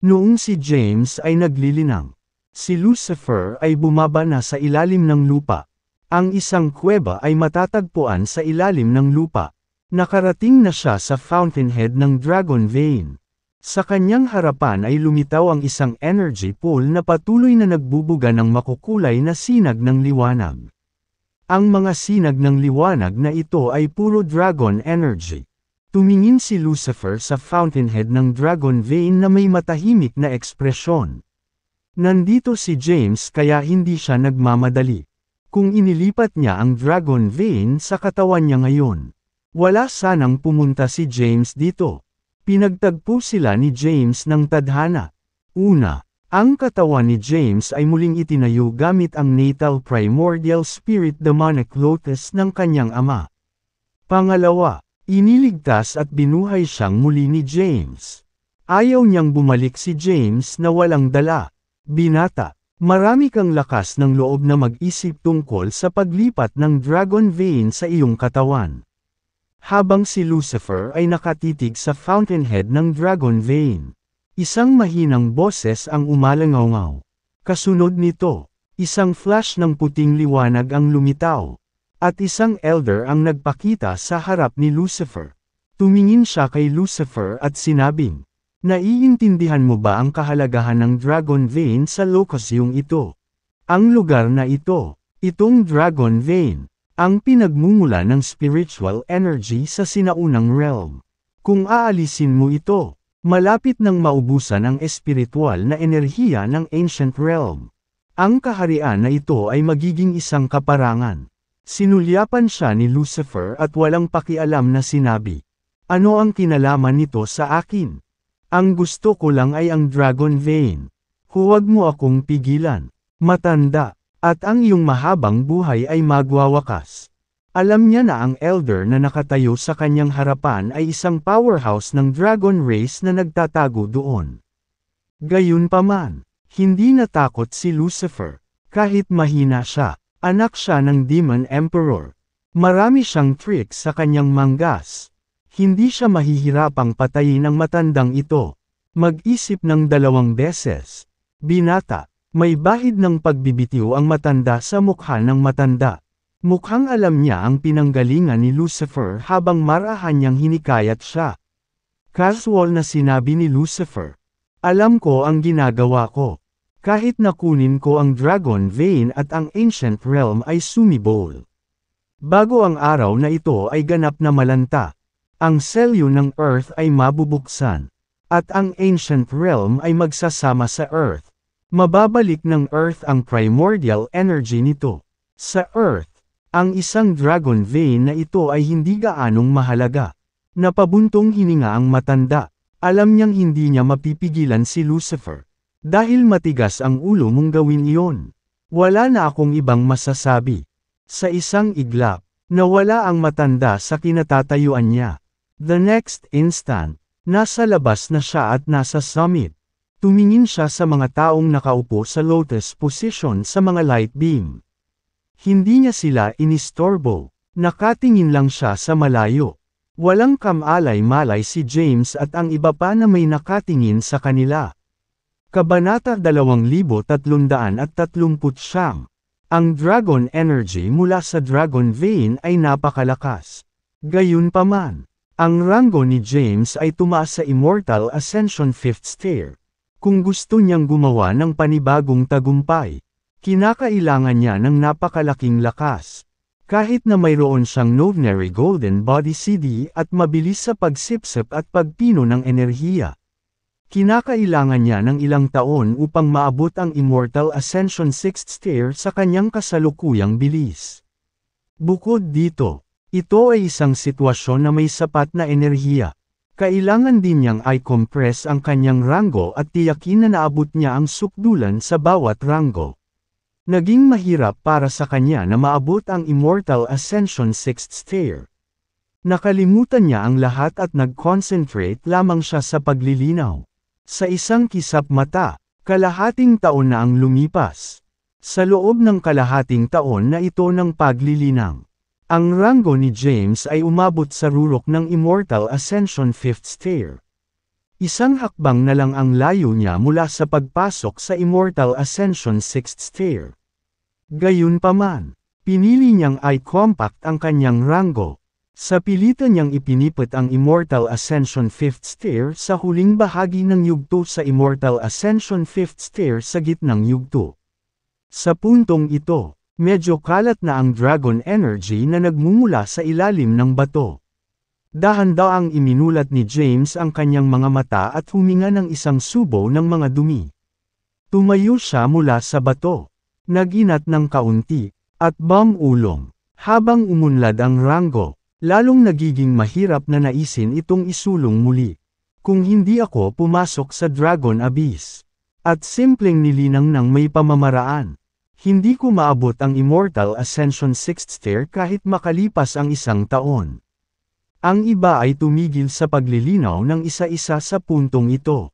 Noong si James ay naglilinang, si Lucifer ay bumaba na sa ilalim ng lupa. Ang isang kuweba ay matatagpuan sa ilalim ng lupa. Nakarating na siya sa fountainhead ng Dragon Vein. Sa kanyang harapan ay lumitaw ang isang energy pool na patuloy na nagbubuga ng makukulay na sinag ng liwanag. Ang mga sinag ng liwanag na ito ay puro dragon energy. Tumingin si Lucifer sa fountainhead ng Dragon Vein na may matahimik na ekspresyon. Nandito si James kaya hindi siya nagmamadali. Kung inilipat niya ang Dragon Vein sa katawan niya ngayon, wala sanang pumunta si James dito. Pinagtagpo sila ni James ng tadhana. Una, ang katawan ni James ay muling itinayo gamit ang natal primordial spirit demonic lotus ng kanyang ama. Pangalawa, iniligtas at binuhay siyang muli ni James. Ayaw niyang bumalik si James na walang dala. Binata, marami kang lakas ng loob na mag-isip tungkol sa paglipat ng Dragon Vein sa iyong katawan. Habang si Lucifer ay nakatitig sa fountainhead ng Dragon Vein, isang mahinang boses ang umalangaw. Kasunod nito, isang flash ng puting liwanag ang lumitaw, at isang elder ang nagpakita sa harap ni Lucifer. Tumingin siya kay Lucifer at sinabing, Naiintindihan mo ba ang kahalagahan ng Dragon Vein sa Locusyong ito? Ang lugar na ito, itong Dragon Vein, ang pinagmumula ng spiritual energy sa sinaunang realm. Kung aalisin mo ito, malapit nang maubusan ang espiritual na enerhiya ng ancient realm. Ang kaharian na ito ay magiging isang kaparangan. Sinulyapan siya ni Lucifer at walang pakialam na sinabi, "Ano ang kinalaman nito sa akin? Ang gusto ko lang ay ang Dragon Vein. Huwag mo akong pigilan, matanda, at ang iyong mahabang buhay ay magwawakas." Alam niya na ang elder na nakatayo sa kanyang harapan ay isang powerhouse ng dragon race na nagtatago doon. Gayunpaman, hindi natakot si Lucifer. Kahit mahina siya, anak siya ng Demon Emperor. Marami siyang tricks sa kanyang manggas. Hindi siya mahihirapang patayin ang matandang ito. Mag-isip ng 2 beses. Binata, may bahid ng pagbibitiw ang matanda sa mukha ng matanda. Mukhang alam niya ang pinanggalingan ni Lucifer habang marahan niyang hinikayat siya. Casual na sinabi ni Lucifer, "Alam ko ang ginagawa ko. Kahit nakunin ko ang Dragon Vein at ang Ancient Realm ay sumibol. Bago ang araw na ito ay ganap na malanta, ang selyo ng Earth ay mabubuksan, at ang Ancient Realm ay magsasama sa Earth. Mababalik ng Earth ang primordial energy nito. Sa Earth, ang isang Dragon Vein na ito ay hindi gaanong mahalaga." Napabuntong hininga ang matanda. Alam niyang hindi niya mapipigilan si Lucifer. Dahil matigas ang ulo mong gawin iyon. Wala na akong ibang masasabi. Sa isang iglap, nawala ang matanda sa kinatatayuan niya. The next instant, nasa labas na siya at nasa summit. Tumingin siya sa mga taong nakaupo sa lotus position sa mga light beam. Hindi niya sila inistorbo. Nakatingin lang siya sa malayo. Walang kamalay-malay si James at ang iba pa na may nakatingin sa kanila. Kabanata 2339. Ang dragon energy mula sa Dragon Vein ay napakalakas. Gayunpaman, ang ranggo ni James ay tumaas sa Immortal Ascension 5th Stair. Kung gusto niyang gumawa ng panibagong tagumpay, kinakailangan niya ng napakalaking lakas. Kahit na mayroon siyang Novenary Golden Body CD at mabilis sa pagsipsip at pagpino ng enerhiya. Kinakailangan niya ng ilang taon upang maabot ang Immortal Ascension 6th Stair sa kanyang kasalukuyang bilis. Bukod dito, ito ay isang sitwasyon na may sapat na enerhiya. Kailangan din niyang i-compress ang kanyang ranggo at tiyakin na naabot niya ang sukdulan sa bawat ranggo. Naging mahirap para sa kanya na maabot ang Immortal Ascension 6th Stair. Nakalimutan niya ang lahat at nag-concentrate lamang siya sa paglilinaw. Sa isang kisap mata, kalahating taon na ang lumipas. Sa loob ng kalahating taon na ito ng paglilinang, ang ranggo ni James ay umabot sa rurok ng Immortal Ascension 5th Stair. Isang hakbang na lang ang layo niya mula sa pagpasok sa Immortal Ascension 6th Stair. Gayunpaman, pinili niyang i-compact ang kanyang ranggo. Sa pilitan niyang ipinipit ang Immortal Ascension 5th Stair sa huling bahagi ng yugto sa Immortal Ascension 5th Stair sa gitnang yugto. Sa puntong ito, medyo kalat na ang dragon energy na nagmumula sa ilalim ng bato. Dahan-daang iminulat ni James ang kanyang mga mata at huminga ng isang subo ng mga dumi. Tumayo siya mula sa bato. Naginat ng kaunti, at bumulong. Habang umunlad ang ranggo, lalong nagiging mahirap na naisin itong isulong muli. Kung hindi ako pumasok sa Dragon Abyss, at simpleng nilinang ng may pamamaraan, hindi ko maabot ang Immortal Ascension 6th Stair kahit makalipas ang 1 taon. Ang iba ay tumigil sa paglilinaw ng isa-isa sa puntong ito.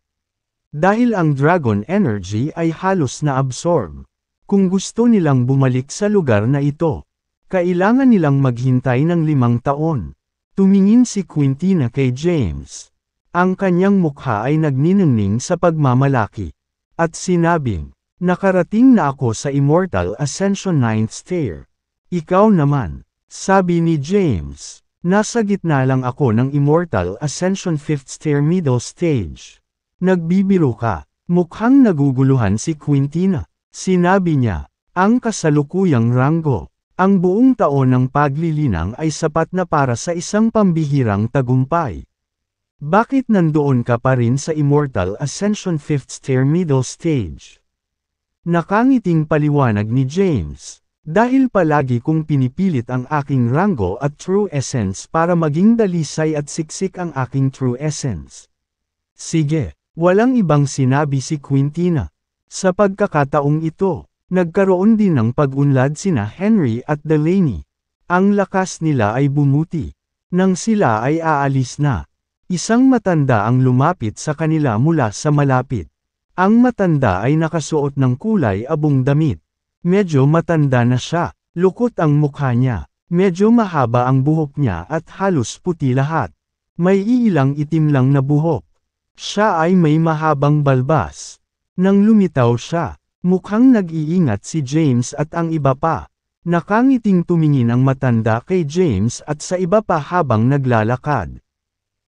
Dahil ang dragon energy ay halos na-absorb. Kung gusto nilang bumalik sa lugar na ito, kailangan nilang maghintay ng 5 taon. Tumingin si Quintina kay James. Ang kanyang mukha ay nagniningning sa pagmamalaki. At sinabing, "Nakarating na ako sa Immortal Ascension 9th Stair. Ikaw naman," sabi ni James. "Nasa gitna lang ako ng Immortal Ascension 5th Stair middle stage. Nagbibiro ka. Mukhang naguguluhan si Quintina. Sinabi niya, ang kasalukuyang ranggo. Ang buong taon ng paglilinang ay sapat na para sa isang pambihirang tagumpay. Bakit nandoon ka pa rin sa Immortal Ascension 5th Stair Middle Stage? Nakangiting paliwanag ni James. Dahil palagi kong pinipilit ang aking ranggo at true essence para maging dalisay at siksik ang aking true essence. Sige, walang ibang sinabi si Quintina. Sa pagkakataong ito, nagkaroon din ng pag-unlad sina Henry at Delaney. Ang lakas nila ay bumuti. Nang sila ay aalis na, isang matanda ang lumapit sa kanila mula sa malapit. Ang matanda ay nakasuot ng kulay abong damit. Medyo matanda na siya, lukot ang mukha niya. Medyo mahaba ang buhok niya at halos puti lahat. May iilang itim lang na buhok. Siya ay may mahabang balbas. Nang lumitaw siya, mukhang nag-iingat si James at ang iba pa. Nakangiting tumingin ang matanda kay James at sa iba pa habang naglalakad.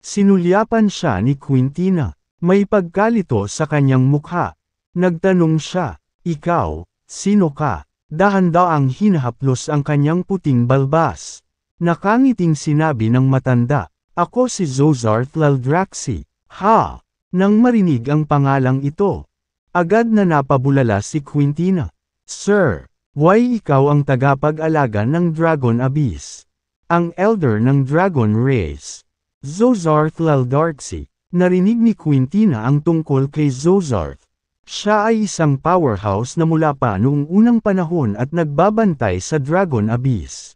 Sinulyapan siya ni Quintina. May pagkalito sa kanyang mukha. Nagtanong siya, ikaw, sino ka? Dahan-daang hinahaplos ang kanyang puting balbas. Nakangiting sinabi ng matanda, ako si Zozarth Laldraxi. Ha! Nang marinig ang pangalang ito, agad na napabulala si Quintina. Sir, why ikaw ang tagapag-alaga ng Dragon Abyss? Ang elder ng Dragon Race. Zozarth Laldraxi. Narinig ni Quintina ang tungkol kay Zozarth. Siya ay isang powerhouse na mula pa noong unang panahon at nagbabantay sa Dragon Abyss.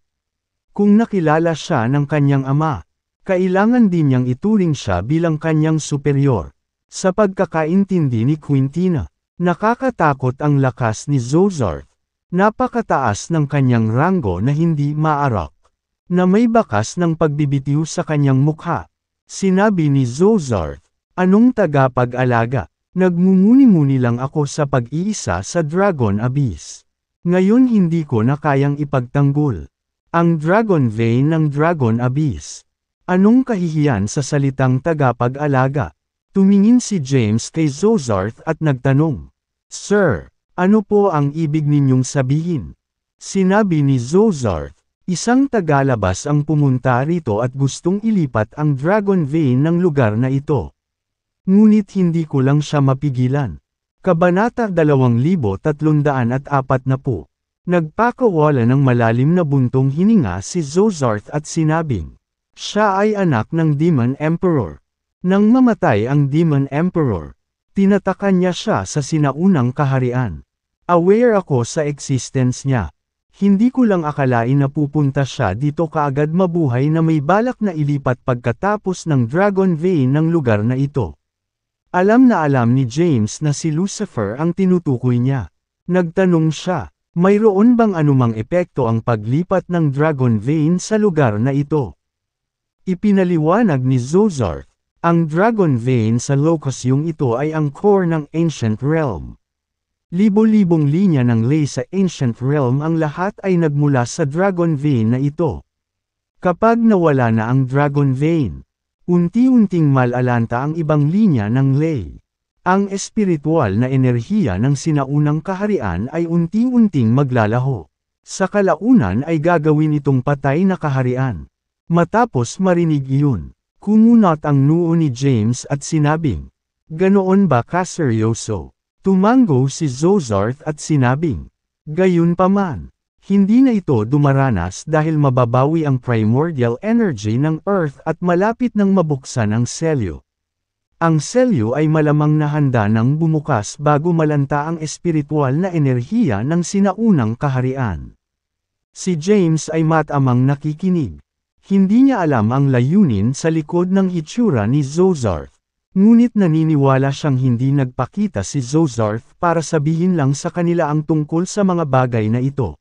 Kung nakilala siya ng kanyang ama, kailangan din niyang ituring siya bilang kanyang superior. Sa pagkakaintindi ni Quintina, nakakatakot ang lakas ni Zozarth. Napakataas ng kanyang ranggo na hindi maarak. Na may bakas ng pagbibitiw sa kanyang mukha. Sinabi ni Zozarth, anong tagapag-alaga? Nagmumuni-muni lang ako sa pag-iisa sa Dragon Abyss. Ngayon hindi ko na kayang ipagtanggol. Ang Dragon Vein ng Dragon Abyss. Anong kahihiyan sa salitang tagapag-alaga? Tumingin si James kay Zozarth at nagtanong. Sir, ano po ang ibig ninyong sabihin? Sinabi ni Zozarth. Isang tagalabas ang pumunta rito at gustong ilipat ang Dragon Vein ng lugar na ito. Ngunit hindi ko lang siya mapigilan. Kabanata 2340. Nagpakawala ng malalim na buntong hininga si Zozarth at sinabing, siya ay anak ng Demon Emperor. Nang mamatay ang Demon Emperor, tinatakan niya siya sa sinaunang kaharian. Aware ako sa existence niya. Hindi ko lang akalain na pupunta siya dito kaagad mabuhay na may balak na ilipat pagkatapos ng Dragon Vein ng lugar na ito. Alam na alam ni James na si Lucifer ang tinutukoy niya. Nagtanong siya, mayroon bang anumang epekto ang paglipat ng Dragon Vein sa lugar na ito? Ipinaliwanag ni Zozarth, ang Dragon Vein sa Locus yung ito ay ang core ng Ancient Realm. Libo-libong linya ng ley sa Ancient Realm ang lahat ay nagmula sa Dragon Vein na ito. Kapag nawala na ang Dragon Vein, unti-unting malalanta ang ibang linya ng ley. Ang espiritual na enerhiya ng sinaunang kaharian ay unti-unting maglalaho. Sa kalaunan ay gagawin itong patay na kaharian. Matapos marinig iyon, kumunat ang noo ni James at sinabing, ganoon ba kaseryoso? Tumango si Zozarth at sinabing, gayunpaman, hindi na ito dumaranas dahil mababawi ang primordial energy ng Earth at malapit nang mabuksan ang selyo. Ang selyo ay malamang na handa nang bumukas bago malanta ang espiritual na enerhiya ng sinaunang kaharian. Si James ay matamang nakikinig. Hindi niya alam ang layunin sa likod ng itsura ni Zozarth. Ngunit naniniwala siyang hindi nagpakita si Zozarth para sabihin lang sa kanila ang tungkol sa mga bagay na ito.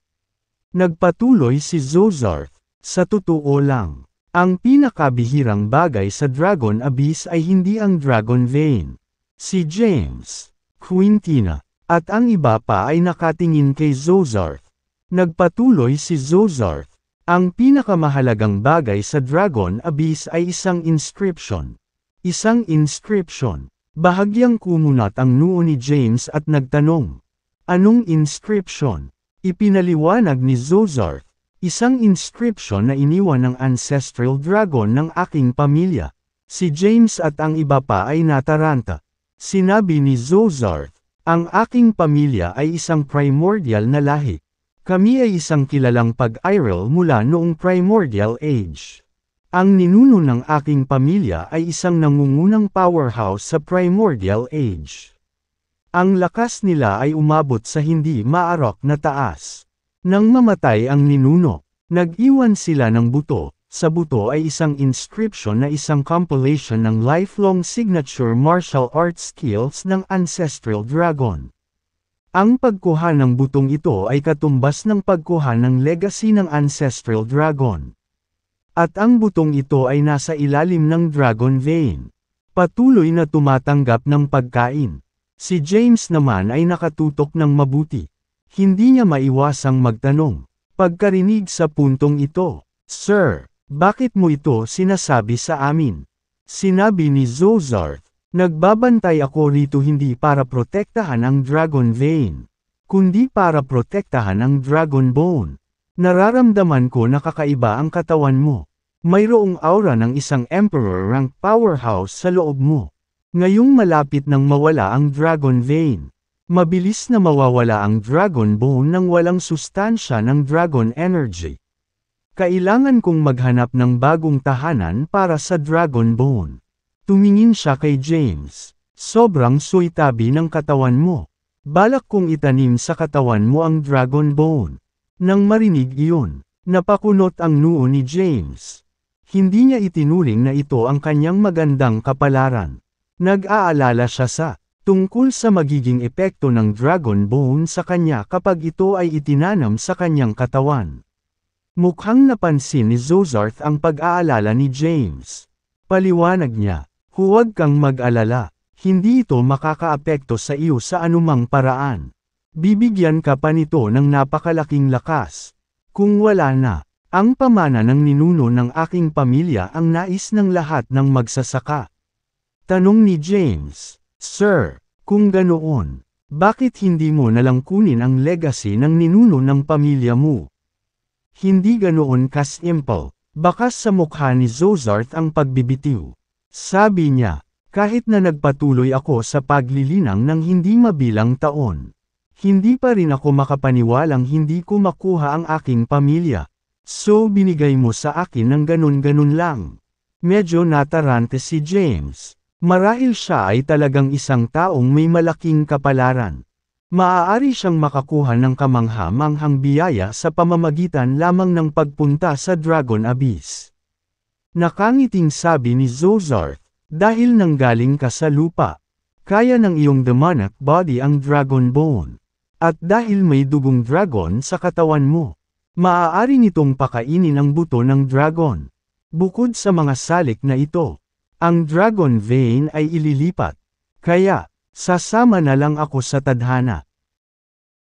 Nagpatuloy si Zozarth, sa totoo lang, ang pinakabihirang bagay sa Dragon Abyss ay hindi ang Dragon Vein. Si James, Quintina, at ang iba pa ay nakatingin kay Zozarth. Nagpatuloy si Zozarth, ang pinakamahalagang bagay sa Dragon Abyss ay isang inscription. Isang inscription. Bahagyang kumunat ang noo ni James at nagtanong. Anong inscription? Ipinaliwanag ni Zozarth. Isang inscription na iniwan ng ancestral dragon ng aking pamilya. Si James at ang iba pa ay nataranta. Sinabi ni Zozarth, ang aking pamilya ay isang primordial na lahi. Kami ay isang kilalang pag-iral mula noong primordial age. Ang ninuno ng aking pamilya ay isang nangungunang powerhouse sa primordial age. Ang lakas nila ay umabot sa hindi maarok na taas. Nang mamatay ang ninuno, nag-iwan sila ng buto. Sa buto ay isang inscription na isang compilation ng lifelong signature martial arts skills ng ancestral dragon. Ang pagkuha ng butong ito ay katumbas ng pagkuha ng legacy ng ancestral dragon. At ang butong ito ay nasa ilalim ng dragon vein. Patuloy na tumatanggap ng pagkain. Si James naman ay nakatutok ng mabuti. Hindi niya maiwasang magtanong. Pagkarinig sa puntong ito, Sir, bakit mo ito sinasabi sa amin? Sinabi ni Zozarth, nagbabantay ako rito hindi para protektahan ang dragon vein, kundi para protektahan ang dragon bone. Nararamdaman ko na kakaiba ang katawan mo. Mayroong aura ng isang emperor rank powerhouse sa loob mo. Ngayong malapit nang mawala ang dragon vein. Mabilis na mawawala ang dragon bone nang walang sustansya ng dragon energy. Kailangan kong maghanap ng bagong tahanan para sa dragon bone. Tumingin siya kay James. Sobrang suitabi ng katawan mo. Balak kong itanim sa katawan mo ang dragon bone. Nang marinig iyon, napakunot ang noo ni James. Hindi niya itinuring na ito ang kanyang magandang kapalaran. Nag-aalala siya sa tungkol sa magiging epekto ng dragon bone sa kanya kapag ito ay itinanam sa kanyang katawan. Mukhang napansin ni Zozarth ang pag-aalala ni James. Paliwanag niya, huwag kang mag-alala, hindi ito makakaapekto sa iyo sa anumang paraan. Bibigyan ka pa nito ng napakalaking lakas. Kung wala na, ang pamana ng ninuno ng aking pamilya ang nais ng lahat ng magsasaka. Tanong ni James, Sir, kung ganoon, bakit hindi mo nalang kunin ang legacy ng ninuno ng pamilya mo? Hindi ganoon kasimple, bakas sa mukha ni Zozarth ang pagbibitiw. Sabi niya, kahit na nagpatuloy ako sa paglilinang ng hindi mabilang taon, hindi pa rin ako makapaniwalang hindi ko makuha ang aking pamilya. So binigay mo sa akin ng ganun-ganun lang. Medyo natarante si James. Marahil siya ay talagang isang taong may malaking kapalaran. Maaari siyang makakuha ng kamangha-manghang biyaya sa pamamagitan lamang ng pagpunta sa Dragon Abyss. Nakangiting sabi ni Zozarth, dahil nanggaling ka sa lupa, kaya ng iyong demonic body ang dragon bone. At dahil may dugong dragon sa katawan mo, maaari nitong pakainin ang buto ng dragon. Bukod sa mga salik na ito, ang dragon vein ay ililipat. Kaya, sasama na lang ako sa tadhana.